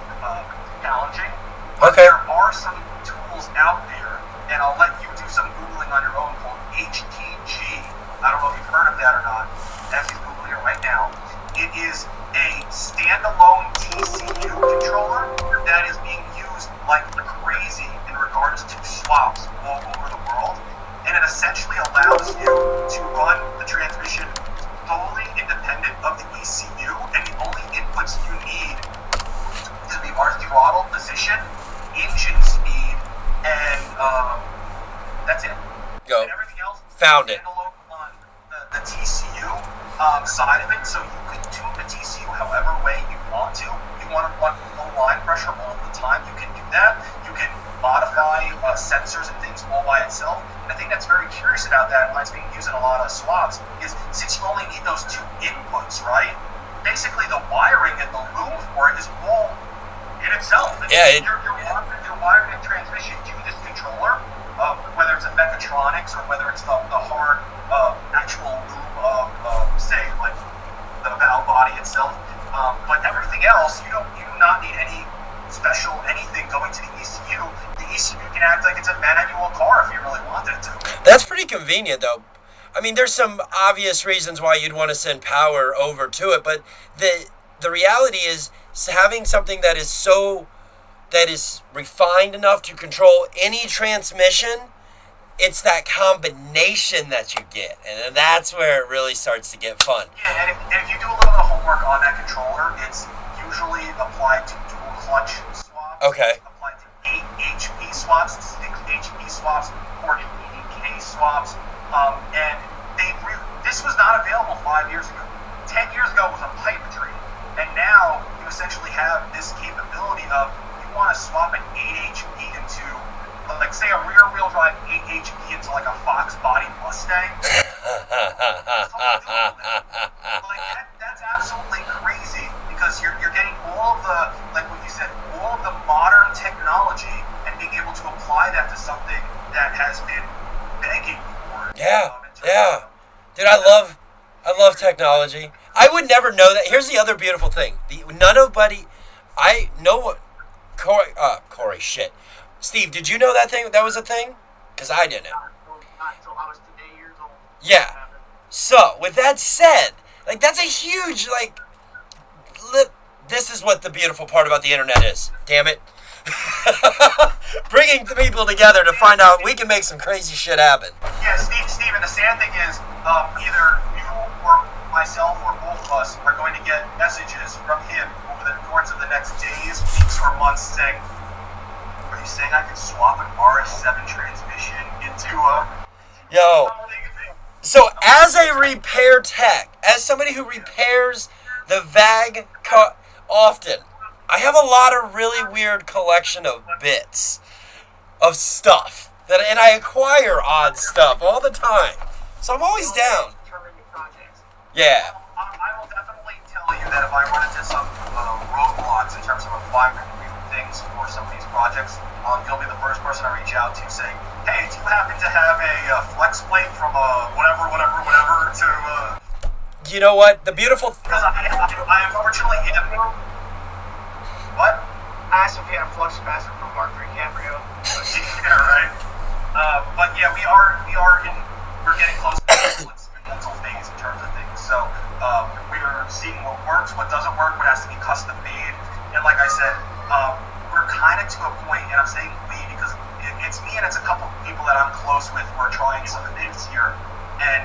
challenging. But Okay. there are some tools out there, and I'll let you do some Googling on your own, called HTG. I don't know if you've heard of that or not. As he's Googling it right now. It is a standalone team ECU controller that is being used like crazy in regards to swaps all over the world, and it essentially allows you to run the transmission totally independent of the ECU, and the only inputs you need are throttle position, engine speed, and that's it. Go. And everything else Found it. on the TCU side of it, so you can tune the TCU however way you want to. You want to run low line pressure all the time, you can do that. You can modify sensors and things all by itself. And the thing that's very curious about that, and why it's being used in a lot of swaps, is since you only need those two inputs, right? Basically, the wiring and the loom for it is all in itself. Yeah, you're wiring the transmission to this controller, whether it's a mechatronics or whether it's the hard actual loom of, say, like the valve body itself. But everything else, you do not need any special anything going to the ECU. The ECU can act like it's a manual car if you really wanted it to. That's pretty convenient, though. I mean, there's some obvious reasons why you'd want to send power over to it, but the reality is having something that is refined enough to control any transmission. It's that combination that you get, and that's where it really starts to get fun. Yeah, and if you do a little bit of homework on that controller, it's usually applied to dual clutch swaps. Okay. It's applied to 8HP swaps, 6HP swaps, 480K swaps, and this was not available 5 years ago. 10 years ago it was a pipe dream, and now you essentially have this capability of you want to swap an 8HP into, like, say, a rear-wheel drive 8HP into, like, a Fox body Mustang. That's absolutely crazy, because you're getting all of the, like what you said, all of the modern technology and being able to apply that to something that has been begging for it. Yeah. Dude, I love technology. I would never know that. Here's the other beautiful thing. I know what Corey, shit. Steve, did you know that was a thing? Because I didn't. Not until I was 8 years old. Yeah. So, with that said, like, that's a huge, like, this is what the beautiful part about the internet is. Damn it. Bringing the people together to find out we can make some crazy shit happen. Yeah, Steve, and the sad thing is, either you or myself or both of us are going to get messages from him over the course of the next days, weeks, or months saying, are you saying I could swap an RS7 transmission into a... Yo. So, as a repair tech, as somebody who repairs the VAG often, I have a lot of really weird collection of bits of stuff and I acquire odd stuff all the time. So I'm always down. Yeah. I will definitely tell you that if I run into some roadblocks in terms of applying things for some of these projects, you'll be the first person I reach out to saying, hey, do you happen to have a flex plate from whatever to... You know what? The beautiful... Because I unfortunately am... What? I asked if he had a flux capacitor from Mark III Cabrio. Yeah, right. But yeah, we're getting close to the mental phase in terms of things. So we are seeing what works, what doesn't work, what has to be custom made. And like I said, we're kind of to a point, and I'm saying we because it's me and it's a couple of people that I'm close with who are trying some of things here. And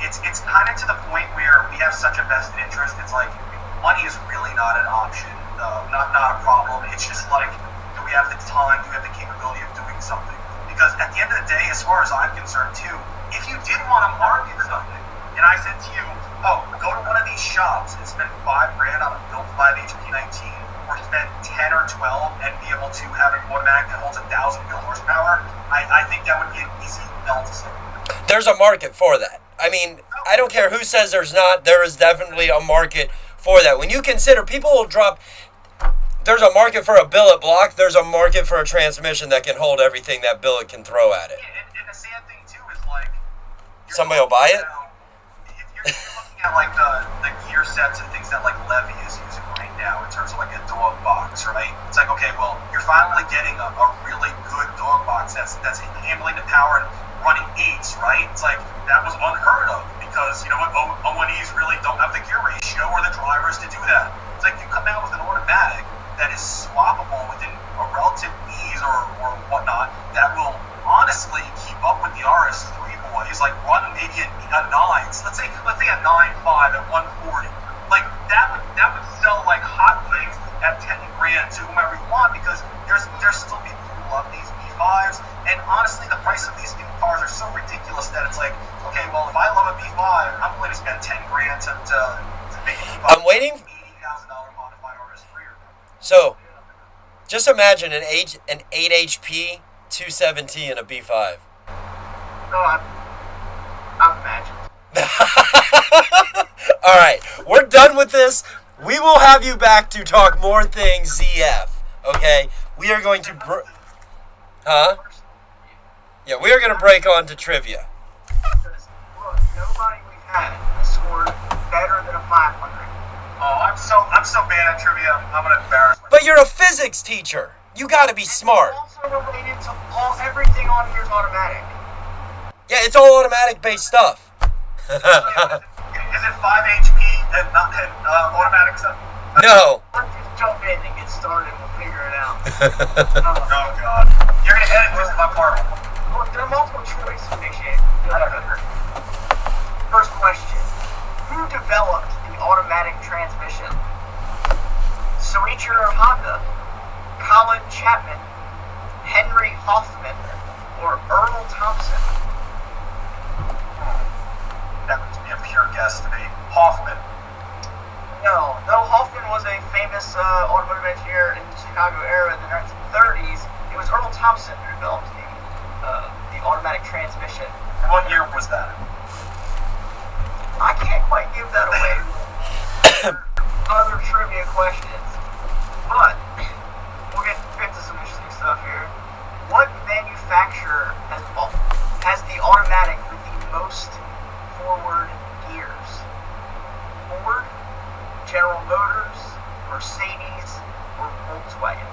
it's kind of to the point where we have such a vested interest. It's like money is really not an option. Not a problem. It's just like, do we have the time? Do we have the capability of doing something? Because at the end of the day, as far as I'm concerned too, if you did want to market something, and I said to you, oh, go to one of these shops and spend $5,000 on a built 5HP-19, or spend 10 or 12 and be able to have an automatic that holds 1,000 wheel horsepower, I think that would be an easy bell to start. There's a market for that. I mean, I don't care who says there's not. There is definitely a market for that. When you consider, people will drop... There's a market for a billet block. There's a market for a transmission that can hold everything that billet can throw at it. Yeah, and the sad thing too is like somebody will buy it. If you're looking at like the gear sets and things that like Levy is using right now in terms of like a dog box, right? It's like, okay, well, you're finally getting a really good dog box that's handling the power and running 8s, right? It's like that was unheard of because you know what, O1Es really don't have the gear ratio or the drivers to do that. It's like you come out with an automatic automatic that is swappable within a relative ease or whatnot that will honestly keep up with the RS3 boys, like run maybe a 9s. Let's say a 9.5 at 140. Like that would sell like hotcakes at 10 grand to whomever you want, because there's still people who love these B5s, and honestly the price of these new cars are so ridiculous that it's like, okay, well, if I love a B5, I'm willing to spend 10 grand to make a B5. I'm waiting. $80,000 modified RS3. So, just imagine an 8 HP 217 and a B5. No, I've imagined. All right, we're done with this. We will have you back to talk more things ZF. Okay, we are going to. Yeah, we are going to break on to trivia. Because, look, nobody we've had has scored better than a 500. Oh, I'm so bad at trivia. I'm gonna embarrass myself. But you're a physics teacher. You got to be smart. It's also related to everything on here is automatic. Yeah, it's all automatic based stuff. Is it 5 HP and not automatic stuff? No. Let's just jump in and get started. We'll figure it out. Oh God, you're gonna edit this my part. Look, there are multiple choice. Make sure you feel like it. First question: who developed the automatic transmission? Soichiro Honda, Colin Chapman, Henry Hoffman, or Earl Thompson? That would be a pure guess to me. Hoffman. No, Hoffman was a famous automotive engineer in the Chicago era in the 1930s. It was Earl Thompson who developed the automatic transmission. What year was that? I can't quite give that away. Other trivia questions, but we'll get to some interesting stuff here. What manufacturer has the automatic with the most forward gears? Ford, General Motors, Mercedes, or Volkswagen?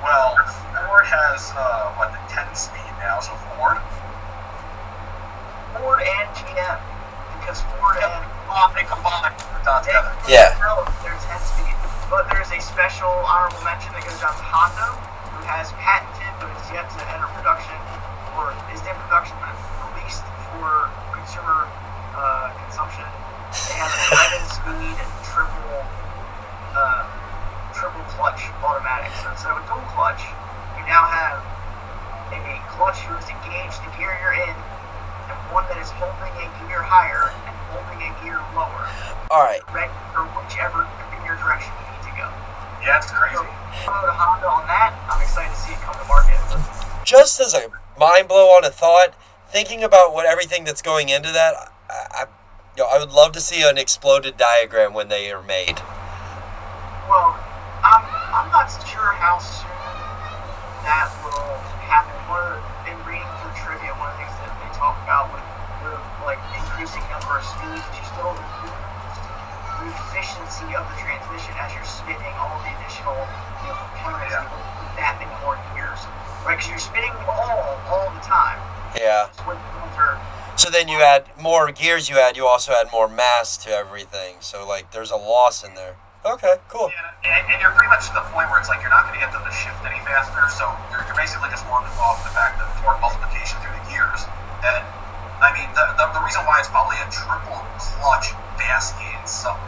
Well, Ford has the 10-speed now, so Ford and GM, because Ford and they combine together. Yeah. There's 10 speed, but there's a special honorable mention that goes out to Honda, who has patented but is yet to enter production, or is in production but released for consumer consumption. They have an 11-speed triple clutch automatic. So instead of a dual clutch, you now have a clutch who is engaged the gear you're in, and one that is holding a gear higher and holding a gear lower. All right. Ready for whichever gear direction you need to go. Yeah, it's crazy. So, go to Honda on that. I'm excited to see it come to market. Just as a mind blow on a thought, thinking about everything that's going into that, I would love to see an exploded diagram when they are made. Well, I'm not sure how soon that will happen. In reading through trivia, one of the things that they talk about with like increasing number of speeds, you still lose the efficiency of the transmission as you're spinning all the additional components with that many more gears, right? Because you're spinning them all the time. Yeah. So then you add more gears. You also add more mass to everything. So like, there's a loss in there. Okay, cool. Yeah, and you're pretty much to the point where it's like you're not going to get them to shift any faster, so you're basically just working off the fact that torque multiplication through the gears. And I mean, the reason why it's probably a triple clutch fast gain sub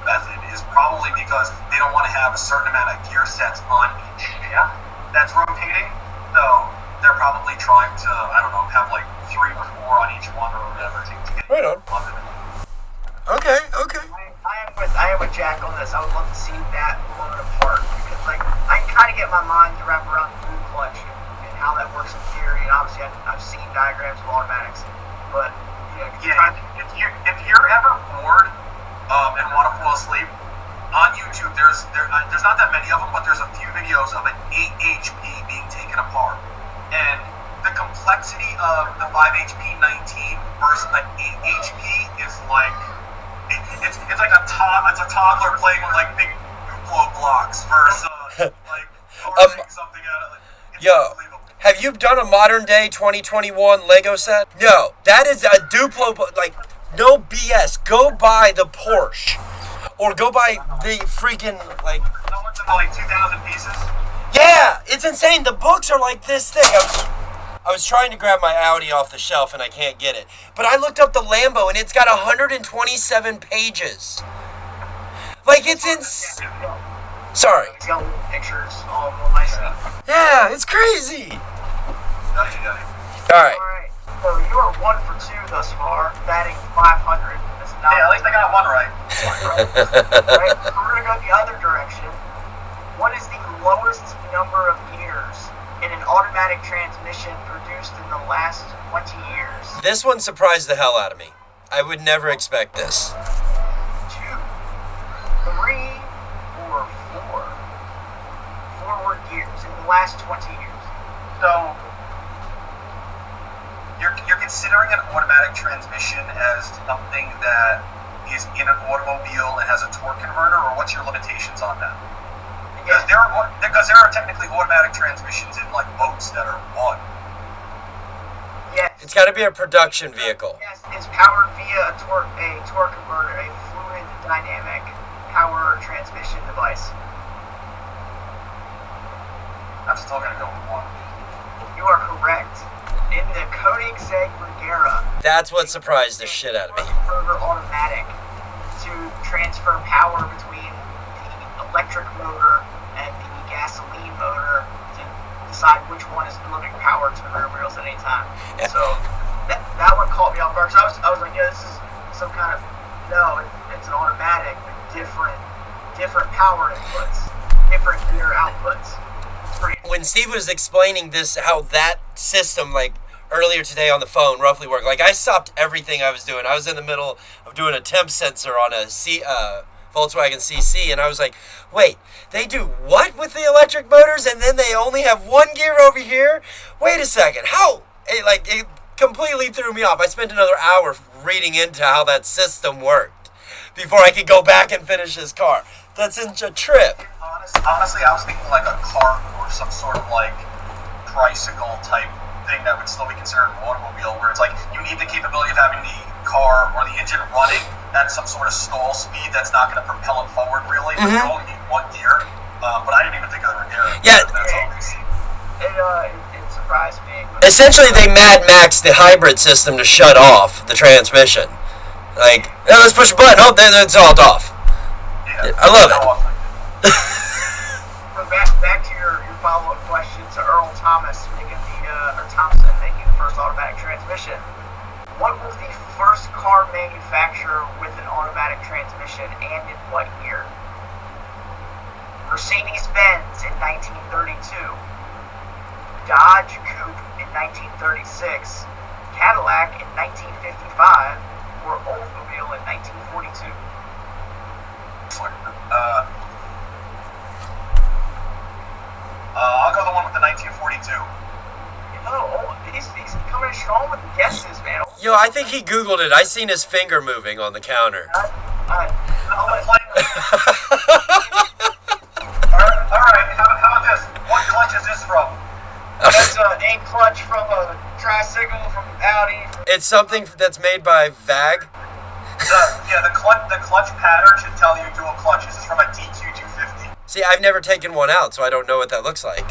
method is probably because they don't want to have a certain amount of gear sets on each shaft that's rotating. So they're probably trying to, I don't know, have like 3 or 4 on each one or whatever to get right on. Okay. I am with Jack on this. I would love to see that blown apart, because like I can kind of get my mind to wrap around the dual clutch and how that works in theory. And obviously, I've seen diagrams of automatics, but if you're ever bored and want to fall asleep, on YouTube there's not that many of them, but there's a few videos of an 8 HP being taken apart, and the complexity of the 5HP-19 versus an 8 HP is like. It's like it's a toddler playing with like big Duplo blocks versus like carving something out of it. Yo, have you done a modern day 2021 Lego set? No, that is a Duplo, like no BS. Go buy the Porsche Or go buy the freaking, like... Someone's in like 2,000 pieces. Yeah, it's insane. The books are like this thick. I was trying to grab my Audi off the shelf and I can't get it. But I looked up the Lambo and it's got 127 pages. Like, it's Sorry. It's got little pictures all nicely. Yeah, it's crazy. All right. Alright, so you are 1 for 2 thus far, batting 500. That's not Yeah, at least I got one right. Right, so we're going to go the other direction. What is the lowest number of gears in an automatic transmission produced in the last 20 years? This one surprised the hell out of me. I would never expect this. 2, 3, or 4 forward gears in the last 20 years. So you're considering an automatic transmission as something that is in an automobile and has a torque converter, or what's your limitations on that? Because there are technically automatic transmissions in like boats that are one. Yes. It's got to be a production vehicle. Yes, it's powered via a torque converter, a fluid dynamic power transmission device. I'm still gonna go with 1. You are correct. In the Koenigsegg Regera, That's what surprised the shit out of me. converter automatic to transfer power between the electric motor and the gasoline motor to decide which one is delivering power to the rear wheels at any time. Yeah. So that one caught me off guard. So I was like, yeah, this is some kind of it's an automatic, but different power inputs, different gear outputs. It's pretty. When Steve was explaining this, how that system, like earlier today on the phone, roughly worked, like I stopped everything I was doing. I was in the middle of doing a temp sensor on a Volkswagen CC, and I was like, wait, they do what with the electric motors, and then they only have one gear over here? Wait a second, how? It completely threw me off. I spent another hour reading into how that system worked before I could go back and finish this car. That's a trip. Honestly, I was thinking like a cart or some sort of like tricycle type thing that would still be considered an automobile, where it's like you need the capability of having the car or the engine running at some sort of stall speed that's not going to propel it forward really, but you only need one gear. But I didn't even think of the repair. Yeah. It surprised me. Essentially, they Mad Max the hybrid system to shut off the transmission. Like, oh, let's push a button. Oh, then it's all off. Yeah, I love it. So back to your follow-up question to Earl Thomas making or Thompson making the first automatic transmission. What was the first car manufacturer with an automatic transmission, and in what year? Mercedes-Benz in 1932, Dodge Coupe in 1936, Cadillac in 1955, or Oldsmobile in 1942. I'll go the one with the 1942. He's coming in strong with the guesses, man. Yo, I think he Googled it. I seen his finger moving on the counter. Alright, how about this? What clutch is this from? That's a clutch from a tricycle from Audi. It's something that's made by VAG. The clutch pattern should tell you dual clutch. This is from a DQ250. See, I've never taken one out, so I don't know what that looks like.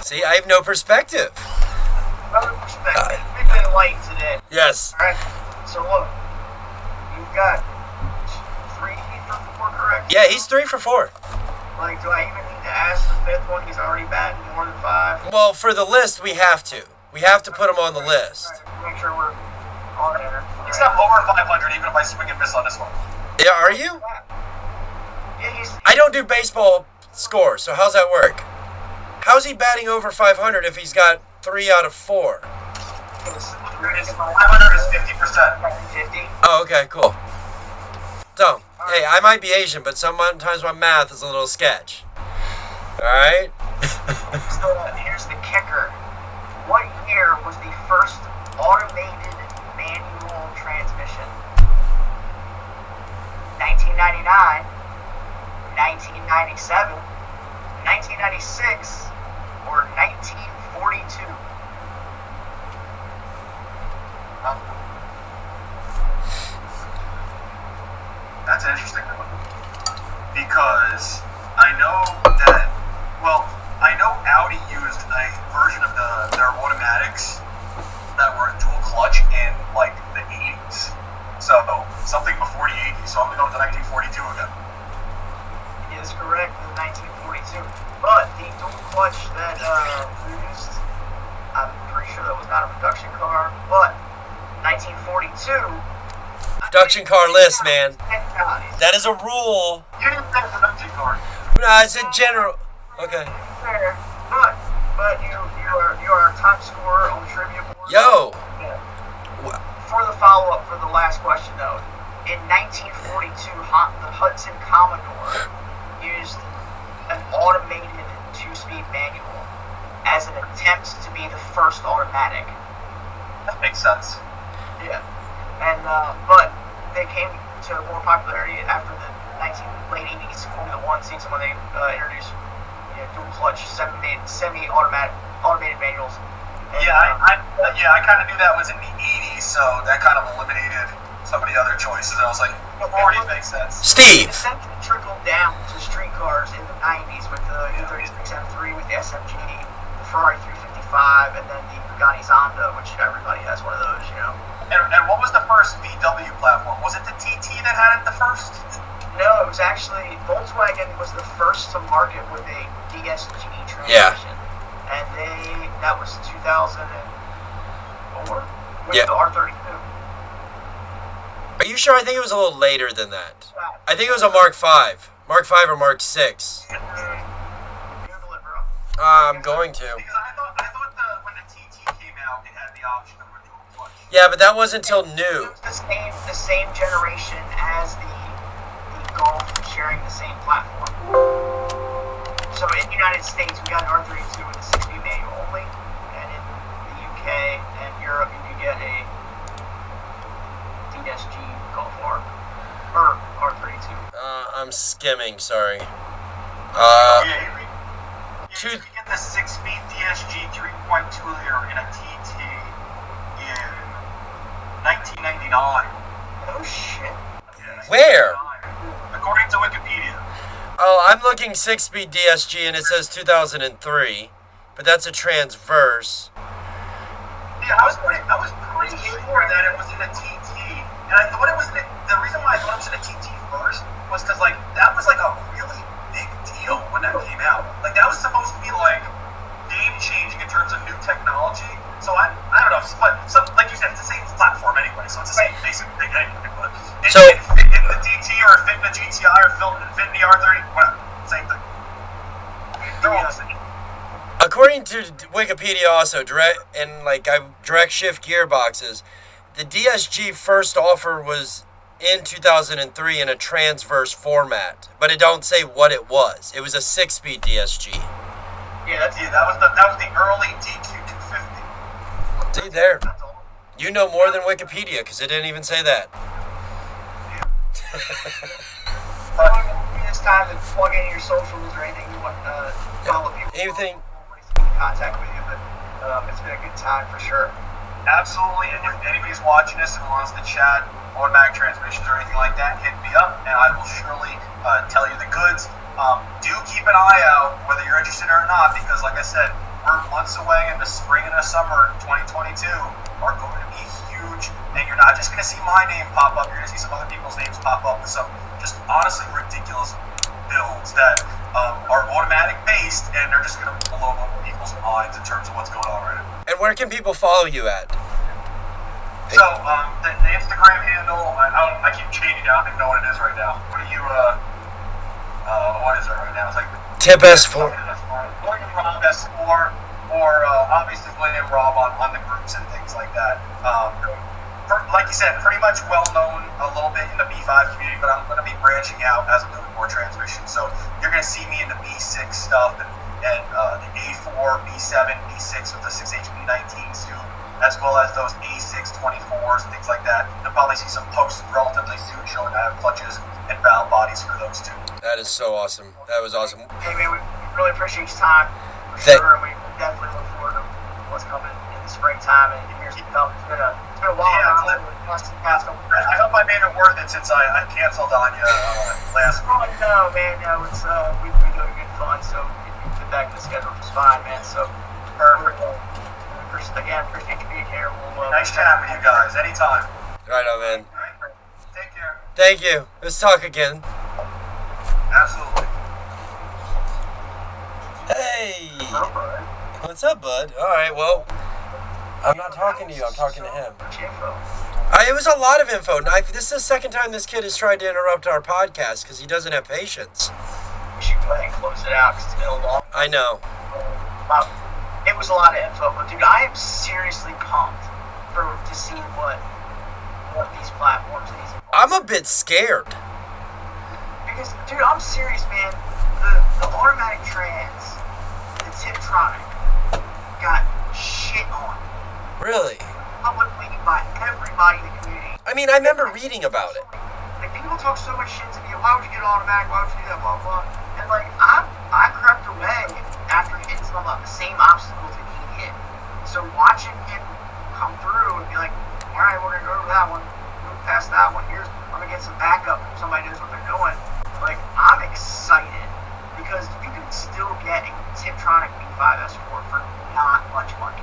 See, I have no perspective. Another perspective. We've been light today. Yes. Alright, so look. You've got 3 for 4 correct? Yeah, he's 3 for 4. Like, do I even need to ask the 5th one? He's already batting more than 5. Well, for the list, we have to. We have to put him on the list. Alright, make sure we're on there. It's not over 500 even if I swing and miss on this one. Yeah, are you? Yeah, he's... I don't do baseball scores, so how's that work? How's he batting over 500 if he's got 3 out of 4? 500 is 50%. 50. Oh, okay, cool. So, hey, I might be Asian, but sometimes my math is a little sketch. Alright? So here's the kicker. What year was the first automated manual transmission? 1999, 1997, 1996, or 1942? an interesting one because I know that, well, I know Audi used a version of their automatics that were dual clutch in like the 80s. So something before the 80s. So I'm going to 1942 again. He is correct, in 1942. But the dual clutch that used, I'm pretty sure that was not a production car, but 1942. Production car list, man. That is a rule. You didn't say production car. No, I said general. Okay. Fair, but you are a top scorer on the trivia board. Yo. Yeah. For the follow-up for the last question, though, in 1942, the Hudson Commodore used an automated two-speed manual as an attempt to be the first automatic. That makes sense. Yeah, and but they came to more popularity after the late 80s Formula One season when they introduced dual clutch automated manuals. And, I kind of knew that was in the 80s, so that kind of eliminated some of the other choices. I was like, the 40s makes sense. Steve. It essentially trickled down to street cars in the 90s with the E36 M3, with the SMG, the Ferrari 355, and then the Bugatti Zonda, which everybody has one of those, you know. And what was the first VW platform? Was it the TT that had it the first? No, it was actually Volkswagen was the first to market with a DSG transmission. Yeah. And that was 2004 with Yeah. the R32. Are you sure? I think it was a little later than that. I think it was a Mark V. Mark V or Mark 6. Google it, bro. I'm going to. Because I thought when the TT came out, it had the option of a dual clutch. Yeah, but that wasn't until new. It was the same generation as the Golf, sharing the same platform. So in the United States, we got an R32 with a 6-speed manual only, and in the UK and Europe, you can get a DSG Golf R or R32. I'm skimming, sorry. You get the 6-speed DSG 3.2 liter in a TT in 1999. Oh shit! Where? According to Wikipedia. Oh, I'm looking 6-speed DSG and it says 2003, but that's a transverse. Yeah, I was pretty sure that it was in a TT, and I thought it was the reason why I thought it was in a TT first was because like that was like a really big deal when that came out. Like that was supposed to be like game changing in terms of new technology. So I don't know, but like you said, it's the same platform anyway, so it's the same basic thing anyway. But it fit in the DT or fit in the GTI or fit in the R30, well, same thing. They're all the same. According to Wikipedia, also direct shift gearboxes, the DSG first offer was in 2003 in a transverse format, but it don't say what it was. It was a 6-speed DSG. Yeah, that was the early DQ250. See there, you know more than Wikipedia because it didn't even say that. It's time to plug in your socials or anything you want to follow people. Anything? Contact with you, but it's been a good time for sure. Absolutely, and if anybody's watching this and wants to chat automatic transmissions or anything like that, hit me up, and I will surely tell you the goods. Do keep an eye out whether you're interested or not, because like I said, we're months away, and the spring and the summer 2022 are going to be huge, and you're not just going to see my name pop up, you're going to see some other people's names pop up with some just honestly ridiculous builds that are automatic based, and they're just going to blow up people's minds in terms of what's going on right now. And where can people follow you at? So, the Instagram handle, I keep changing it, I don't even know what it is right now. What are you, what is it right now? It's like Tip S4. William Rob S4, or obviously William Rob on the groups and things like that. Like you said, pretty much well known a little bit in the B5 community, but I'm going to be branching out as I'm doing more transmissions. So you're going to see me in the B6 stuff and the A4, B7, B6 with the 5HP-19 suit, as well as those A6 24s and things like that. You'll probably see some posts relatively soon showing I have clutches and valve bodies for those too. That is so awesome. That was awesome. Hey man, we really appreciate your time for sure, and we definitely look forward to what's coming in the springtime and years to come. It's been a while. Yeah, I hope I made it worth it since I canceled on you last week. Oh, no, man, no, it's we've been doing good fun, so we get back to the schedule just fine, man. So perfect. Again, appreciate you being here. Nice chatting with you guys. Anytime. Right on, man. All right. Take care. Thank you. Let's talk again. Absolutely. Hey. What's up, bud? All right, well, I'm not talking to you. I'm talking to him. It was a lot of info. This is the second time this kid has tried to interrupt our podcast because he doesn't have patience. We should go ahead and close it out because it's been a long. I know. It was a lot of info, but dude, I am seriously pumped to see what these platforms these. I'm a bit scared. Because, dude, I'm serious, man. The automatic trans, the Tiptronic, got shit on. Really? Publicly by everybody in the community. I mean, I remember reading about it. Like, people talk so much shit to me. Why would you get automatic? Why would you do that? Blah, blah. And, like, I crept away after hitting some of the same obstacles that he hit. So watching him come through and be like, all right, we're going to go to that one. Move past that one. I'm going to get some backup if somebody knows what they're doing. Like, I'm excited because you can still get a Tiptronic V5 S4 for not much money.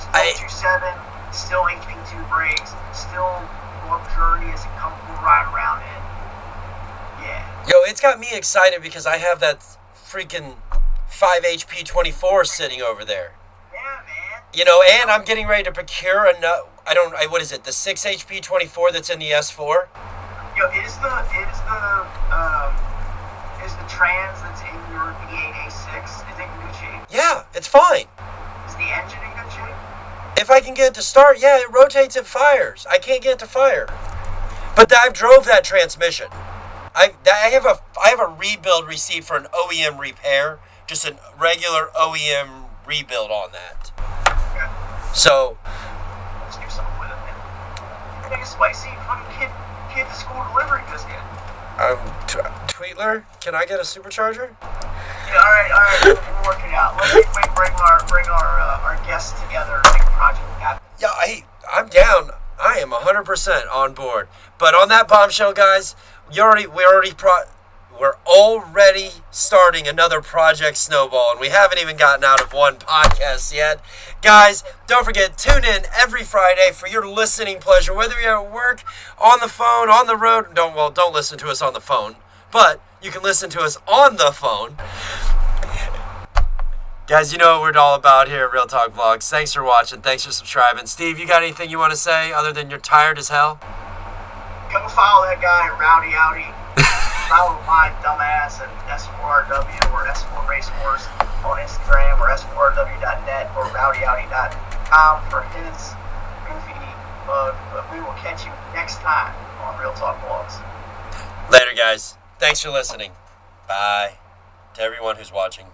Still 2.7, still HP2 brakes, still luxurious and comfortable to ride around in. Yeah. Yo, it's got me excited because I have that freaking 5HP-19 sitting over there. Yeah, man. You know, and I'm getting ready to procure what is it, the 6HP-19 that's in the S4? Yo, is the trans that's in your V8A6, is it in good shape? Yeah, it's fine. Is the engine in good shape? If I can get it to start, yeah, it rotates, it fires. I can't get it to fire. But I've drove that transmission. I have a rebuild receipt for an OEM repair, just a regular OEM rebuild on that. Okay. So Let's do something with it, man. Take a spicy fucking kid to school delivery biscuit. Tweetler, can I get a supercharger? Yeah, all right, we'll work it out. Let's bring our guests together and make a project happen. Yeah, I'm down. I am 100% on board. But on that bombshell, guys, we're already starting another Project Snowball, and we haven't even gotten out of one podcast yet. Guys, don't forget, tune in every Friday for your listening pleasure, whether you're at work, on the phone, on the road. Don't listen to us on the phone, but you can listen to us on the phone. Guys, you know what we're all about here at Real Talk Vlogs. Thanks for watching. Thanks for subscribing. Steve, you got anything you want to say other than you're tired as hell? Go follow that guy, Rowdy Audi. Follow my dumbass at S4RW or S4 Racehorse on Instagram or S4RW.net or RowdyAudi.com for his goofy bug. But we will catch you next time on Real Talk Vlogs. Later, guys. Thanks for listening. Bye to everyone who's watching.